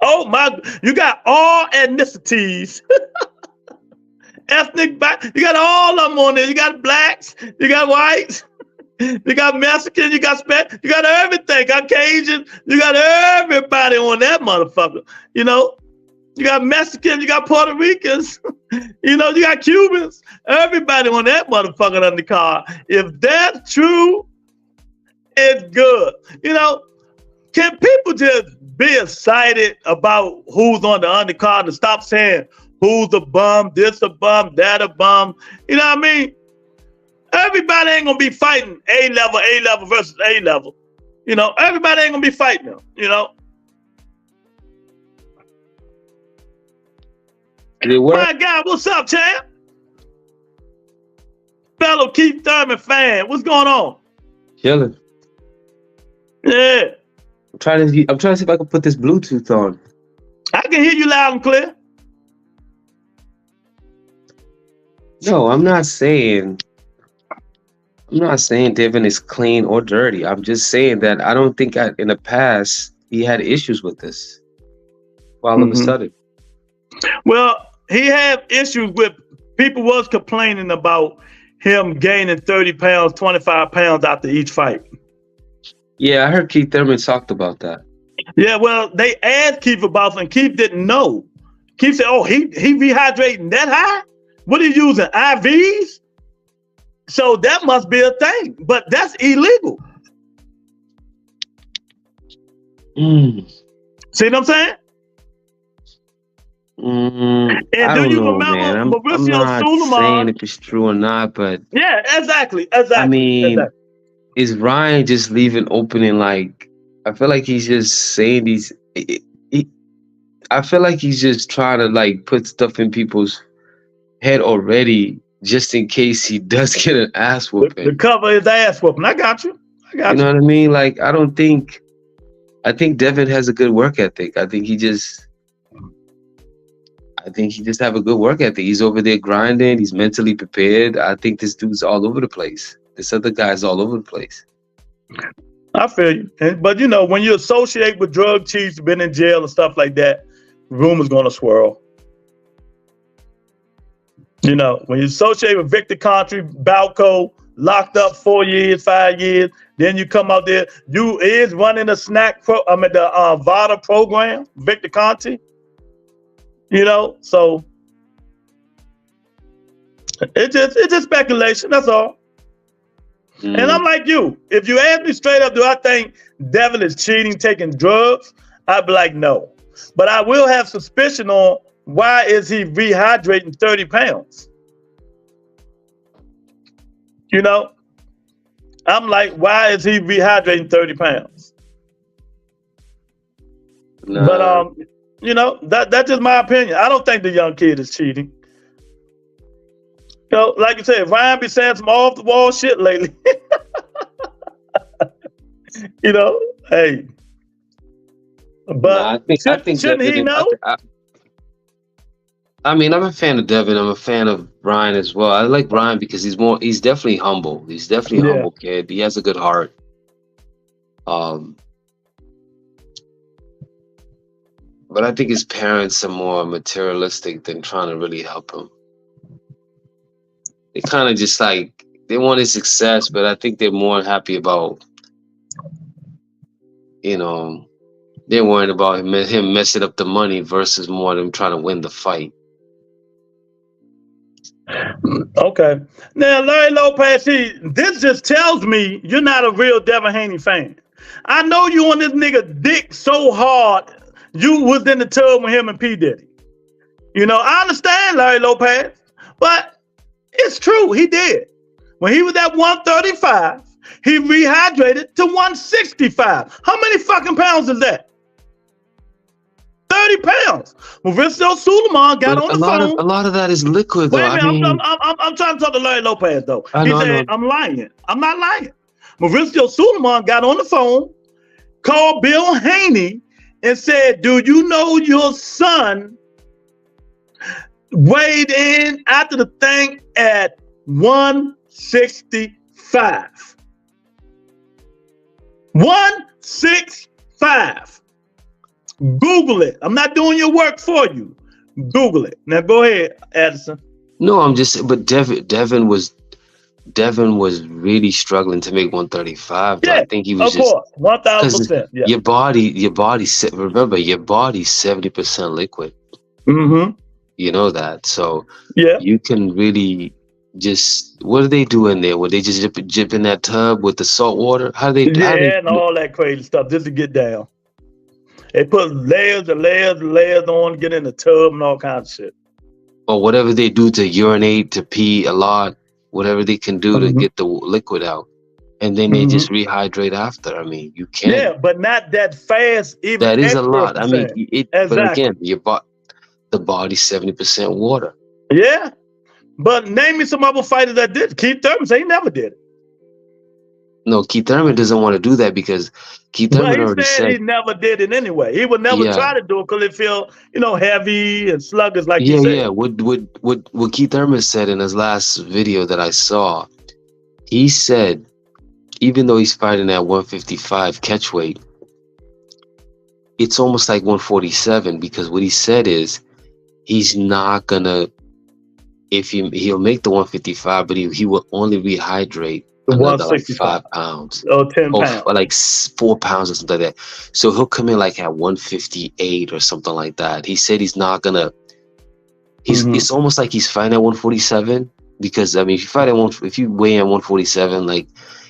Oh my, you got all ethnicities. Ethnic, you got all of them on there. You got blacks, you got whites, you got Mexican, you got Spanish, you got everything, Caucasian, you got everybody on that motherfucker. You know, you got Mexicans, you got Puerto Ricans, you know, you got Cubans, everybody on that motherfucking undercard. If that's true, it's good. You know, can people just be excited about who's on the undercard and stop saying who's a bum, this a bum, that a bum? You know what I mean? Everybody ain't gonna be fighting A-level versus A-level. You know, everybody ain't gonna be fighting them, you know? My God, what's up, champ? Fellow Keith Thurman fan, what's going on? Chilling. Yeah. I'm trying to see if I can put this Bluetooth on. I can hear you loud and clear. No, I'm not saying Devin is clean or dirty. I'm just saying that I don't think in the past he had issues with this. All of a sudden. Well, he had issues with people was complaining about him gaining 30 pounds, 25 pounds after each fight. Yeah, I heard Keith Thurman talked about that. Yeah, well, they asked Keith about it, and Keith didn't know. Keith said, oh, he rehydrating that high? What are you using, IVs? So that must be a thing, but that's illegal. See what I'm saying? And do you remember, man. I'm not saying if it's true or not, but yeah, exactly. I mean, is Ryan just leaving opening? Like, I feel like he's just saying these. I feel like he's just trying to like put stuff in people's head already, just in case he does get an ass whooping. To cover his ass whooping. I got you. You know what I mean? Like, I think Devin has a good work ethic. I think he just have a good work ethic. He's over there grinding. He's mentally prepared. I think this dude's all over the place. This other guy's all over the place. I feel you. But, you know, when you associate with drug chiefs, been in jail and stuff like that, rumors going to swirl. You know, when you associate with Victor Country, Balco, locked up 4 years, 5 years. Then you come out there. You is running a the VADA program, Victor Conti. You know, so it's just speculation. That's all. And I'm like you. If you ask me straight up, do I think Devin is cheating, taking drugs? I'd be like, no. But I will have suspicion on why is he rehydrating 30 pounds? You know? I'm like, why is he rehydrating 30 pounds? Nah. But you know, that's just my opinion. I don't think the young kid is cheating. You know, like you said, Ryan be saying some off the wall shit lately. You know, hey. But I think shouldn't he know? I mean, I'm a fan of Devin. I'm a fan of Ryan as well. I like Ryan because he's definitely humble. He's definitely a humble kid. He has a good heart. But I think his parents are more materialistic than trying to really help him. They kind of just like, they want his success, but I think they're more happy about, you know, they're worried about him messing up the money versus more them trying to win the fight. Okay. Now, Larry Lopez, this just tells me you're not a real Devin Haney fan. I know you on this nigga dick so hard, you was in the tub with him and P. Diddy. You know, I understand Larry Lopez, but it's true, he did. When he was at 135, he rehydrated to 165. How many fucking pounds is that? 30 pounds. Mauricio Suleiman got on the phone. A lot of that is liquid, though. Wait a minute, I'm trying to talk to Larry Lopez, though. He said, I'm lying. I'm not lying. Mauricio Suleiman got on the phone, called Bill Haney, and said, do you know your son weighed in after the thing at 165? 165. Google it. I'm not doing your work for you. Google it. Now go ahead, Addison. No, I'm just, but Devin was really struggling to make 135. Yeah, I think he was, of course, 1,000%. Yeah. Your body. Remember, your body's 70% liquid. Mm-hmm. You know that, so yeah, you can really just. What do they do in there? Would they just dip in that tub with the salt water? How do they? And all that crazy stuff just to get down. They put layers and layers and layers on, get in the tub and all kinds of shit. Or whatever they do to urinate, to pee a lot, whatever they can do to get the liquid out. And then they just rehydrate after. I mean, you can. Yeah, but not that fast. Even that is a lot. I mean, exactly. But again, the body's 70% water. Yeah. But name me some other fighters that did. Keith Thurman, he never did it. No, Keith Thurman doesn't want to do that because Keith Thurman already said he never did it anyway. He would never try to do it because it feel, heavy and sluggish like you said. Yeah. What Keith Thurman said in his last video that I saw, he said, even though he's fighting at 155 catch weight, it's almost like 147 because what he said is he's not gonna, he'll make the 155, but he will only rehydrate another like 5 pounds. Oh, 10 pounds. Or like 4 pounds or something like that. So he'll come in like at 158 or something like that. He said he's not gonna, it's almost like he's fighting at 147 because, I mean, if you weigh in 147, like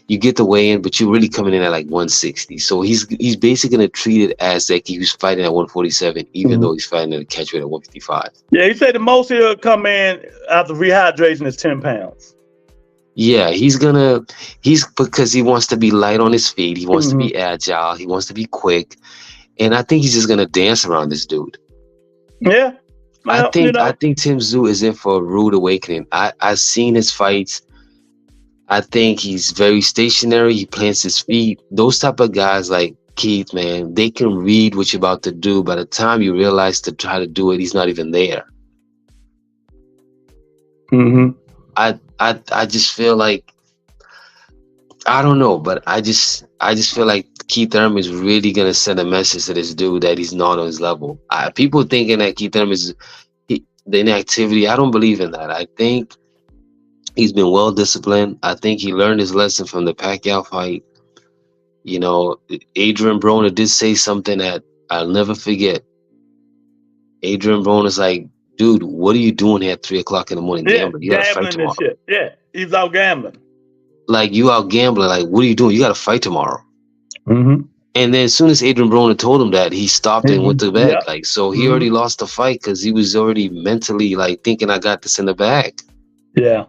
you get the weigh in, but you're really coming in at like 160. So he's basically gonna treat it as like he was fighting at 147, even though he's fighting at a catch weight at 155. Yeah, he said the most he'll come in after rehydration is 10 pounds. Yeah, because he wants to be light on his feet. He wants to be agile. He wants to be quick. And I think he's just going to dance around this dude. Yeah. Well, I think Tim Tszyu is in for a rude awakening. I've seen his fights. I think he's very stationary. He plants his feet. Those type of guys like Keith, man, they can read what you're about to do. By the time you realize to try to do it, he's not even there. I just feel like, I don't know, but I just feel like Keith Thurman is really gonna send a message to this dude that he's not on his level. People thinking that Keith Thurman is the inactivity. I don't believe in that. I think He's been well disciplined. I think he learned his lesson from the Pacquiao fight. You know, Adrian Broner did say something that I'll never forget. Adrian Broner's like, dude, what are you doing here at 3 o'clock in the morning gambling? You gotta fight gambling tomorrow. and shit. Yeah, he's out gambling. Like, you out gambling. Like, what are you doing? You gotta fight tomorrow. Mm-hmm. And then as soon as Adrian Broner told him that, he stopped and went to bed. Yeah. Like, so he already lost the fight because he was already mentally like thinking, I got this in the bag. Yeah.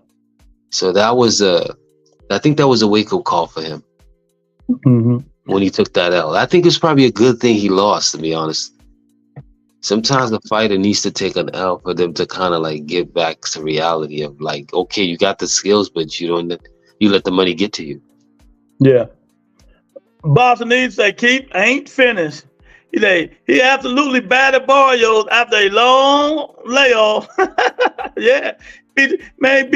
So that was I think that was a wake-up call for him when he took that L. I think it's probably a good thing he lost, to be honest. Sometimes a fighter needs to take an L for them to kind of like get back to reality of like, okay, you got the skills, but you let the money get to you. Yeah. Boston needs say, Keith ain't finished. He absolutely batted Barrios after a long layoff. Yeah. He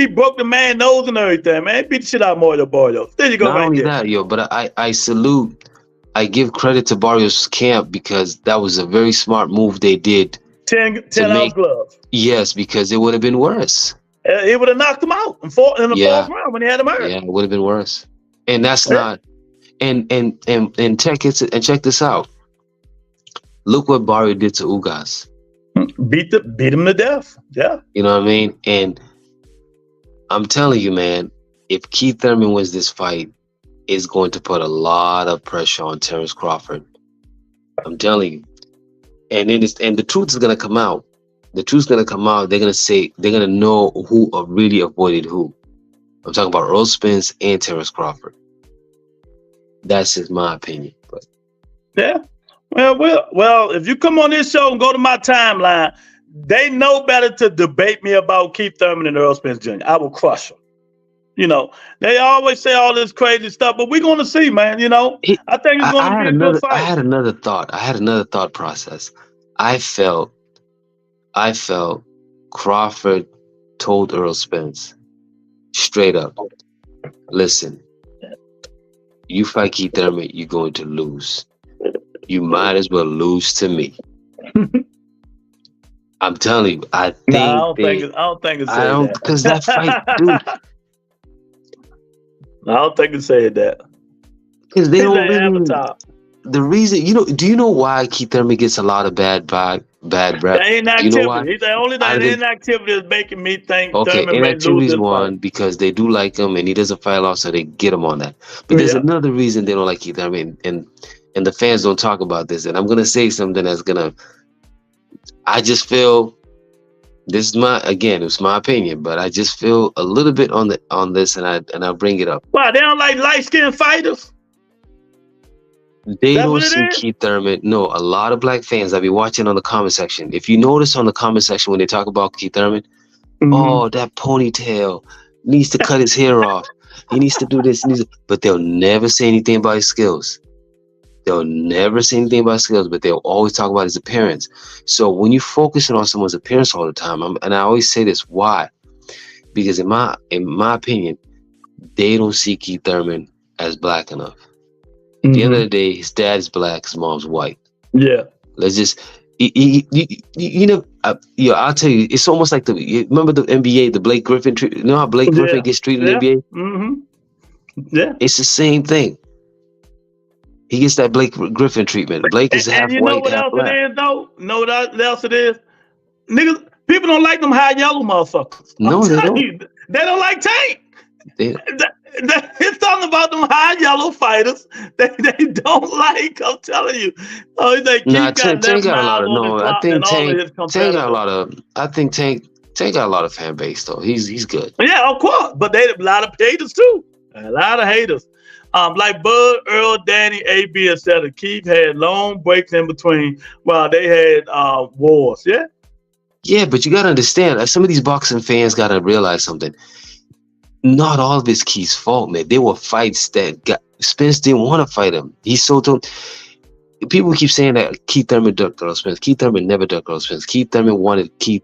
broke the man's nose and everything, man. He beat the shit out of Mario Barrios. There you go. Not only that, but I salute, I give credit to Barrios' camp because that was a very smart move they did. 10 ounce gloves. Yes, because it would have been worse. It would have knocked him out in the fourth round when he had him hurt. Yeah, it would have been worse. And that's not. And check this out. Look what Barrio did to Ugas. Beat him to death. Yeah. You know what I mean? And I'm telling you, man, if Keith Thurman wins this fight, it's going to put a lot of pressure on Terrence Crawford. I'm telling you. And then the truth is gonna come out. The truth's gonna come out. They're gonna know who really avoided who. I'm talking about Earl Spence and Terrence Crawford. That's just my opinion. But yeah. Well, if you come on this show and go to my timeline, they know better to debate me about Keith Thurman and Earl Spence Jr. I will crush them. You know, they always say all this crazy stuff, but we're going to see, man. You know, I think it's going to be a good fight. I had another thought process. I felt Crawford told Earl Spence straight up, listen, you fight Keith Thurman, you're going to lose. You might as well lose to me. I'm telling you, I don't think it's that. Because that fight, dude. I don't think it said that. Because they don't really. The reason, do you know why Keith Thurman gets a lot of bad rep? The inactivity. You know why? He's the only thing. Inactivity is making me think. Okay, inactivity is one because they do like him and he doesn't fight a lot, so they get him on that. But there's another reason they don't like Keith Thurman, and the fans don't talk about this. And I'm gonna say something that's gonna. I just feel. This is it's my opinion, but I just feel a little bit on this, and I'll bring it up. Why they don't like light-skinned fighters? They don't see Keith Thurman. No, a lot of black fans I be watching on the comment section. If you notice on the comment section when they talk about Keith Thurman, oh, that ponytail needs to cut his hair off. He needs to do this, but they'll never say anything about his skills. They'll never say anything about skills, but they'll always talk about his appearance. So when you're focusing on someone's appearance all the time, and I always say this, why? Because in my opinion, they don't see Keith Thurman as black enough. At the end of the day, his dad's black, his mom's white. Yeah. Let's just, I'll tell you, it's almost like remember the NBA, the Blake Griffin treatment? You know how Blake Griffin gets treated in the NBA? Mm-hmm. Yeah. It's the same thing. He gets that Blake Griffin treatment. Blake is half white, half black. You know what else it is? Niggas, people don't like them high yellow motherfuckers. No, they don't. They don't like Tank. It's talking about them high yellow fighters. They don't like. I'm telling you. Oh, Tank got a lot of. No, I think Tank got a lot of. I think Tank got a lot of fan base though. He's good. Yeah, of course. But they have a lot of haters too. A lot of haters. Like Bud, Earl, Danny, AB, etc. Keith had long breaks in between while they had wars. Yeah. Yeah, but you gotta understand. Some of these boxing fans gotta realize something. Not all of it's Keith's fault, man. There were fights that Spence didn't want to fight him. He sold him. People keep saying that Keith Thurman ducked Earl Spence. Keith Thurman never ducked Earl Spence. Keith Thurman wanted Keith.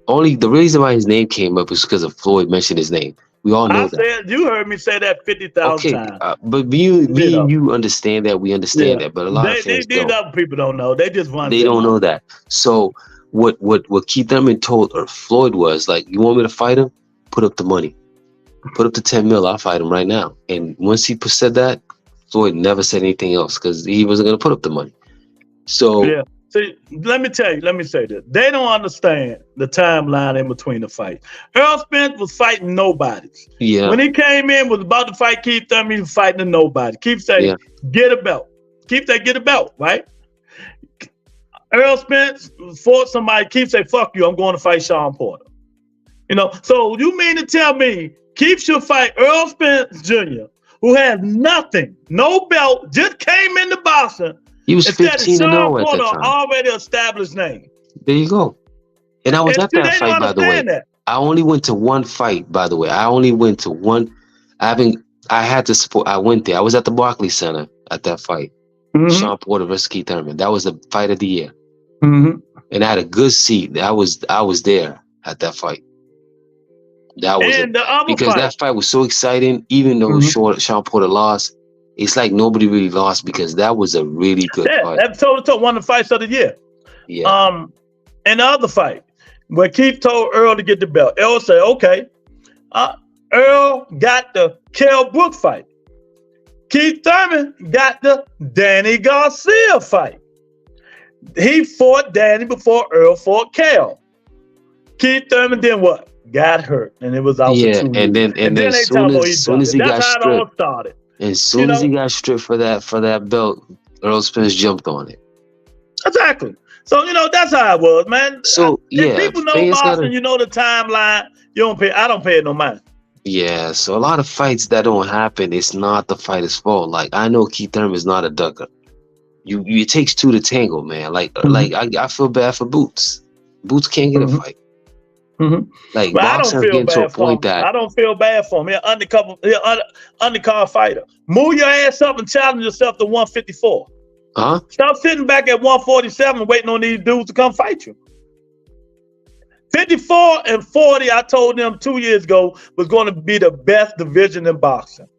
Only the reason why his name came up is because of Floyd mentioned his name. We all know that. You heard me say that 50,000 times. But me and you understand that. We understand that. But a lot of fans don't. These other people don't know. They just want. They don't know that. So what Keith Thurman told Floyd was like, "You want me to fight him? Put up the money." put up the 10 mil, I'll fight him right now. And once he said that, Floyd never said anything else because he wasn't going to put up the money. So yeah. See, let me say this. They don't understand the timeline in between the fights. Errol Spence was fighting nobodies. Yeah. When he came in, was about to fight Keith Thurman, he was fighting a nobody. Keith said, get a belt. Keith said, get a belt, right? Errol Spence fought somebody. Keith said, fuck you, I'm going to fight Sean Porter. You know, so you mean to tell me Keith should fight Errol Spence Jr., who has nothing, no belt, just came into boxing. He was 15-0 at the time. Already established name. There you go. And I was at that fight, by the way. I only went to one fight, by the way. I only went to one. I had to support. I went there. I was at the Barclays Center at that fight. Sean Porter versus Keith Thurman. That was the fight of the year. And I had a good seat. I was there at that fight. That was because that fight was so exciting. Even though Sean Porter lost, it's like nobody really lost because that was a really good fight. That told one of the fights of the year. Yeah. And the other fight, where Keith told Earl to get the belt, Earl said, okay. Earl got the Kell Brook fight. Keith Thurman got the Danny Garcia fight. He fought Danny before Earl fought Kell. Strip. Thurman then what? Got hurt, and it was out for 2 years. And then as soon as he got stripped, as soon as he got stripped for that belt, Earl Spence jumped on it. Exactly. So that's how it was, man. So if people know boxing, you know the timeline. You don't pay. I don't pay it no mind. Yeah. So a lot of fights that don't happen, it's not the fighter's fault. Like I know Keith Thurman is not a ducker. It takes two to tango, man. Like I feel bad for Boots. Boots can't get a fight. Like boxing getting to a point that I don't feel bad for him. He's an undercard fighter. Move your ass up and challenge yourself to 154. Stop sitting back at 147 waiting on these dudes to come fight you. 54 and 40, I told them 2 years ago was going to be the best division in boxing.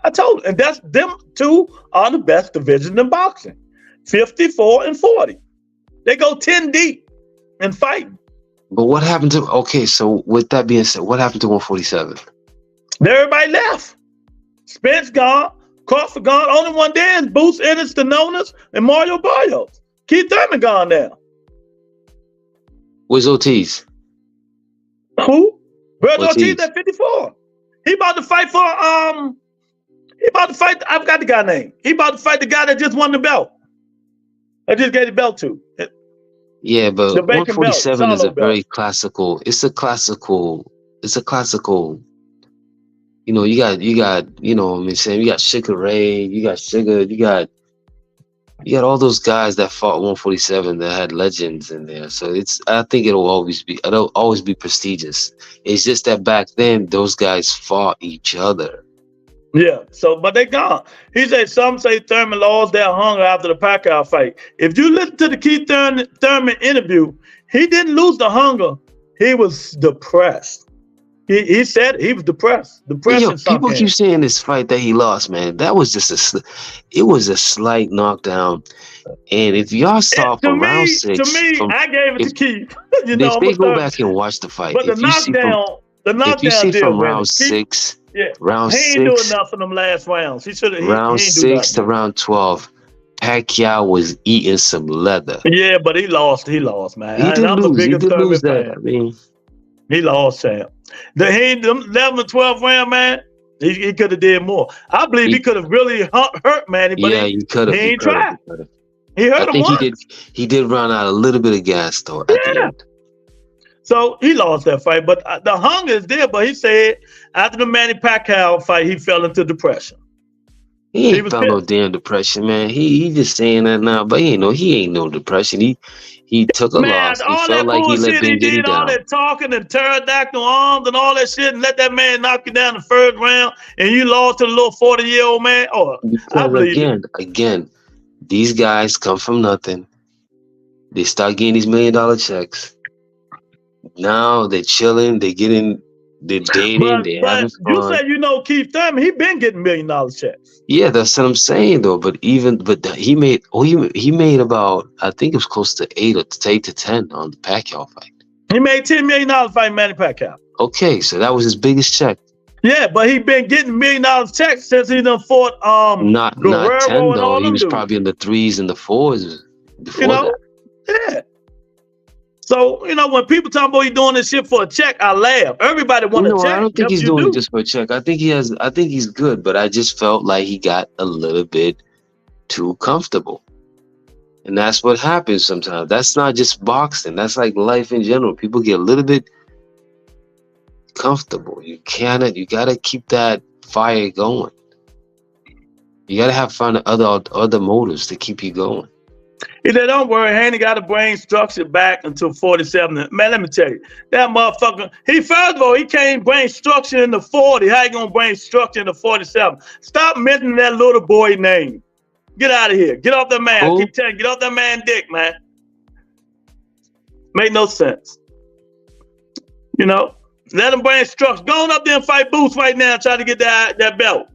I told them, and that's them two are the best division in boxing. 54 and 40. They go 10 deep and fighting. But what happened to so with that being said, what happened to 147? Everybody left. Spence gone, Crawford gone. Only one there is Boots, Ennis, Denonas, and Mario Barrios. Keith Thurman gone now. Where's Ortiz? Who? Brother Ortiz at 54. He about to fight for I forgot the guy's name. He about to fight the guy that just won the belt. I just gave the belt to. Yeah, but 147 is a very classical. It's a classical. You got, you know what I'm saying? You got Sugar Ray, you got Sugar, you got all those guys that fought 147 that had legends in there. So I think it'll always be prestigious. It's just that back then those guys fought each other. Yeah, but they gone. He said some say Thurman lost their hunger after the Pacquiao fight. If you listen to the Keith Thurman interview, he didn't lose the hunger. He was depressed. He said he was depressed. Depression. People keep saying this fight that he lost, man. That was just it was a slight knockdown. And if y'all saw from round 6, I gave it to Keith. If they go back and watch the fight, but the knockdown, if you see from round 6. Yeah, round he 6, ain't doing enough in them last rounds. He should have. Round 6 to round 12, Pacquiao was eating some leather. Yeah, but he lost. He lost, man. He did lose that. I mean, he lost, Sam. The 11 and 12 round, man. He could have did more. I believe he could have really hurt Manny, but he could have. He ain't tried. He hurt him once. He did run out a little bit of gas though at the end. So he lost that fight, but the hunger is there. But he said after the Manny Pacquiao fight, he fell into depression. He ain't felt no damn depression, man. He just saying that now, but he ain't no depression. He took a loss. He felt like he let Ben get him down. All that talking and pterodactyl arms and all that shit, and let that man knock you down the first round, and you lost to the little 40-year-old man. Again, these guys come from nothing. They start getting these $1 million checks. Now they're chilling, they're dating, they're having fun. You said Keith Thurman, he been getting $1 million checks. Yeah, that's what I'm saying though. But he made about, I think it was close to 8 to 10 on the Pacquiao fight. He made $10 million fighting Manny Pacquiao. Okay, so that was his biggest check. Yeah, but he been getting $1 million checks since he done fought Not Guerrero 10 and though. all He them was dudes. probably in the 3s and the 4s before You know? that. Yeah. So, you know, when people talk about he doing this shit for a check, I laugh. Everybody want a No, check. I don't think Yes, he's you doing do. it just for a check. I think he's good, but I just felt like he got a little bit too comfortable. And that's what happens sometimes. That's not just boxing. That's like life in general. People get a little bit comfortable. You gotta keep that fire going. You gotta find other motives to keep you going. He said, don't worry, Haney got a brain structure back until 47. Man, let me tell you, that motherfucker, first of all, he can't brain structure in the 40. How you gonna brain structure in the 47? Stop mentioning that little boy name. Get out of here. Get off that man. Who? I keep telling you, get off that man dick, man. Make no sense. You know, let him brain structure. Go on up there and fight Boots right now and try to get that belt.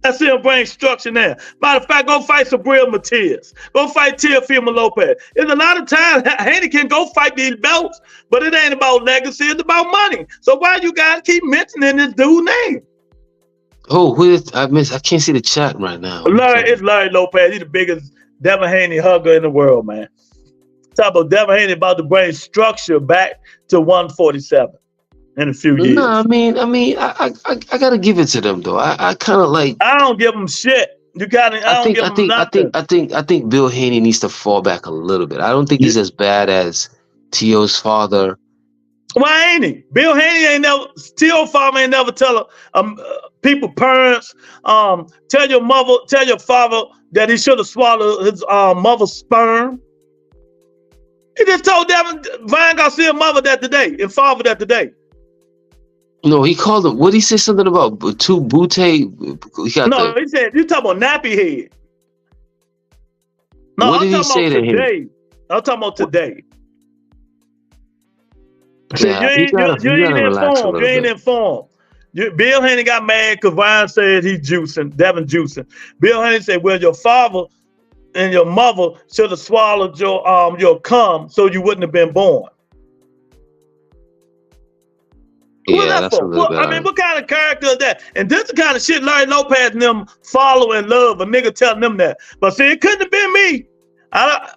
That's him brain structure now. Matter of fact, go fight Sabrina Matias. Go fight Teofimo Lopez. There's a lot of times Haney can go fight these belts, but it ain't about legacy. It's about money. So why you guys keep mentioning this dude's name? Oh, who is I can't see the chat right now. It's Larry Lopez. He's the biggest Devin Haney hugger in the world, man. Talk about Devin Haney about to bring structure back to 147 in a few years. No, I mean, I gotta give it to them though. I kind of like. I don't give them shit. You got it. I think Bill Haney needs to fall back a little bit. I don't think he's as bad as Tio's father. Why ain't he? Bill Haney ain't never. Tio's father ain't never tell people, parents, tell your father that he should have swallowed his mother's sperm. He just told Devin Garcia mother that today and father that today. No, he called him. What did he say? Something about two Butte? He said you talking about nappy head. No, what did he say to him? I'm talking about today. Yeah, you ain't informed. Bill Haney got mad because Ryan said he's juicing, Devin juicing. Bill Haney said, well, your father and your mother should have swallowed your cum so you wouldn't have been born. Yeah, that's a little bit. I mean, what kind of character is that? And this is the kind of shit Larry Lopez and them follow and love, a nigga telling them that. But see, it couldn't have been me. I'd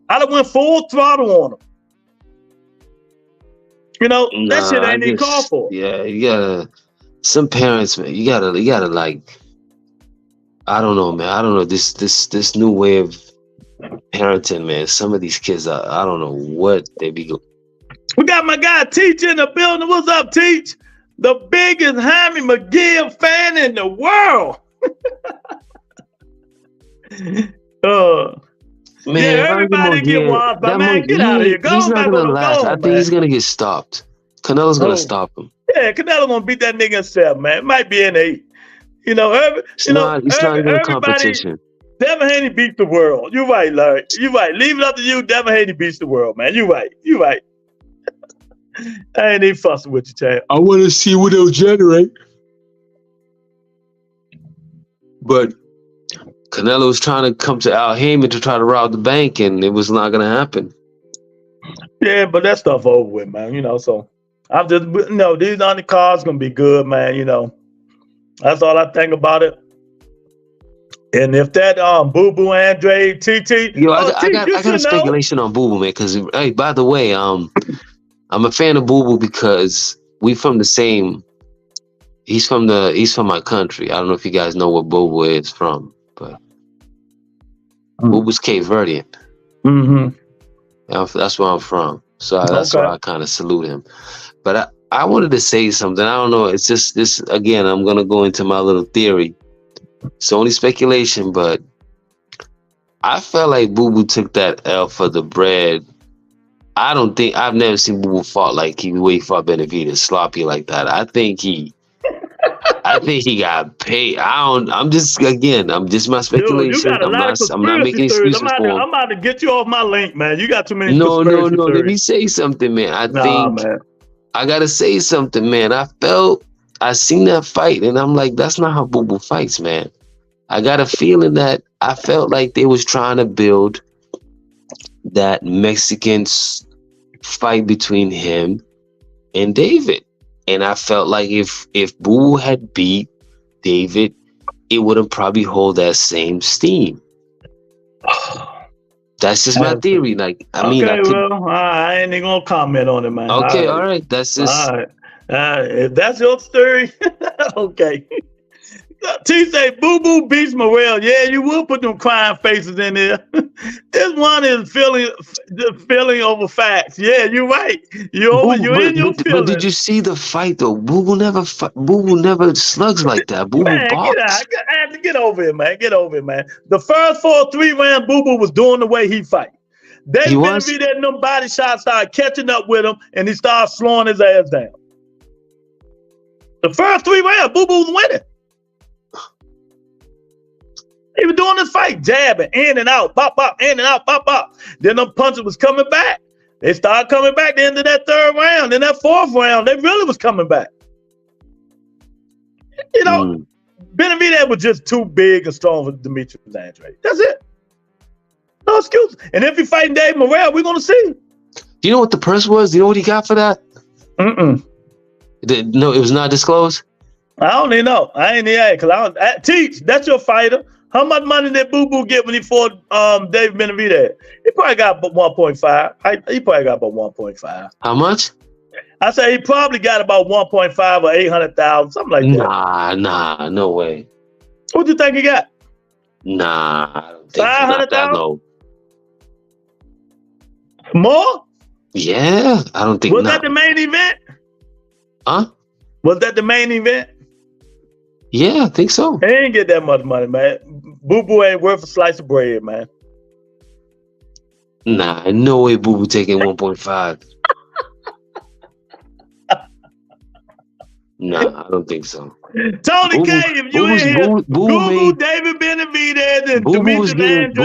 have went full throttle on him. You know, that shit ain't even called for. Yeah, you gotta. Some parents, man, you gotta like. I don't know, man. I don't know this new way of parenting, man. Some of these kids, I don't know what they be. We got my guy Teach in the building. What's up, Teach? The biggest Jaime McGill fan in the world. Man, yeah, everybody get wild, but man, get out of here. He's not gonna last. I think he's gonna get stopped. Canelo's gonna stop him. Yeah, Canelo gonna beat that nigga himself, man. It might be in 8. You know, it's not even a competition. Devin Haney beats the world. You're right, Larry. You're right. Leave it up to you. Devin Haney beats the world, man. You're right. You're right. I ain't even fussing with you, champ. I want to see what it'll generate. But Canelo was trying to come to Al Heyman to try to rob the bank, and it was not going to happen. Yeah, but that stuff over with, man. You know, so I'm just, these undercards going to be good, man. You know, that's all I think about it. And if that Boo Boo Andre TT, yo, I got a speculation on Boo Boo, man. Because hey, by the way, I'm a fan of Boo Boo because we from the same. He's from my country. I don't know if you guys know where Boo Boo is from, but Boo Boo's Cape Verdean. Mm-hmm. That's where I'm from, so that's why I kind of salute him. But I wanted to say something. I don't know. It's just this again. I'm gonna go into my little theory. It's only speculation, but I felt like Boo Boo took that L for the bread. I've never seen Boo Boo fought like the way he fought Benavidez, sloppy like that. I think he got paid. I'm just my speculation. Dude, I'm not making excuses for him. I'm about to get you off my link, man. You got too many. No. Let me say something, man. I gotta say something, man. I seen that fight, and I'm like, that's not how Boo Boo fights, man. I got a feeling that I felt like they was trying to build that Mexican fight between him and David. And I felt like if Boo had beat David, it wouldn't probably hold that same steam. That's just my theory. Like, I mean, I ain't even gonna comment on it, man. Okay, all right. That's just all right. If that's your theory, okay. T say Boo Boo beats Morel. Yeah, you will put them crying faces in there. This one is feeling over facts. Yeah, you're right. You're in your feelings. But did you see the fight though? Boo Boo never slugs like that. Boo Boo box. Get over it, man. Get over it, man. The first 3 rounds, Boo Boo was doing the way he fight. David Benavidez and them body shots started catching up with him, and he started slowing his ass down. The first 3 rounds, Boo Boo was winning. He was doing this fight, jabbing in and out, pop, pop, in and out, pop, pop. Then them punches was coming back. They started coming back at the end of that 3rd round. Then that 4th round, they really was coming back. You know, Benavidez was just too big and strong for Demetrius Andrade. That's it. No excuse. And if he's fighting Dave Morrell, we're going to see. Do you know what the purse was? Do you know what he got for that? No, it was not disclosed? I don't even know. I ain't even because I don't. Teach, that's your fighter. How much money did Boo Boo get when he fought Dave Benavidez? He probably got about 1.5. He probably got about 1.5. How much? I say he probably got about 1.5 or 800,000, something like that. Nah, no way. What do you think he got? Nah, I don't think 500,000. More? Yeah, I don't think. Was that the main event? Huh? Was that the main event? Yeah, I think so. He ain't get that much money, man. Boo Boo ain't worth a slice of bread, man. Nah, no way Boo Boo taking 1.5. Nah, I don't think so. Tony K, if you in here, Google David Benavidez and Demetrius Andrade.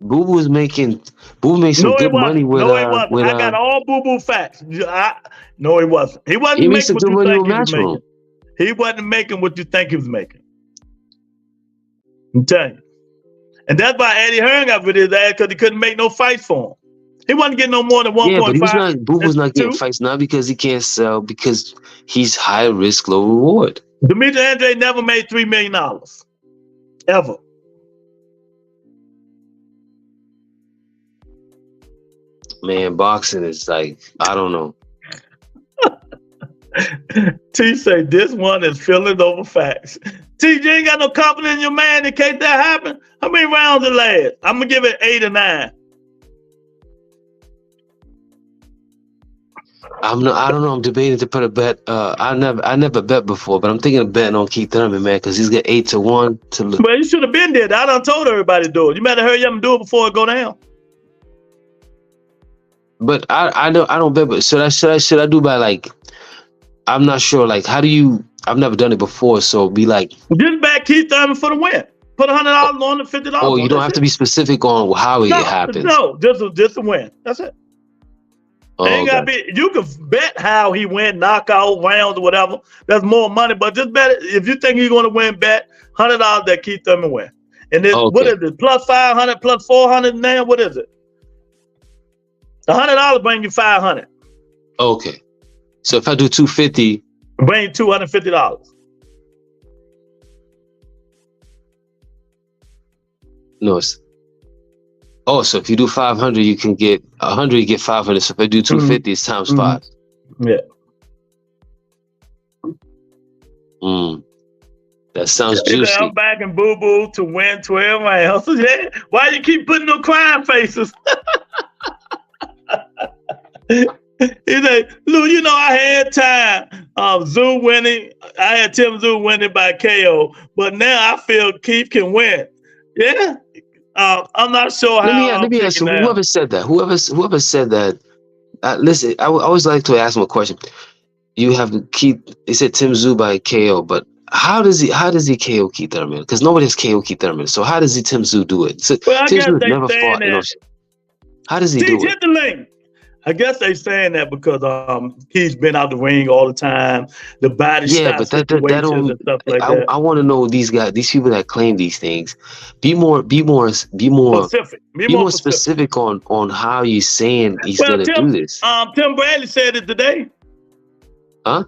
Boo Boo made some good money with. No, he wasn't. I got all Boo Boo facts. No, he wasn't. He wasn't he making what you think he was making. Room. He wasn't making what you think he was making. I'm telling you. And that's why Eddie Hearn got rid of his ass because he couldn't make no fights for him. He wasn't getting no more than 1.5. Yeah, but Boo Boo's not getting fights not because he can't sell, because he's high risk, low reward. Demetrius Andrade never made $3 million. Ever. Man, boxing is like, I don't know. T say this one is filling over facts. T, you ain't got no confidence in your man in case that happen. How many rounds it last? I'm gonna give it 8 or 9. I don't know. I'm debating to put a bet. I never bet before, but I'm thinking of betting on Keith Thurman, man, because he's got 8-1 to look. Well, you should have been there. I done told everybody to do it. You better hurry up and do it before it go down. But I don't bet. But should I do by like? I'm not sure. Like, how do you? I've never done it before, so be like. Just back Keith Thurman for the win. Put $100 on the $50. Oh, you don't have to be specific on how it happens. No, just a win. That's it. Oh, ain't gotta be. You can bet how he win, knockout rounds or whatever. That's more money, but just bet it. If you think you're gonna win, bet $100 that Keith Thurman win. And then what is it? Plus 500, plus 400 now? What is it? $100 bring you 500. Okay. So if I do 250, bring you $250. No. So if you do 500, you can get 100. You get 500. So if I do 250, it's times 5. Yeah. That sounds juicy. I'm backing Boo Boo to win 12 rounds. Why you keep putting no crying faces? He's like, Lou, you know, I had time. Zoo winning. I had Tim Zoo winning by KO, but now I feel Keith can win. Yeah. I'm not sure how. Let me ask you. Whoever said that. Whoever said that. Listen, I always like to ask him a question. You have to keep. He said Tim Zoo by KO, but how does he KO Keith Thurman? Because nobody has KO Keith Thurman. So how does Tim Zoo do it? So well, Tim Zoo never fought. How does he do it? Hit the link. I guess they saying that because he's been out the ring all the time. The body but that don't. And stuff like that. I want to know these guys, these people that claim these things. Be more specific. Be more specific on how you saying he's gonna do this. Tim Bradley said it today. Huh?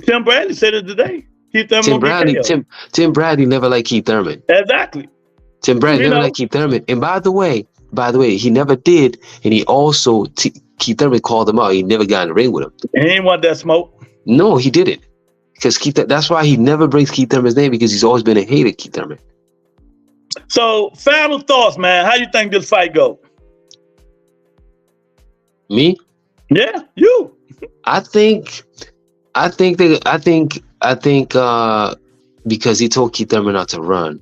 Tim Bradley said it today. Keith Thurman Tim gonna get Bradley, KO. Tim Bradley never liked Keith Thurman. Exactly. Tim Bradley You never know. liked Keith Thurman. And by the way, he never did. And he also, Keith Thurman called him out. He never got in the ring with him. He ain't want that smoke. No, he didn't. Because that's why he never brings Keith Thurman's name, because he's always been a hater of Keith Thurman. So, final thoughts, man. How you think this fight go? Me? Yeah, you. I think because he told Keith Thurman not to run.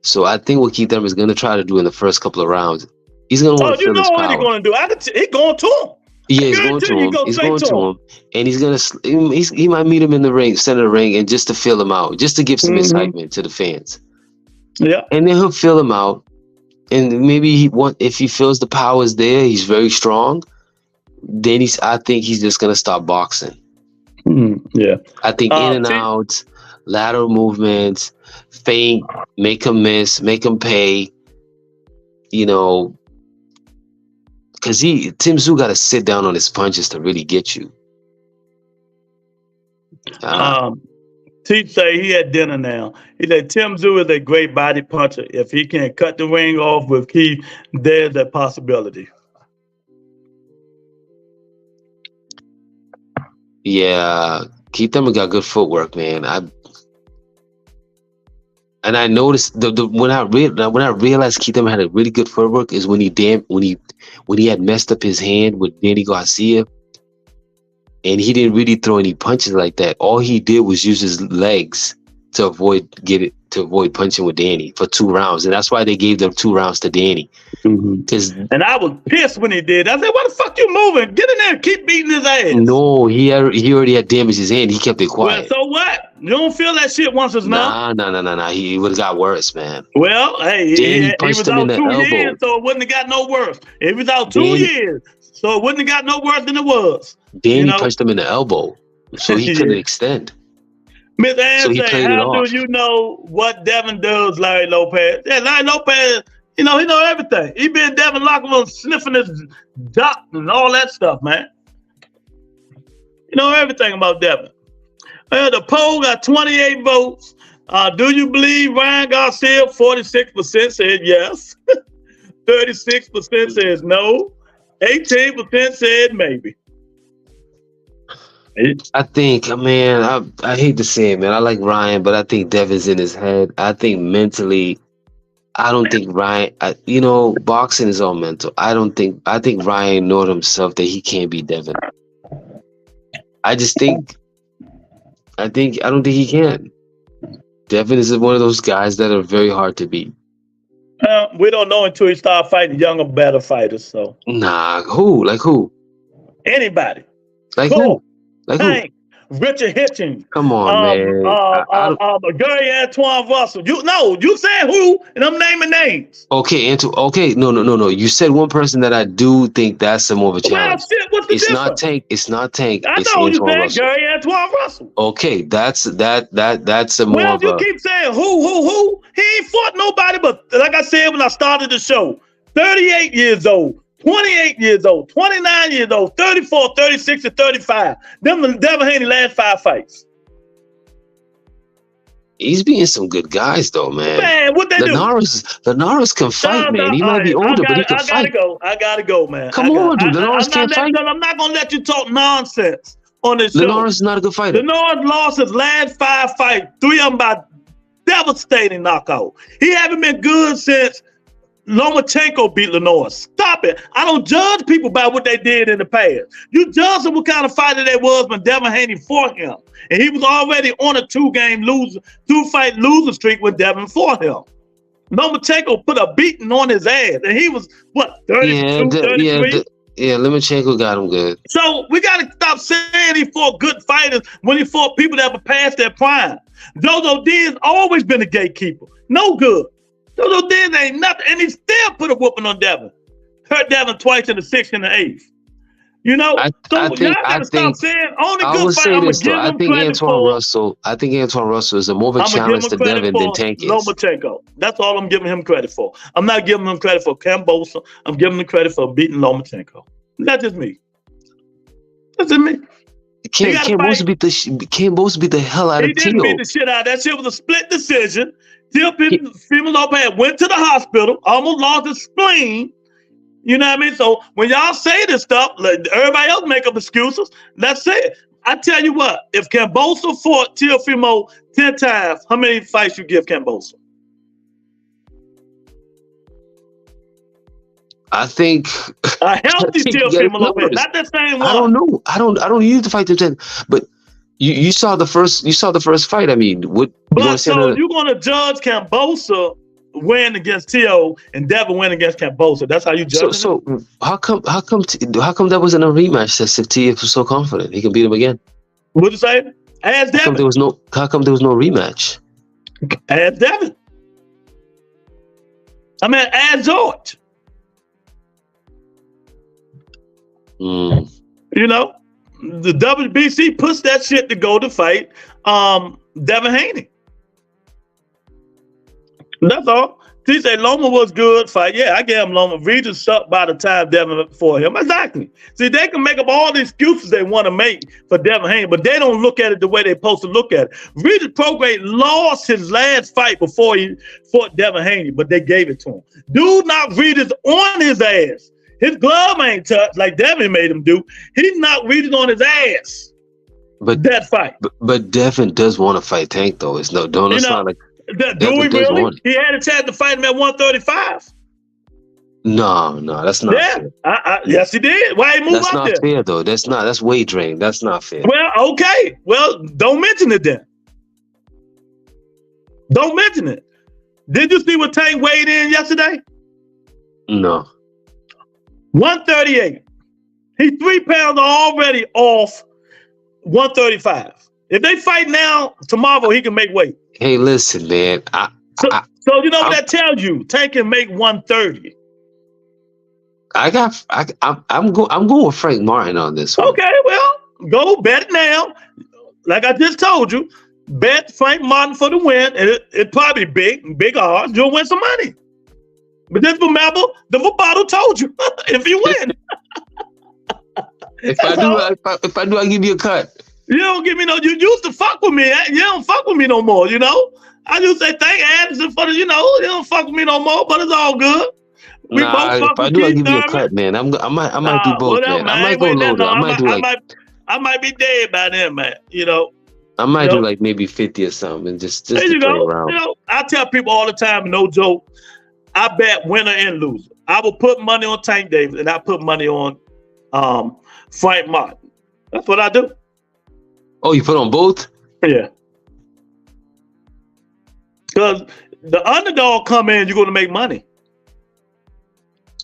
So I think what Keith Thurman is going to try to do in the first couple of rounds, he's going to want to feel his power. What he's going to do? He's going to him. Yeah, he's going to him. He's going to him, and he's going to. He might meet him in the ring, center of the ring, and just to feel him out, just to give some excitement to the fans. Yeah, and then he'll feel him out, and maybe if he feels the power is there, he's very strong. Then I think he's just going to stop boxing. Yeah, I think in and out, lateral movements, feint, make him miss, make him pay. You know. Because Tim Tszyu got to sit down on his punches to really get you. Teach say he had dinner now. He said Tim Tszyu is a great body puncher. If he can cut the ring off with Keith, there's a possibility. Yeah, Keith Thurman got good footwork, man. I noticed when I realized Keith Thurman had a really good footwork is when he had messed up his hand with Danny Garcia, and he didn't really throw any punches like that. All he did was use his legs to avoid punching with Danny for 2 rounds, and that's why they gave them 2 rounds to Danny. And I was pissed when he did. I said, "Why the fuck you moving? Get in there and keep beating his ass." No, he already had damaged his hand. He kept it quiet. Well, so what? You don't feel that shit once it's enough? Nah. He would have got worse, man. Well, hey, he was out 2 years, so it wouldn't have got no worse. He was out 2 years, so it wouldn't have got no worse than it was. Danny punched him in the elbow, so he couldn't extend. Miss Ann So he say, played it how off. do you know what Devin does, Larry Lopez? Yeah, Larry Lopez, he know everything. He been Devin Lockeman sniffing his duck and all that stuff, man. You know everything about Devin. The poll got 28 votes. Do you believe Ryan Garcia? 46% said yes. 36% says no. 18% said maybe. I think, man, I hate to say it, man. I like Ryan, but I think Devin's in his head. I think mentally, I don't think Ryan, boxing is all mental. I think Ryan knows himself that he can't beat Devin. I don't think he can. Devin is one of those guys that are very hard to beat. We don't know until he start fighting younger, better fighters. So who? Like who? Anybody. Like who? Like Hank, Richard Hitchens. Come on, man. Gary Antoine Russell. You said who, and I'm naming names. Okay, no. You said one person that I do think that's more of a challenge. Well, shit, what's the difference? It's not Tank. I it's know you Antoine said Russell. Gary Antoine Russell. Okay, that's a more Well, of you a... keep saying who? He ain't fought nobody, but like I said when I started the show, 38 years old. 28 years old, 29 years old, 34, 36, and 35. Them Devin Haney last 5 fights. He's beating some good guys, though, man. Man, what they do? Linares can fight, man. He might be older, but he can fight. I gotta go, man. Come on, dude. Linares can't fight. I'm not gonna let you talk nonsense on this show. Linares is not a good fighter. Linares lost his last 5 fights, 3 of them by devastating knockout. He haven't been good since Lomachenko beat Linares. Stop it. I don't judge people by what they did in the past. You judge them what kind of fighter they was when Devin Haney fought him. And he was already on a 2-fight loser streak when Devin fought him. Lomachenko put a beating on his ass. And he was, 32, 33? Yeah, Lomachenko got him good. So we got to stop saying he fought good fighters when he fought people that were past their prime. Jojo Diaz always been a gatekeeper. No good. Jojo Diaz ain't nothing, and he still put a whooping on Devin. Hurt Devin twice in the 6th and the 8th. You know, I y'all gotta stop saying only I good will fight. say I'm this though. I think Antoine Russell is a more of a challenge to Devin than Tank is. Lomachenko. That's all I'm giving him credit for. I'm not giving him credit for Cambosa. I'm giving him credit for beating Lomachenko. That's just me. That's just me. Cambosa beat the hell out He of didn't beat Tio. the shit out of that shit. Was a split decision. Teofimo Lopez went to the hospital, almost lost his spleen. You know what I mean? So when y'all say this stuff, like, everybody else make up excuses. Let's say it. I tell you what, if Cambosa fought Teofimo 10 times, how many fights you give Cambosa? I think A healthy Teofimo Lopez, not the same one. I don't know. I don't need to fight them 10, but you saw the first fight. I mean, what? But so you're gonna judge Cambosa win against Tio and Devin win against Cambosa? That's how you judge it? So how come that wasn't a rematch? That's if Tio was so confident he can beat him again. What'd you say? Ask Devin. How come there was no rematch? Ask Devin. I mean, ask George. You know, the WBC puts that shit to go to fight Devin Haney. That's all. He said Loma was good fight. Yeah, I gave him Loma. Regis sucked by the time Devin for him. Exactly. See, they can make up all the excuses they want to make for Devin Haney, but they don't look at it the way they're supposed to look at it. Regis Prograis lost his last fight before he fought Devin Haney, but they gave it to him. Dude knocked Regis on his ass. His glove ain't touched like Devin made him do. He knocked Regis on his ass. But that fight. But Devin does want to fight Tank though. It's not like do he really? He had a chance to fight him at 135. No, that's not fair. Yes, he did. Why he moved up there? That's not fair though. That's wagering. That's not fair. Well, okay. Well, don't mention it then. Don't mention it. Did you see what Tank weighed in yesterday? No. 138. He's 3 pounds already off 135. If they fight now, tomorrow he can make weight. Hey, listen, man. So you know what that tells you? Tank can make 130. I'm going with Frank Martin on this one. Okay, well, go bet it now. Like I just told you, bet Frank Martin for the win. It probably big odds. You'll win some money. But just remember, the Vabato told you if you win. If I do, I give you a cut. You don't give me no. You used to fuck with me. You don't fuck with me no more. You know. I used to say thank Anderson for the. You know, you don't fuck with me no more. But it's all good. We both fuck if I with do, I Keith give you a Thurman. cut, man. I might do both, man. I might go low though. I might be dead by then, man. You know. I might do like maybe 50 or something, and just there to you play go. around. You know, I tell people all the time, no joke. I bet winner and loser. I will put money on Tank Davis, and I put money on Frank Martin. That's what I do. Oh, you put on both? Yeah. Because the underdog come in, you're going to make money.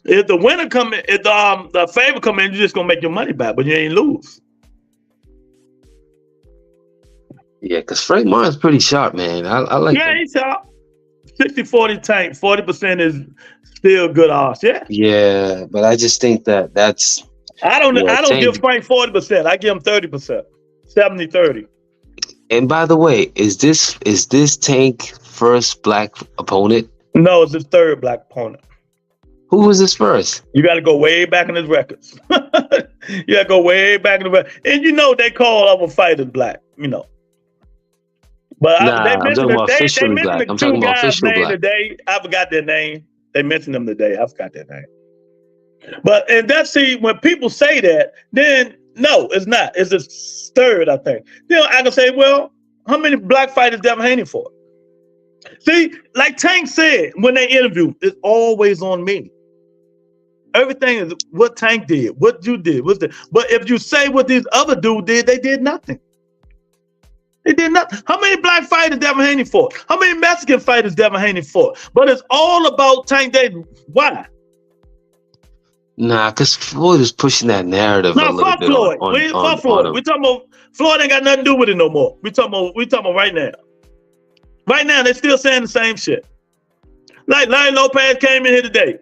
If the winner come in, if the favor come in, you're just going to make your money back, but you ain't lose. Yeah, because Frank Martin's pretty sharp, man. I like him. Yeah, he's sharp. 60-40 Tank, 40% is still good odds. Yeah. Yeah, but I just think that's. I don't Tank, give Frank 40%. I give him 30%. 70-30. And by the way, is this Tank first black opponent? No, it's his third black opponent. Who was his first? You got to go way back in his records. You got to go way back in the records. And you know they call other fighters black, you know. But I'm talking about officially black. I'm talking about official black. Today. I forgot their name. They mentioned them today. I forgot their name. But, and that's, see, when people say that, then no, it's not. It's his third, I think. Then I can say, well, how many black fighters Devin Haney fought? See, like Tank said when they interviewed, it's always on me. Everything is what Tank did, what you did. But if you say what these other dudes did, they did nothing. They did nothing. How many black fighters Devin Haney fought? How many Mexican fighters Devin Haney fought? But it's all about Tank Davis. Why? Nah, because Floyd is pushing that narrative a little bit. Floyd. Fuck Floyd. We talking about Floyd ain't got nothing to do with it no more. We talking about right now. Right now, they still saying the same shit. Like Larry Lopez came in here today.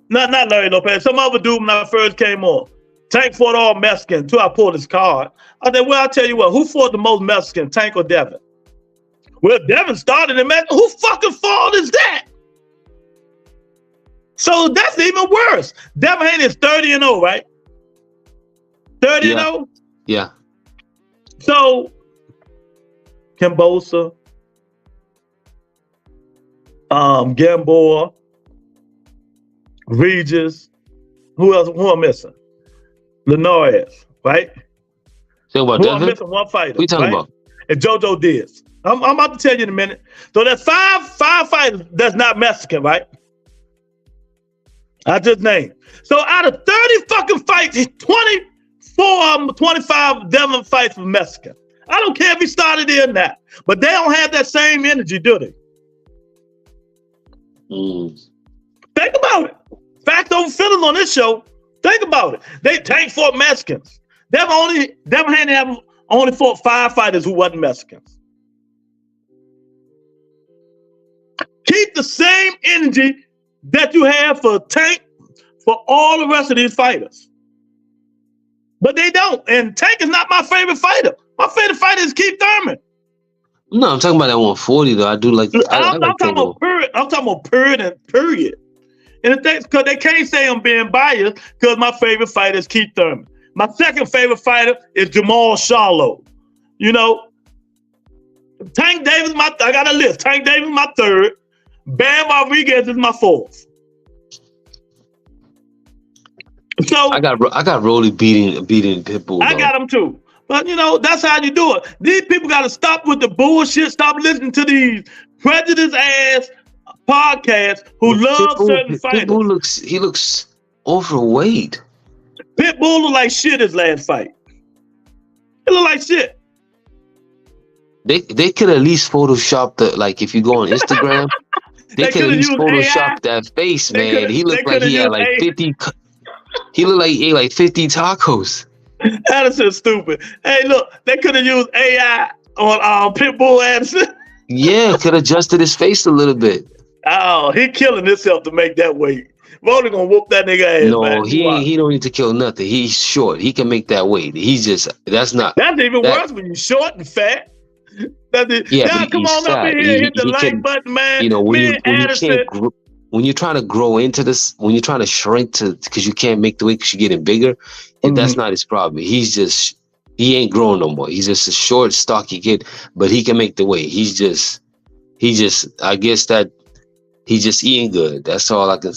Not Larry Lopez. Some other dude when I first came on. Tank fought all Mexican until I pulled his card. I said, well, I'll tell you what. Who fought the most Mexican, Tank or Devin? Well, Devin started in Mexico. Who fucking fault is that? So that's even worse. Devin Haney is 30-0, right? 30-0? Yeah. So, Kimbosa, Gamboa, Regis, who else? Who I'm missing? Linares, right? Talking about Who I'm Devin? missing one fighter. What you talking right? about? And JoJo Diaz. I'm about to tell you in a minute. So there's five fighters that's not Mexican, right? I just named. So out of 30 fucking fights, 24 of them, 25 Devin fights for Mexican. I don't care if he started there or not, but they don't have that same energy, do they? Think about it. Fact over feelings on this show. Think about it. They tank for Mexicans. Devin Haney have only fought 5 fighters who wasn't Mexicans. Keep the same energy that you have for Tank for all the rest of these fighters. But they don't. And Tank is not my favorite fighter. My favorite fighter is Keith Thurman. No, I'm talking about that 140 though. I do like. I'm talking about period. I'm talking about period and period. And the thing, because they can't say I'm being biased, because my favorite fighter is Keith Thurman. My second favorite fighter is Jamal Charlo. You know, Tank Davis, I got a list. Tank Davis, my third. Bam Rodriguez is my fourth. So I got Rolly beating Pitbull. I got him too. But you know, that's how you do it. These people got to stop with the bullshit. Stop listening to these prejudiced ass podcasts who love certain fighters. Pitbull looks overweight. Pitbull looked like shit his last fight. It looked like shit. They could at least Photoshop the, like, if you go on Instagram, they could at least Photoshop that face, man. He looked like he had like 50. He looked like he ate like 50 tacos. Addison's stupid. Hey, look, they could have used AI on Pitbull Addison. Yeah, could have adjusted his face a little bit. Oh, he killing himself to make that weight. Rolly gonna whoop that nigga ass. No, man. he don't need to kill nothing. He's short. He can make that weight. He's just that's even worse when you're short and fat. Yeah, come on up in here, hit the like button, man. You know, when you're trying to grow into this, when you're trying to shrink to because you can't make the weight because you're getting bigger, that's not his problem. He ain't growing no more. He's just a short, stocky kid, but he can make the weight. I guess that he's just eating good. That's all I can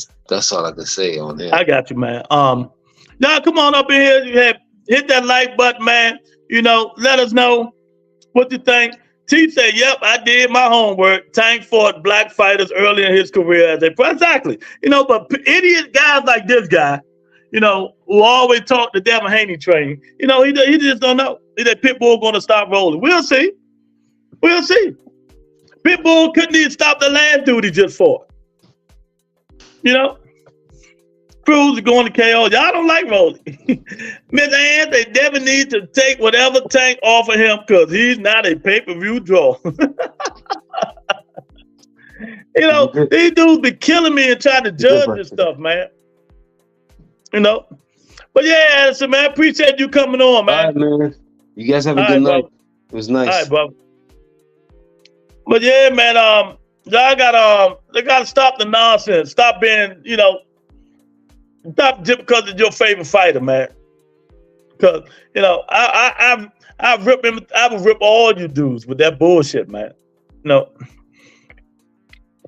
say on that. I got you, man. Now come on up in here. Hit that like button, man. You know, let us know what you think. T said, yep, I did my homework. Tank fought black fighters early in his career as exactly. You know, but idiot guys like this guy, you know, who always talk the Devin Haney train, you know, he just don't know. That Pitbull going to stop rolling. We'll see. We'll see. Pitbull couldn't even stop the last dude he just fought. You know? Cruz is going to KO. Y'all don't like Rolly. Miss Ann, they Devin needs to take whatever Tank offer him because he's not a pay-per-view draw. You know, these dudes be killing me and trying to judge this stuff, man. You know? But yeah, Addison, man, appreciate you coming on, man. All right, man. You guys have a good night. It was nice. All right, bro. But yeah, man, y'all they gotta stop the nonsense. Stop being, you know, stop just because it's your favorite fighter, man. Because, you know, I would rip all you dudes with that bullshit, man. You know.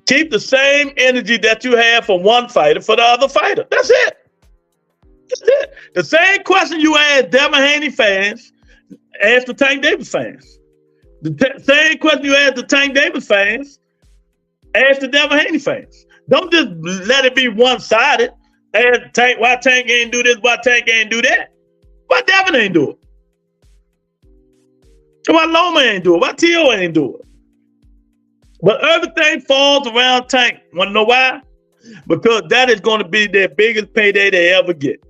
Keep the same energy that you have for one fighter for the other fighter. That's it. That's it. The same question you ask Devin Haney fans, ask the Tank Davis fans. The same question you ask the Tank Davis fans, ask the Devin Haney fans. Don't just let it be one-sided. Ask Tank, why Tank ain't do this, why Tank ain't do that? Why Devin ain't do it? Why Loma ain't do it? Why T.O. ain't do it? But everything falls around Tank. Want to know why? Because that is going to be their biggest payday they ever get.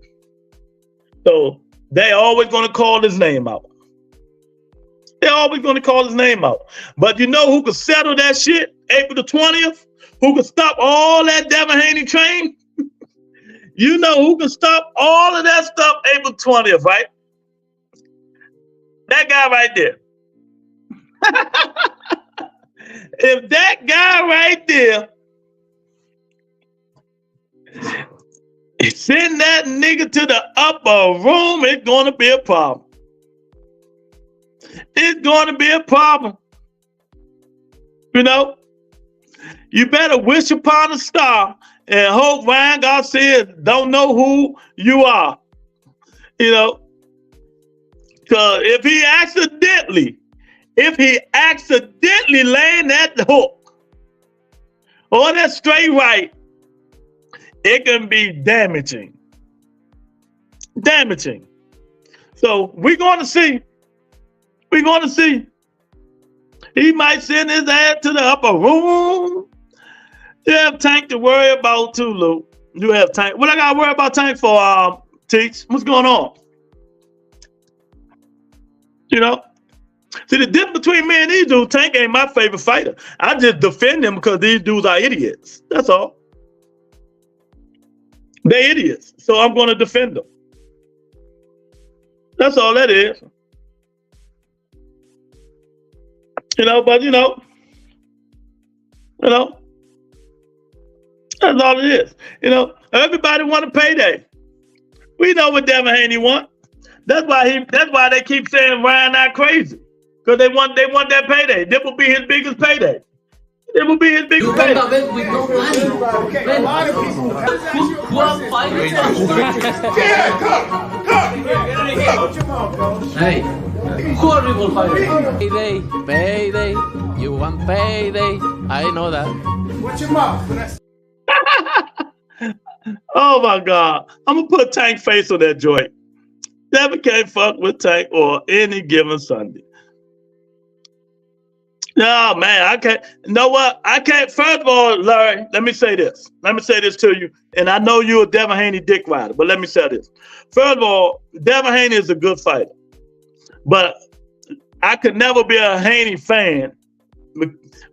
So they always going to call his name out. They're always going to call his name out. But you know who could settle that shit? April the 20th? Who could stop all that Devin Haney train? You know who can stop all of that stuff April 20th, right? That guy right there. If that guy right there send that nigga to the upper room, it's gonna be a problem. it's going to be a problem. You know, you better wish upon a star and hope Ryan Garcia don't know who you are. You know, because if he accidentally land that hook or that straight right, it can be damaging. So we're going to see. He might send his ass to the upper room. You have Tank to worry about too, Lou. You have Tank. What I got to worry about Tank for, Teach? What's going on? You know? See, the difference between me and these dudes, Tank ain't my favorite fighter. I just defend them because these dudes are idiots. That's all. They're idiots. So I'm going to defend them. That's all that is. You know, but you know, that's all it is. You know, everybody want a payday. We know what Devin Haney want. That's why they keep saying Ryan not crazy. Because they want that payday. This will be his biggest payday. It will be his biggest payday. You come with no money. Okay, a lot of people. Who are fighting? Yeah, come. Hey, who are people fighting? Payday. You want payday. I know that. What's your mouth? Oh my God. I'm going to put Tank face on that joint. Devin can't fuck with Tank or any given Sunday. No, man, I can't. You know what? I can't. First of all, Larry, let me say this. Let me say this to you. And I know you're a Devin Haney dick rider, but let me say this. First of all, Devin Haney is a good fighter. But I could never be a Haney fan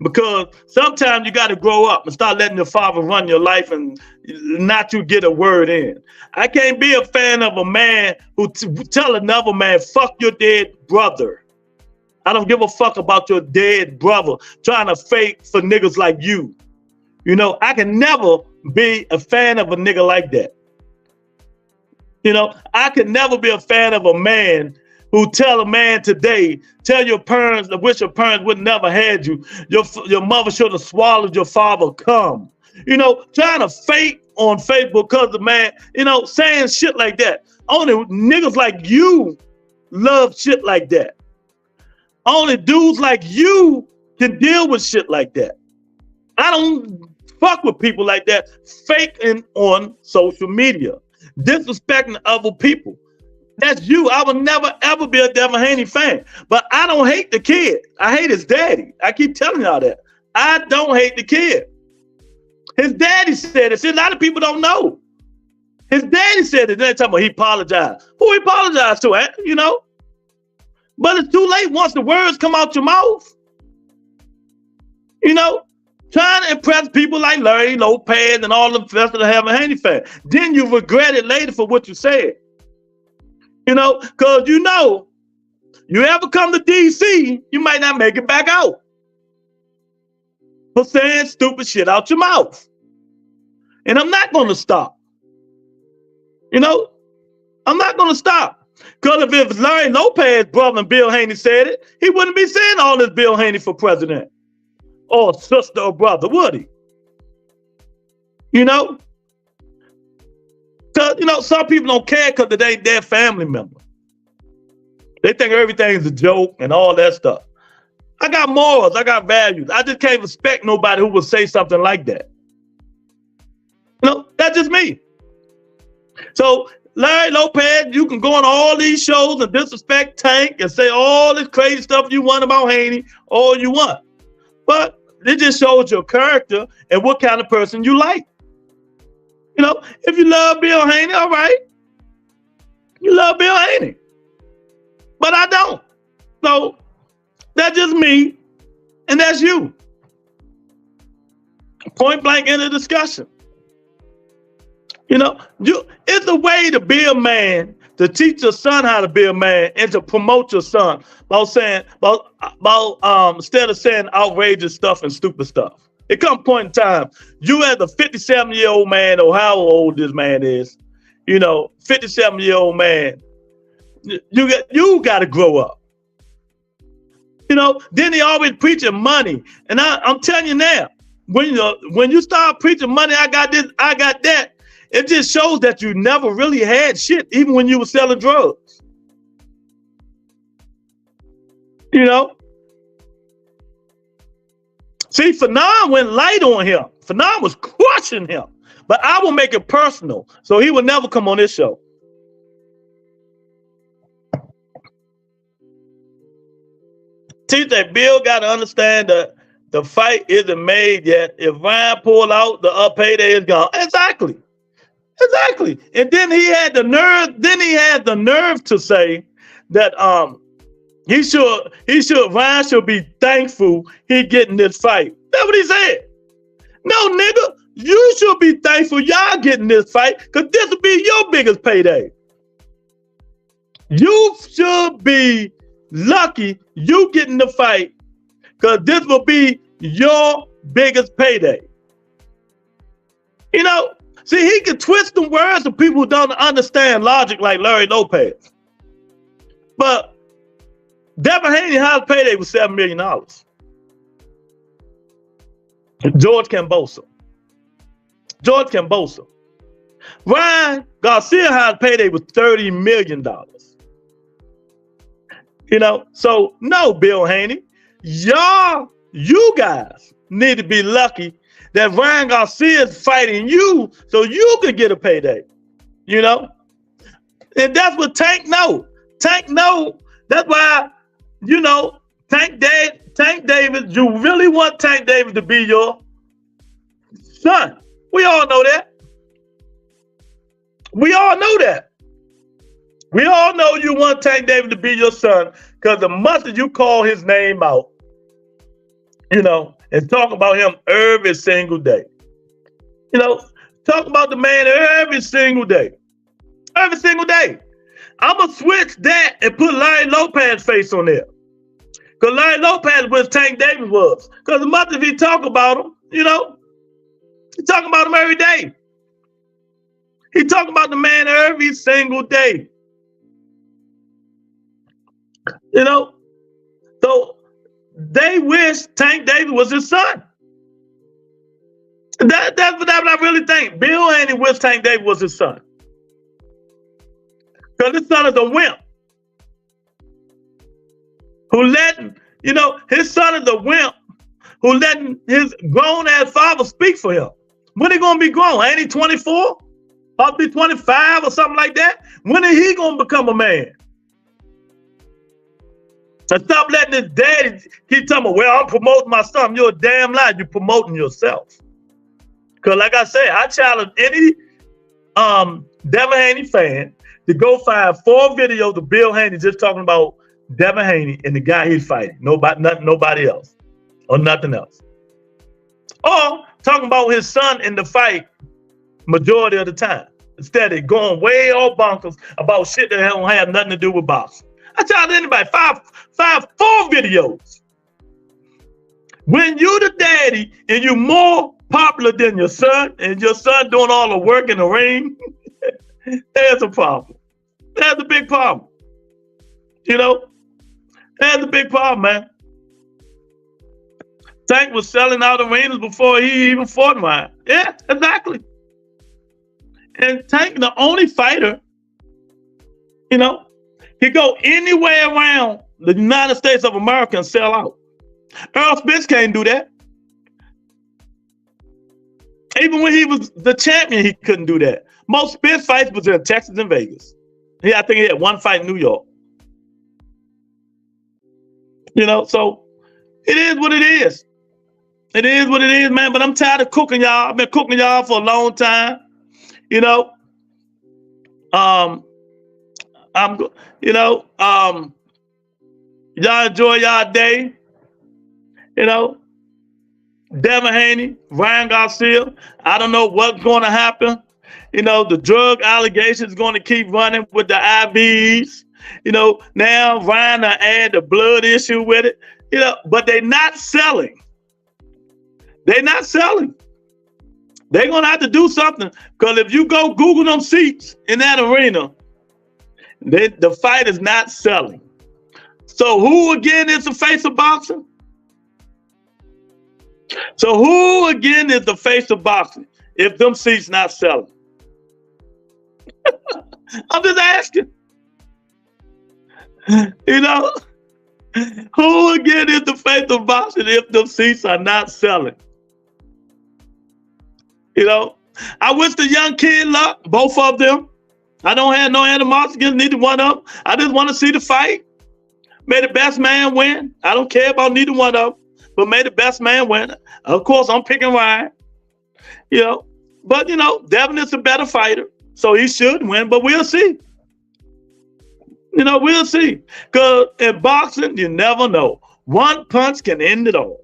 because sometimes you got to grow up and start letting your father run your life and not you get a word in. I can't be a fan of a man who tell another man, fuck your dead brother. I don't give a fuck about your dead brother trying to fake for niggas like you. You know, I can never be a fan of a nigga like that. You know, I can never be a fan of a man who tell a man today, tell your parents, I wish your parents would never had you. Your mother should have swallowed your father cum. You know, trying to fake on Facebook because the man, you know, saying shit like that. Only niggas like you love shit like that. Only dudes like you can deal with shit like that. I don't fuck with people like that faking on social media, disrespecting other people. That's you. I would never, ever be a Devin Haney fan. But I don't hate the kid. I hate his daddy. I keep telling y'all that. I don't hate the kid. His daddy said it. See, a lot of people don't know. His daddy said it. They're talking about he apologized. Who he apologized to, you know? But it's too late once the words come out your mouth. You know, trying to impress people like Larry Lopez and all the rest of the Devin Haney fans. Then you regret it later for what you said. You know, because you know, you ever come to DC, you might not make it back out for saying stupid shit out your mouth. And I'm not going to stop. You know, I'm not going to stop. Because if Larry Lopez's brother and Bill Haney said it, he wouldn't be saying all this Bill Haney for president or sister or brother, would he? You know? Because, you know, some people don't care because it ain't their family member. They think everything's a joke and all that stuff. I got morals. I got values. I just can't respect nobody who would say something like that. You know, that's just me. So, Larry Lopez, you can go on all these shows and disrespect Tank and say all this crazy stuff you want about Haney, all you want. But it just shows your character and what kind of person you like. You know, if you love Bill Haney, all right. You love Bill Haney. But I don't. So that's just me and that's you. Point blank in the discussion. You know, it's a way to be a man, to teach your son how to be a man and to promote your son instead of saying outrageous stuff and stupid stuff. It comes a point in time, you as a 57-year-old man, or how old this man is, you know, 57-year-old man, you got to grow up. You know, then he always preaching money. And I'm telling you now, when you start preaching money, I got this, I got that, it just shows that you never really had shit, even when you were selling drugs. You know? See, Fanon went light on him. Fanon was crushing him. But I will make it personal, so he will never come on this show. Teach that Bill got to understand that the fight isn't made yet. If Ryan pull out, the payday is gone. Exactly. Exactly. And then he had the nerve to say that Ryan should be thankful he getting this fight. That's what he said. No, nigga, you should be thankful y'all getting this fight, because this will be your biggest payday. You should be lucky you getting the fight, because this will be your biggest payday. You know, see, he can twist the words of people who don't understand logic like Larry Lopez. But Devin Haney, highest payday was $7 million. George Cambosa. Ryan Garcia, highest payday was $30 million. You know, so no, Bill Haney, you guys need to be lucky that Ryan Garcia is fighting you so you could get a payday. You know, and that's what Tank know. Tank know. That's why, you know, Tank Davis, you really want Tank Davis to be your son. We all know that. We all know that. We all know you want Tank Davis to be your son, because the much that you call his name out, you know, and talk about him every single day. You know, talk about the man every single day. Every single day. I'm going to switch that and put Larry Lopez's face on there. Because Larry Lopez was Tank Davis was. Because the much if he talk about him, you know, he talk about him every day. He talk about the man every single day. You know, so they wish Tank Davis was his son. That's what I really think. Bill Haney wish Tank Davis was his son. Because his son is a wimp. His son is a wimp who letting his grown-ass father speak for him. When he going to be grown? Ain't he 24? I'll be 25 or something like that? When is he going to become a man? And stop letting his daddy keep talking about, well, I'm promoting my son. You're a damn lie. You're promoting yourself. Because like I said, I challenge any Devin Haney fan to go find 4 videos of Bill Haney just talking about Devin Haney and the guy he's fighting. Nobody else. Or nothing else. Or talking about his son in the fight majority of the time. Instead of going way off bonkers about shit that don't have nothing to do with boxing. I challenge anybody, 4 videos. When you the daddy and you're more popular than your son, and your son doing all the work in the ring, there's a problem. There's a big problem. You know, there's a big problem, man. Tank was selling out arenas before he even fought Ryan. Yeah, exactly. And Tank, the only fighter, you know, he go anywhere around the United States of America and sell out. Earl Spence can't do that. Even when he was the champion, he couldn't do that. Most Spence fights was in Texas and Vegas. I think he had 1 fight in New York. You know, so it is what it is. It is what it is, man. But I'm tired of cooking y'all. I've been cooking y'all for a long time. You know, y'all enjoy y'all day. You know, Devin Haney, Ryan Garcia. I don't know what's going to happen. You know, the drug allegations going to keep running with the IVs. You know, now Ryan add the blood issue with it. You know, but they're not selling. They're not selling. They're going to have to do something, because if you go Google them seats in that arena, the fight is not selling. So who again is the face of boxing? So who again is the face of boxing if them seats not selling? I'm just asking. You know, who again is the face of boxing if them seats are not selling? You know, I wish the young kid luck, both of them. I don't have no animosity against neither one of them. I just want to see the fight. May the best man win. I don't care about neither one of them, but may the best man win. Of course, I'm picking Ryan. You know, but you know, Devin is a better fighter, so he should win. But we'll see. You know, we'll see. Because in boxing, you never know. One punch can end it all.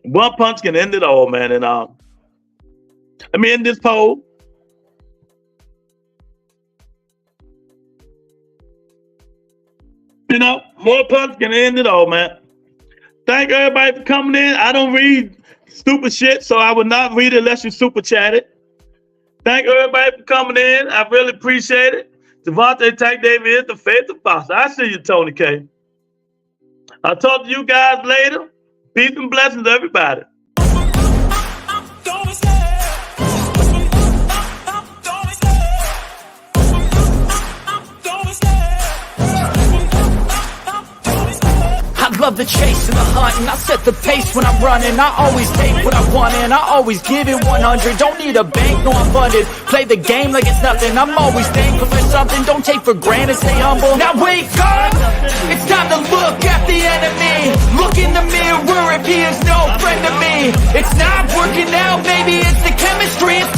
One punch can end it all, man. And let me end this poll. You know, one punch can end it all, man. Thank everybody for coming in. I don't read stupid shit, so I would not read it unless you super chat it. Thank everybody for coming in. I really appreciate it. Devontae Tank David is the face of boxing. I see you, Tony K. I'll talk to you guys later. Peace and blessings to everybody. I love the chase and the hunt, and I set the pace when I'm running. I always take what I want and I always give it 100. Don't need a bank, no I'm funded. Play the game like it's nothing. I'm always thankful for something. Don't take for granted, stay humble. Now wake up! It's time to look at the enemy. Look in the mirror if he is no friend to me. It's not working out, maybe it's the chemistry. It's